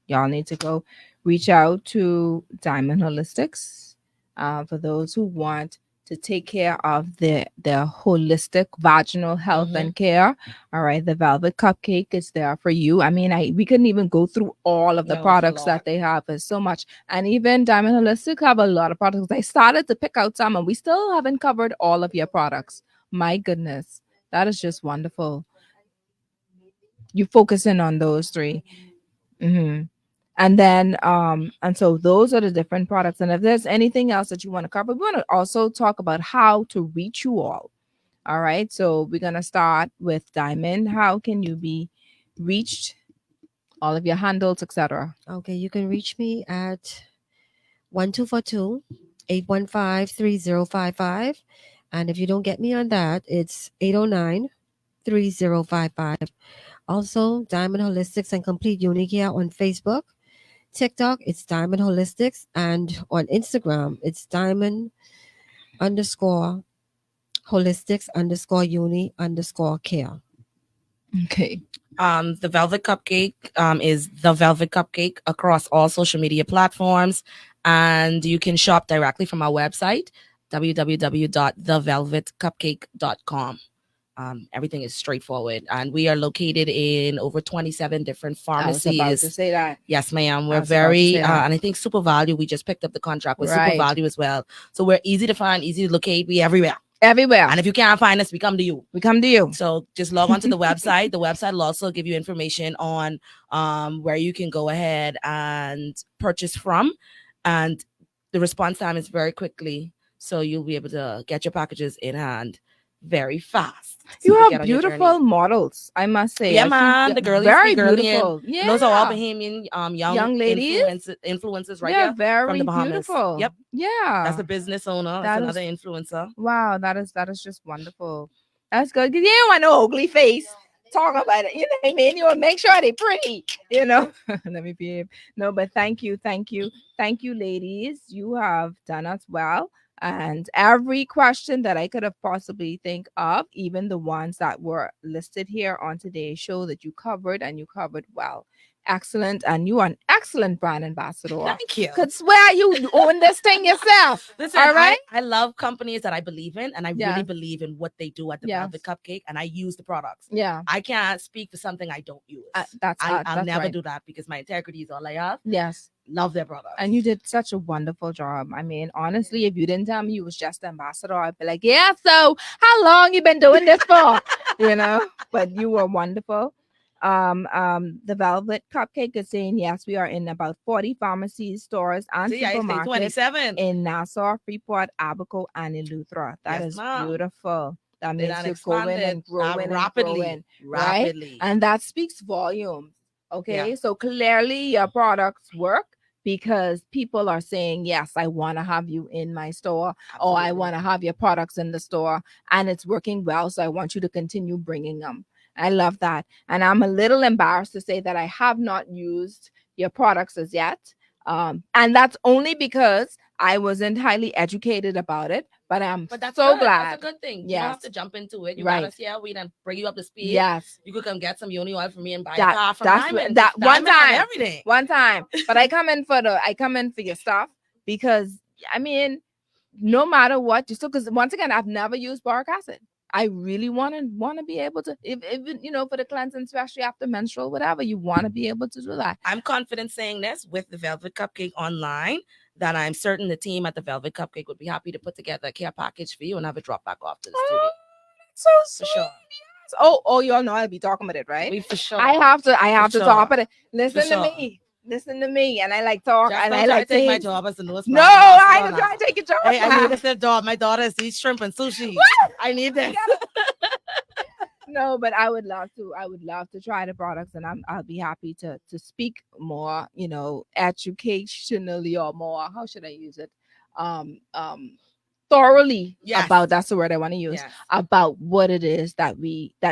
[SPEAKER 1] y'all need to go reach out to Diamond Holistics. For those who want to take care of their holistic vaginal health and care, all right, the Velvet Cupcake is there for you. I mean, we couldn't even go through all of the products that they have. There's so much. And even Diamond Holistics have a lot of products. I started to pick out some, and we still haven't covered all of your products. My goodness, that is just wonderful. You focusing on those 3. And then and so those are the different products. And if there's anything else that you want to cover, we want to also talk about how to reach you all right, so we're going to start with Diamond. How can you be reached, all of your handles, etc.?
[SPEAKER 4] Okay, you can reach me at 1242-815-3055, and if you don't get me on that, it's 809-3055. Also, Diamond Holistics and Complete Unicare on Facebook, TikTok, it's Diamond Holistics, and on Instagram, it's Diamond underscore holistics underscore Yoni underscore care.
[SPEAKER 1] Okay.
[SPEAKER 5] The Velvet Cupcake is the Velvet Cupcake across all social media platforms, and you can shop directly from our website, www.thevelvetcupcake.com. Everything is straightforward, and we are located in over 27 different
[SPEAKER 1] I was about to
[SPEAKER 5] pharmacies.
[SPEAKER 1] say that.
[SPEAKER 5] Yes, ma'am.
[SPEAKER 1] I
[SPEAKER 5] We're
[SPEAKER 1] was about to
[SPEAKER 5] very,
[SPEAKER 1] say that.
[SPEAKER 5] and I think Super Value, we just picked up the contract with
[SPEAKER 1] Right.
[SPEAKER 5] Super Value as well. So we're easy to find, easy to locate. We everywhere.
[SPEAKER 1] Everywhere.
[SPEAKER 5] And if you can't find us, we come to you.
[SPEAKER 1] We come to you.
[SPEAKER 5] So just log on to the website. The website will also give you information on where you can go ahead and purchase from. And the response time is very quickly. So you'll be able to get your packages in hand very fast. So
[SPEAKER 1] You
[SPEAKER 5] can
[SPEAKER 1] have
[SPEAKER 5] get on your journey.
[SPEAKER 1] beautiful models, I must say.
[SPEAKER 5] Yeah,
[SPEAKER 1] I see
[SPEAKER 5] man. The girlies,
[SPEAKER 1] very
[SPEAKER 5] the girlian.
[SPEAKER 1] beautiful. Yeah.
[SPEAKER 5] And those are all Bahamian
[SPEAKER 1] Young ladies.
[SPEAKER 5] influencers right
[SPEAKER 1] They're
[SPEAKER 5] here
[SPEAKER 1] very
[SPEAKER 5] from the Bahamas.
[SPEAKER 1] beautiful.
[SPEAKER 5] Yep.
[SPEAKER 1] Yeah.
[SPEAKER 5] That's a business owner. That's
[SPEAKER 1] That
[SPEAKER 5] another
[SPEAKER 1] is-
[SPEAKER 5] influencer.
[SPEAKER 1] Wow, that is just wonderful. That's good. 'Cause you don't want no ugly face. Talk about it. You know what I mean? You want to make sure they're pretty. You know. Let me behave. No, but thank you, ladies. You have done us well. And every question that I could have possibly think of, even the ones that were listed here on today's show that you covered, and you covered well. Excellent. And you are an excellent brand ambassador.
[SPEAKER 5] Thank you.
[SPEAKER 1] Could swear you own this thing yourself.
[SPEAKER 5] Listen,
[SPEAKER 1] all right?
[SPEAKER 5] I love companies that I believe in, and I
[SPEAKER 1] Yeah.
[SPEAKER 5] really believe in what they do at the
[SPEAKER 1] Yes.
[SPEAKER 5] Velvet Cupcake, and I use the products.
[SPEAKER 1] Yeah.
[SPEAKER 5] I can't speak for something I don't use. I'll
[SPEAKER 1] that's
[SPEAKER 5] never
[SPEAKER 1] right.
[SPEAKER 5] do that because my integrity is all I have.
[SPEAKER 1] Yes.
[SPEAKER 5] Love their products.
[SPEAKER 1] And you did such a wonderful job. I mean, honestly, if you didn't tell me you was just ambassador, I'd be like, yeah, so how long you been doing this for? You know, but you were wonderful. The Velvet Cupcake is saying, yes, we are in about 40 pharmacies, stores, and
[SPEAKER 5] See, I say
[SPEAKER 1] supermarkets
[SPEAKER 5] 27.
[SPEAKER 1] in Nassau, Freeport, Abaco, and Eleuthera. That
[SPEAKER 5] Yes,
[SPEAKER 1] is
[SPEAKER 5] ma'am.
[SPEAKER 1] beautiful. That
[SPEAKER 5] They
[SPEAKER 1] makes
[SPEAKER 5] done
[SPEAKER 1] you growing
[SPEAKER 5] expanded,
[SPEAKER 1] and growing
[SPEAKER 5] rapidly,
[SPEAKER 1] and growing, right?
[SPEAKER 5] rapidly.
[SPEAKER 1] And that speaks volumes. Okay,
[SPEAKER 5] Yeah.
[SPEAKER 1] so clearly your products work because people are saying, yes, I want to have you in my store, or I
[SPEAKER 5] Absolutely.
[SPEAKER 1] want to have your products in the store, and it's working well. So I want you to continue bringing them. I love that. And I'm a little embarrassed to say that I have not used your products as yet. And that's only because I wasn't highly educated about it. But
[SPEAKER 5] that's
[SPEAKER 1] so
[SPEAKER 5] good.
[SPEAKER 1] glad.
[SPEAKER 5] That's a good thing. You
[SPEAKER 1] Yes.
[SPEAKER 5] don't have to jump into it. You
[SPEAKER 1] Right.
[SPEAKER 5] got us here. We done bring you up to speed.
[SPEAKER 1] Yes.
[SPEAKER 5] You could come get some Yoni oil from me and buy
[SPEAKER 1] That-
[SPEAKER 5] a car from
[SPEAKER 1] that's
[SPEAKER 5] Diamond.
[SPEAKER 1] that one
[SPEAKER 5] Diamond have
[SPEAKER 1] time.
[SPEAKER 5] everything.
[SPEAKER 1] One time. But I come in for your stuff because I mean, no matter what, just because once again, I've never used boric acid. I really want to be able to, if you know, for the cleansing, especially after menstrual, whatever, you want to be able to do that.
[SPEAKER 5] I'm confident saying this with the Velvet Cupcake online, that I'm certain the team at the Velvet Cupcake would be happy to put together a care package for you and have it dropped back off to the studio.
[SPEAKER 1] So
[SPEAKER 5] For sure.
[SPEAKER 1] Oh, you all know I'll be talking about it, right?
[SPEAKER 5] We for sure.
[SPEAKER 1] I have to
[SPEAKER 5] For
[SPEAKER 1] talk
[SPEAKER 5] sure.
[SPEAKER 1] about it. Listen
[SPEAKER 5] For
[SPEAKER 1] to
[SPEAKER 5] sure.
[SPEAKER 1] me. Listen to me. And I like talk
[SPEAKER 5] Just
[SPEAKER 1] and
[SPEAKER 5] don't
[SPEAKER 1] I
[SPEAKER 5] try
[SPEAKER 1] like
[SPEAKER 5] to take my
[SPEAKER 1] things.
[SPEAKER 5] job as the newest.
[SPEAKER 1] No, I ain't trying to take your job.
[SPEAKER 5] Hey, I
[SPEAKER 1] now.
[SPEAKER 5] need this job. My daughter is eat shrimp and sushi. I need this.
[SPEAKER 1] No, but I would love to. I would love to try the products, and I'll be happy to speak more, you know, educationally or more. How should I use it? Thoroughly
[SPEAKER 5] Yes.
[SPEAKER 1] about, that's the word I want to use,
[SPEAKER 5] Yes.
[SPEAKER 1] about what it is that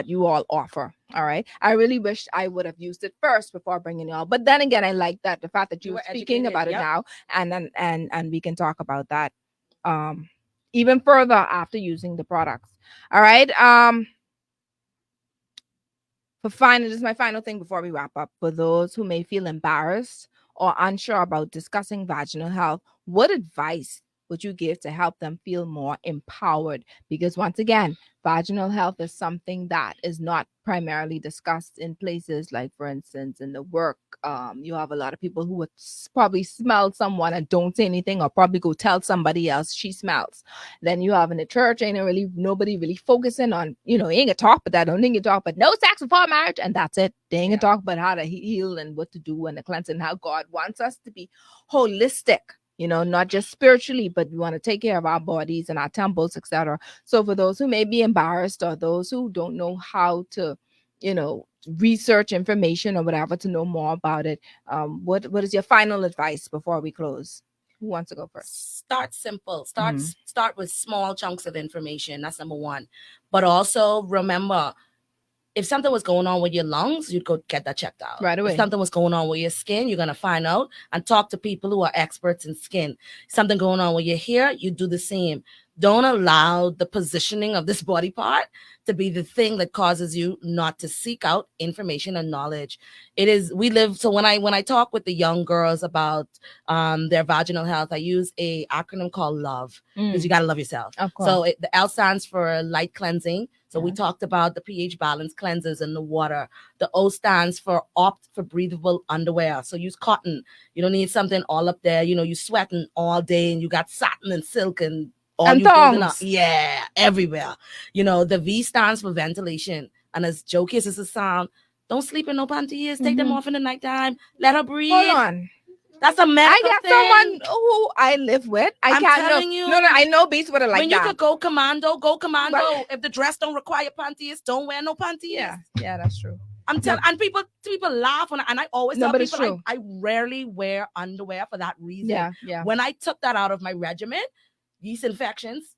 [SPEAKER 1] you all offer. All right. I really wish I would have used it first before bringing it all. But then again, I like that the fact that you
[SPEAKER 5] You
[SPEAKER 1] were
[SPEAKER 5] were
[SPEAKER 1] speaking
[SPEAKER 5] educated,
[SPEAKER 1] about it
[SPEAKER 5] yep.
[SPEAKER 1] now, and we can talk about that even further after using the products. All right. This is my final thing before we wrap up. For those who may feel embarrassed or unsure about discussing vaginal health, what advice would you give to help them feel more empowered? Because once again, vaginal health is something that is not primarily discussed in places like, for instance, in the work. You have a lot of people who would probably smell someone and don't say anything, or probably go tell somebody else she smells. Then you have in the church, ain't really nobody really focusing on, you know, ain't gonna talk but that, don't think you talk but no sex before marriage, and that's it. They ain't gonna talk about how to heal and what to do and the cleansing, how God wants us to be holistic. You know, not just spiritually, but we want to take care of our bodies and our temples, etc. So for those who may be embarrassed, or those who don't know how to, you know, research information or whatever to know more about it, what is your final advice before we close? Who wants to go first?
[SPEAKER 5] Start simple. Start with small chunks of information. That's number one. But also remember, if something was going on with your lungs, you'd go get that checked out.
[SPEAKER 1] Right away.
[SPEAKER 5] If something was going on with your skin, you're going to find out and talk to people who are experts in skin. Something going on with your hair, you do the same. Don't allow the positioning of this body part to be the thing that causes you not to seek out information and knowledge. It is, we live, so when I talk with the young girls about their vaginal health, I use a acronym called LOVE, because you got to love yourself.
[SPEAKER 1] Of course.
[SPEAKER 5] So the L stands for light cleansing. So we
[SPEAKER 1] Yes.
[SPEAKER 5] talked about the pH balance cleansers in the water. The O stands for opt for breathable underwear. So use cotton. You don't need something all up there. You know, you sweating all day and you got satin and silk and all
[SPEAKER 1] And
[SPEAKER 5] you holding
[SPEAKER 1] thongs.
[SPEAKER 5] up. Yeah, everywhere. You know, the V stands for ventilation. And as jokey as it sound, don't sleep in no panties. Take them
[SPEAKER 1] Mhm.
[SPEAKER 5] off in the nighttime. Let her breathe.
[SPEAKER 1] Hold on.
[SPEAKER 5] That's a
[SPEAKER 1] I
[SPEAKER 5] medical
[SPEAKER 1] got
[SPEAKER 5] thing.
[SPEAKER 1] someone who I live with. I
[SPEAKER 5] I'm
[SPEAKER 1] can't
[SPEAKER 5] telling
[SPEAKER 1] know.
[SPEAKER 5] you.
[SPEAKER 1] No, I know beats with it like
[SPEAKER 5] when you
[SPEAKER 1] that.
[SPEAKER 5] could go commando, go commando.
[SPEAKER 1] Right.
[SPEAKER 5] If the dress don't require panties, don't wear no panties.
[SPEAKER 1] Yeah, that's true.
[SPEAKER 5] I'm telling, and people laugh, and I always
[SPEAKER 1] No,
[SPEAKER 5] tell
[SPEAKER 1] but it's
[SPEAKER 5] people
[SPEAKER 1] true.
[SPEAKER 5] I rarely wear underwear for that reason.
[SPEAKER 1] Yeah.
[SPEAKER 5] When I took that out of my regimen, yeast infections,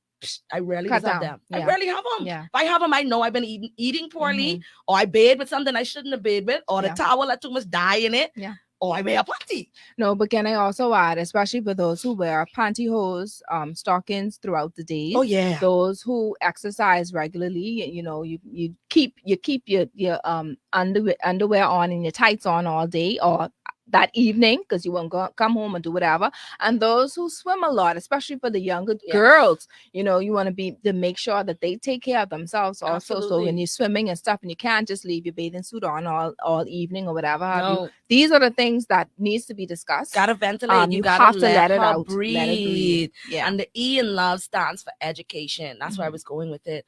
[SPEAKER 5] I rarely
[SPEAKER 1] Cut
[SPEAKER 5] have
[SPEAKER 1] down.
[SPEAKER 5] them. I
[SPEAKER 1] Yeah.
[SPEAKER 5] rarely have them.
[SPEAKER 1] Yeah.
[SPEAKER 5] If I have them, I know I've been eating poorly, or I bathed with something I shouldn't have bathed with, or the
[SPEAKER 1] Yeah.
[SPEAKER 5] towel had too much dye in it,
[SPEAKER 1] Yeah.
[SPEAKER 5] or I wear a panty.
[SPEAKER 1] No, but can I also add, especially for those who wear pantyhose, stockings throughout the day.
[SPEAKER 5] Oh yeah.
[SPEAKER 1] Those who exercise regularly, you know, you keep your underwear on and your tights on all day or that evening, because you won't come home and do whatever. And those who swim a lot, especially for the younger
[SPEAKER 5] Yes.
[SPEAKER 1] girls, you know, you want to make sure that they take care of themselves also. So
[SPEAKER 5] Absolutely.
[SPEAKER 1] when you're swimming and stuff, and you can't just leave your bathing suit on all evening or whatever have you.
[SPEAKER 5] No,
[SPEAKER 1] These are the things that needs to be discussed.
[SPEAKER 5] gotta ventilate. You
[SPEAKER 1] You
[SPEAKER 5] gotta
[SPEAKER 1] have to
[SPEAKER 5] let
[SPEAKER 1] let it
[SPEAKER 5] her
[SPEAKER 1] out.
[SPEAKER 5] breathe.
[SPEAKER 1] Let it breathe. Yeah.
[SPEAKER 5] And the E in love stands for education. That's where I was going with it.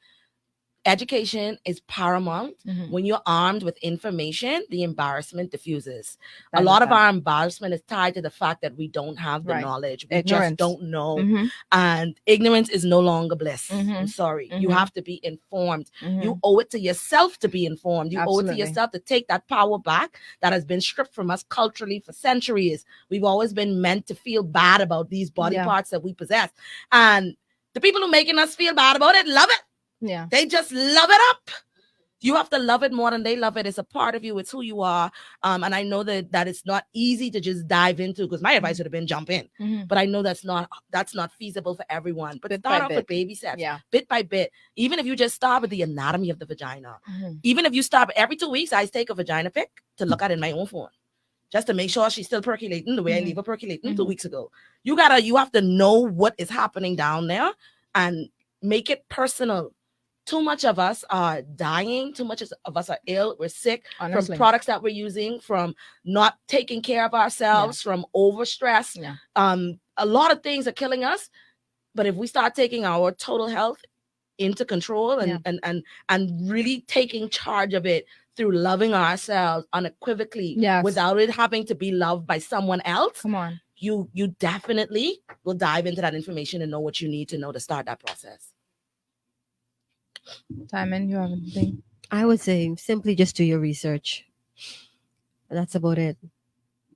[SPEAKER 5] Education is paramount.
[SPEAKER 1] Mhm.
[SPEAKER 5] When you're armed with information, the embarrassment diffuses.
[SPEAKER 1] That
[SPEAKER 5] A
[SPEAKER 1] is
[SPEAKER 5] lot of
[SPEAKER 1] that.
[SPEAKER 5] our embarrassment is tied to the fact that we don't have the
[SPEAKER 1] Right.
[SPEAKER 5] knowledge. We
[SPEAKER 1] Ignorance.
[SPEAKER 5] just don't know.
[SPEAKER 1] Mhm.
[SPEAKER 5] And ignorance is no longer bliss. I'm
[SPEAKER 1] Mhm.
[SPEAKER 5] sorry. You
[SPEAKER 1] Mhm.
[SPEAKER 5] have to be informed.
[SPEAKER 1] Mhm.
[SPEAKER 5] You owe it to yourself to be informed. You owe it
[SPEAKER 1] Absolutely.
[SPEAKER 5] to yourself to take that power back that has been stripped from us culturally for centuries. We've always been meant to feel bad about these body
[SPEAKER 1] Yeah.
[SPEAKER 5] parts that we possess. And the people who making us feel bad about it love it.
[SPEAKER 1] Yeah.
[SPEAKER 5] They just love it up. You have to love it more than they love it. It's a part of you. It's who you are. And I know that it's not easy to just dive into, because my advice would have been jump in.
[SPEAKER 1] Mhm.
[SPEAKER 5] But I know that's not feasible for everyone. But
[SPEAKER 1] Bit
[SPEAKER 5] start
[SPEAKER 1] by
[SPEAKER 5] off
[SPEAKER 1] bit.
[SPEAKER 5] with baby steps,
[SPEAKER 1] Yeah.
[SPEAKER 5] bit by bit. Even if you just start with the anatomy of the vagina.
[SPEAKER 1] Mhm.
[SPEAKER 5] Even if you start every 2 weeks, I take a vagina pic to look at in my own phone, just to make sure she's still percolating the way I
[SPEAKER 1] Mhm.
[SPEAKER 5] leave her percolating
[SPEAKER 1] Mhm.
[SPEAKER 5] 2 weeks ago. You have to know what is happening down there and make it personal. Too much of us are dying. Too much of us are ill. We're sick
[SPEAKER 1] Honestly.
[SPEAKER 5] from products that we're using, from not taking care of ourselves, from overstress.
[SPEAKER 1] Yeah.
[SPEAKER 5] A lot of things are killing us. But if we start taking our total health into control and really taking charge of it through loving ourselves unequivocally,
[SPEAKER 1] Yes.
[SPEAKER 5] without it having to be loved by someone else,
[SPEAKER 1] Come on.
[SPEAKER 5] you definitely will dive into that information and know what you need to know to start that process.
[SPEAKER 1] Timon, you have anything?
[SPEAKER 4] I would say simply just do your research. That's about it.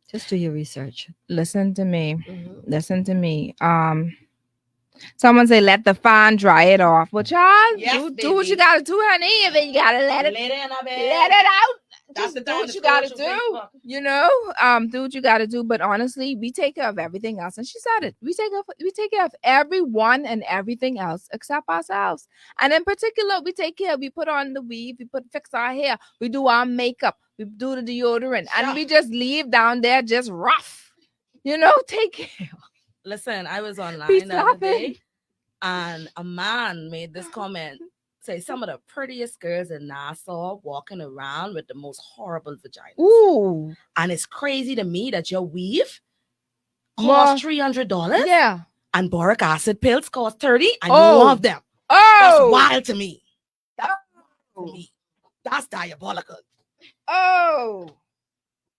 [SPEAKER 4] Just do your research.
[SPEAKER 1] Listen to me.
[SPEAKER 4] Mhm.
[SPEAKER 1] Listen to me. Someone say let the fan dry it off. Well, child,
[SPEAKER 5] Yes,
[SPEAKER 1] do what you
[SPEAKER 5] baby.
[SPEAKER 1] gotta do, honey. If you gotta let it out.
[SPEAKER 5] That's
[SPEAKER 1] Just
[SPEAKER 5] the
[SPEAKER 1] do
[SPEAKER 5] time
[SPEAKER 1] what
[SPEAKER 5] to
[SPEAKER 1] you gotta
[SPEAKER 5] scroll through
[SPEAKER 1] do.
[SPEAKER 5] Facebook.
[SPEAKER 1] You know, do what you gotta do. But honestly, we take care of everything else. And she said it. We take care of everyone and everything else except ourselves. And in particular, we put on the weave, fix our hair, we do our makeup, we do the deodorant, and we just leave down there just rough. You know, take care.
[SPEAKER 5] Listen, I was
[SPEAKER 1] Be
[SPEAKER 5] online the other
[SPEAKER 1] slapping.
[SPEAKER 5] day, and a man made this comment. Say some of the prettiest girls in Nassau walking around with the most horrible vaginas.
[SPEAKER 1] Ooh.
[SPEAKER 5] And it's crazy to me that your weave
[SPEAKER 1] More-
[SPEAKER 5] costs $300
[SPEAKER 1] Yeah.
[SPEAKER 5] and boric acid pills cost $30. I
[SPEAKER 1] Oh.
[SPEAKER 5] know of them. That's
[SPEAKER 1] Oh.
[SPEAKER 5] wild to me. That's
[SPEAKER 1] Oh.
[SPEAKER 5] to me. That's diabolical.
[SPEAKER 1] Oh.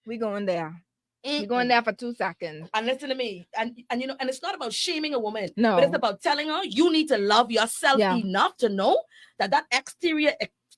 [SPEAKER 1] We going there. We going there for 2 seconds.
[SPEAKER 5] And listen to me. And you know, and it's not about shaming a woman.
[SPEAKER 1] No.
[SPEAKER 5] But it's about telling her you need to love yourself
[SPEAKER 1] Yeah.
[SPEAKER 5] enough to know that exterior,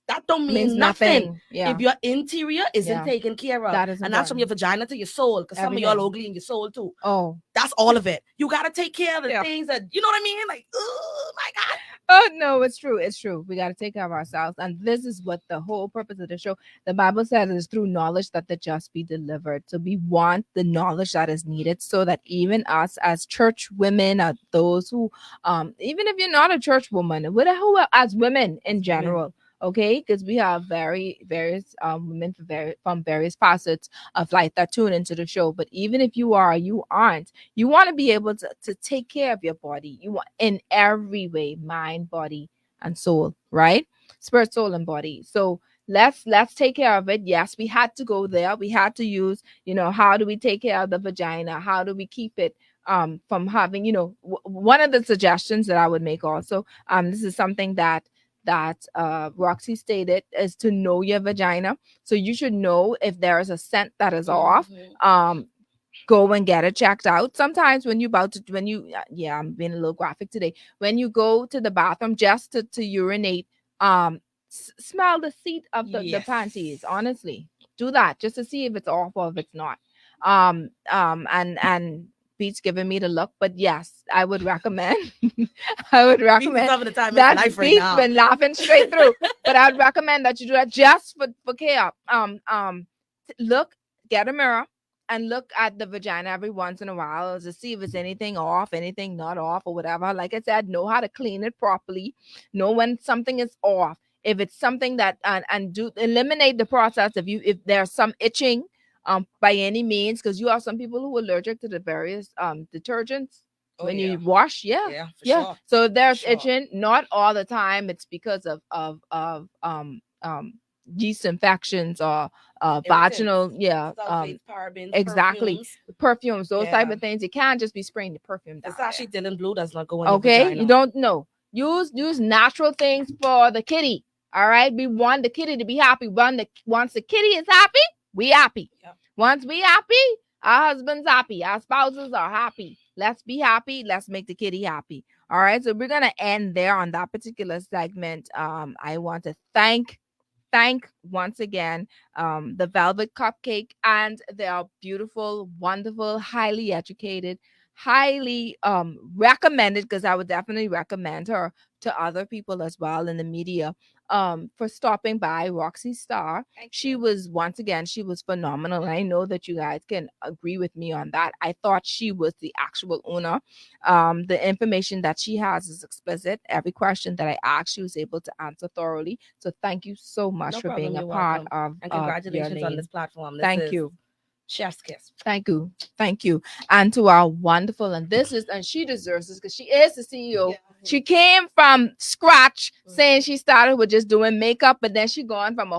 [SPEAKER 5] that don't mean
[SPEAKER 1] Means
[SPEAKER 5] nothing.
[SPEAKER 1] Yeah.
[SPEAKER 5] If your interior isn't
[SPEAKER 1] Yeah.
[SPEAKER 5] taken care of.
[SPEAKER 1] That is
[SPEAKER 5] and that's from your vagina to your soul. Because some of y'all
[SPEAKER 1] Everything.
[SPEAKER 5] ugly in your soul too.
[SPEAKER 1] Oh.
[SPEAKER 5] That's all of it. You got to take care of the
[SPEAKER 1] Yeah.
[SPEAKER 5] things that, you know what I mean? Like, oh my God.
[SPEAKER 1] Oh no, it's true. It's true. We got to take care of ourselves, and this is what the whole purpose of the show. The Bible says it is through knowledge that the just be delivered. So we want the knowledge that is needed, so that even us as church women, those who, even if you're not a church woman, who as women in general, okay, because we have various women from various facets of life that tune into the show. But even if you are, you aren't, you want to be able to take care of your body. You want in every way, mind, body, and soul, right? Spirit, soul, and body. So let's take care of it. Yes, we had to go there. We had to use, how do we take care of the vagina? How do we keep it from having, one of the suggestions that I would make also, this is something that Roxy stated, is to know your vagina. So you should know if there is a scent that is off. Go and get it checked out. Sometimes when yeah, I'm being a little graphic today. When you go to the bathroom just to urinate, smell the seat of the panties. Honestly, do that just to see if it's off or if it's not. And Pete's giving me the look, but yes, I would recommend. I would recommend
[SPEAKER 5] Some of the time
[SPEAKER 1] that
[SPEAKER 5] life right
[SPEAKER 1] Pete's
[SPEAKER 5] now.
[SPEAKER 1] been laughing straight through, but I'd recommend that you do that just for care. Look, get a mirror and look at the vagina every once in a while to see if it's anything off, anything not off, or whatever. Like I said, know how to clean it properly. Know when something is off. If it's something that and do eliminate the process if there's some itching by any means, because you have some people who are allergic to the various detergents when you wash.
[SPEAKER 5] Yeah, for sure.
[SPEAKER 1] So if there's
[SPEAKER 5] sure.
[SPEAKER 1] itching, not all the time. It's because of yeast infections or vaginal,
[SPEAKER 5] Sulfates, parabens,
[SPEAKER 1] exactly, perfumes, those type
[SPEAKER 5] Yeah.
[SPEAKER 1] of things. You can't just be spraying the perfume down
[SPEAKER 5] It's actually Dylan Blue does not go in
[SPEAKER 1] there.
[SPEAKER 5] your
[SPEAKER 1] Okay,
[SPEAKER 5] vagina.
[SPEAKER 1] you don't know. Use natural things for the kitty. All right, we want the kitty to be happy. Once the kitty is happy, we happy.
[SPEAKER 5] Yep.
[SPEAKER 1] Once we happy, our husband's happy, our spouses are happy. Let's be happy. Let's make the kitty happy. All right, so we're gonna end there on that particular segment. I want to thank once again the Velvet Cupcake and their beautiful, wonderful, highly educated, highly recommended, because I would definitely recommend her to other people as well in the media, for stopping by, Roxy Star. She was phenomenal. I know that you guys can agree with me on that. I thought she was the actual owner. The information that she has is explicit. Every question that I asked, she was able to answer thoroughly. So thank you so much
[SPEAKER 5] No
[SPEAKER 1] for
[SPEAKER 5] problem,
[SPEAKER 1] being a
[SPEAKER 5] you're
[SPEAKER 1] part
[SPEAKER 5] welcome.
[SPEAKER 1] of
[SPEAKER 5] And
[SPEAKER 1] Your
[SPEAKER 5] congratulations on
[SPEAKER 1] Lane.
[SPEAKER 5] this platform. This
[SPEAKER 1] Thank
[SPEAKER 5] is
[SPEAKER 1] you.
[SPEAKER 5] Chef's kiss.
[SPEAKER 1] Thank you. Thank you. And to our wonderful, and she deserves this because she is the CEO.
[SPEAKER 5] Yeah.
[SPEAKER 1] She came from scratch, saying she started with just doing makeup, but then she gone from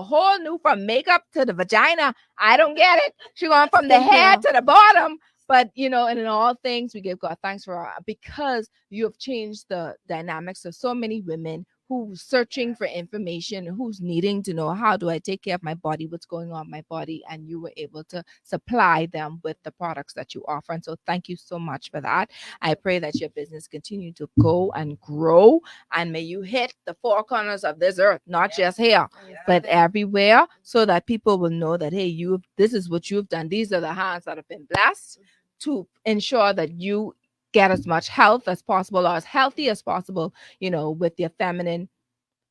[SPEAKER 1] from makeup to the vagina. I don't get it. She gone from the head to the bottom. But and in all things, we give God thanks for because you have changed the dynamics of so many women who's searching for information, who's needing to know, how do I take care of my body, what's going on in my body, and you were able to supply them with the products that you offer. And so thank you so much for that. I pray that your business continue to go and grow, and may you hit the four corners of this earth, not just here, but everywhere, so that people will know that, hey, this is what you've done. These are the hands that have been blessed to ensure that you get as much health as possible, or as healthy as possible, with your feminine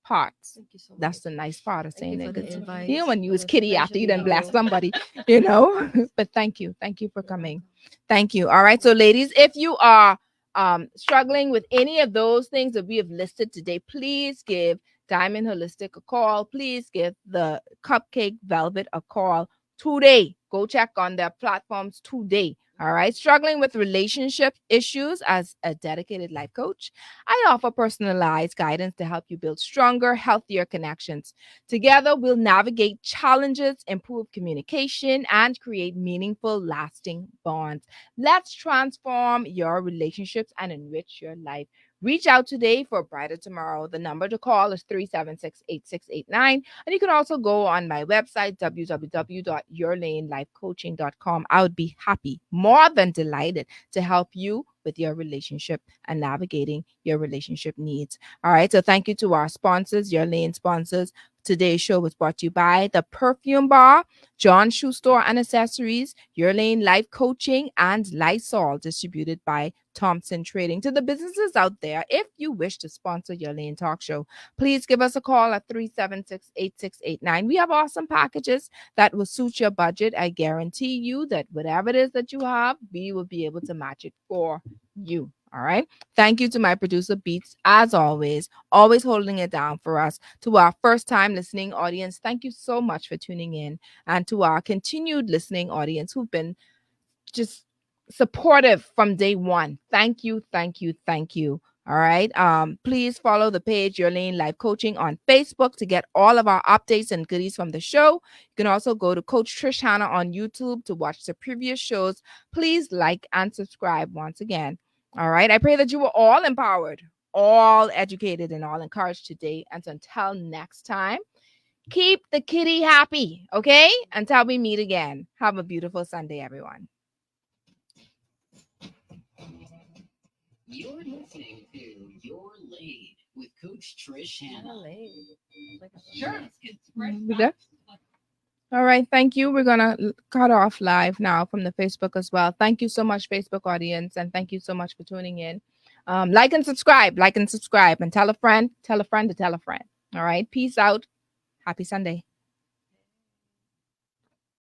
[SPEAKER 1] parts.
[SPEAKER 4] Thank you so much.
[SPEAKER 1] That's the nice part of saying
[SPEAKER 4] you
[SPEAKER 1] it.
[SPEAKER 4] for the invite,
[SPEAKER 1] You know, when you
[SPEAKER 4] for
[SPEAKER 1] use
[SPEAKER 4] the
[SPEAKER 1] kitty after you
[SPEAKER 4] information
[SPEAKER 1] done
[SPEAKER 4] being
[SPEAKER 1] bless
[SPEAKER 4] given.
[SPEAKER 1] somebody. But thank you for coming. Thank you. All right, so ladies, if you are struggling with any of those things that we have listed today, please give Diamond Holistic a call. Please give the Cupcake Velvet a call today. Go check on their platforms today. All right. Struggling with relationship issues? As a dedicated life coach, I offer personalized guidance to help you build stronger, healthier connections. Together, we'll navigate challenges, improve communication, and create meaningful, lasting bonds. Let's transform your relationships and enrich your life. Reach out today for a brighter tomorrow. The number to call is 376-8689. And you can also go on my website, www.yourlanelifecoaching.com. I would be happy, more than delighted, to help you with your relationship and navigating your relationship needs. All right. So thank you to our sponsors, Your Lane sponsors, Today's show was brought to you by The Perfume Bar, John Shoe Store and Accessories, Your Lane Life Coaching, and Lysol, distributed by Thompson Trading. To the businesses out there, if you wish to sponsor Your Lane Talk Show, please give us a call at 376-8689. We have awesome packages that will suit your budget. I guarantee you that whatever it is that you have, we will be able to match it for you. All right. Thank you to my producer, Beats, as always holding it down for us. To our first time listening audience, thank you so much for tuning in. And to our continued listening audience who've been just supportive from day one, thank you, thank you, thank you. All right. Please follow the page Your Lane Life Coaching on Facebook to get all of our updates and goodies from the show. You can also go to Coach Trish Hanna on YouTube to watch the previous shows. Please like and subscribe once again. All right. I pray that you were all empowered, all educated, and all encouraged today. And until next time, keep the kitty happy. Okay. Until we meet again. Have a beautiful Sunday, everyone.
[SPEAKER 2] You're listening to Your Lane with Coach Trish Hanna.
[SPEAKER 1] Sure. All right. Thank you. We're going to cut off live now from the Facebook as well. Thank you so much, Facebook audience. And thank you so much for tuning in. Like and subscribe, and tell a friend to tell a friend. All right. Peace out. Happy Sunday.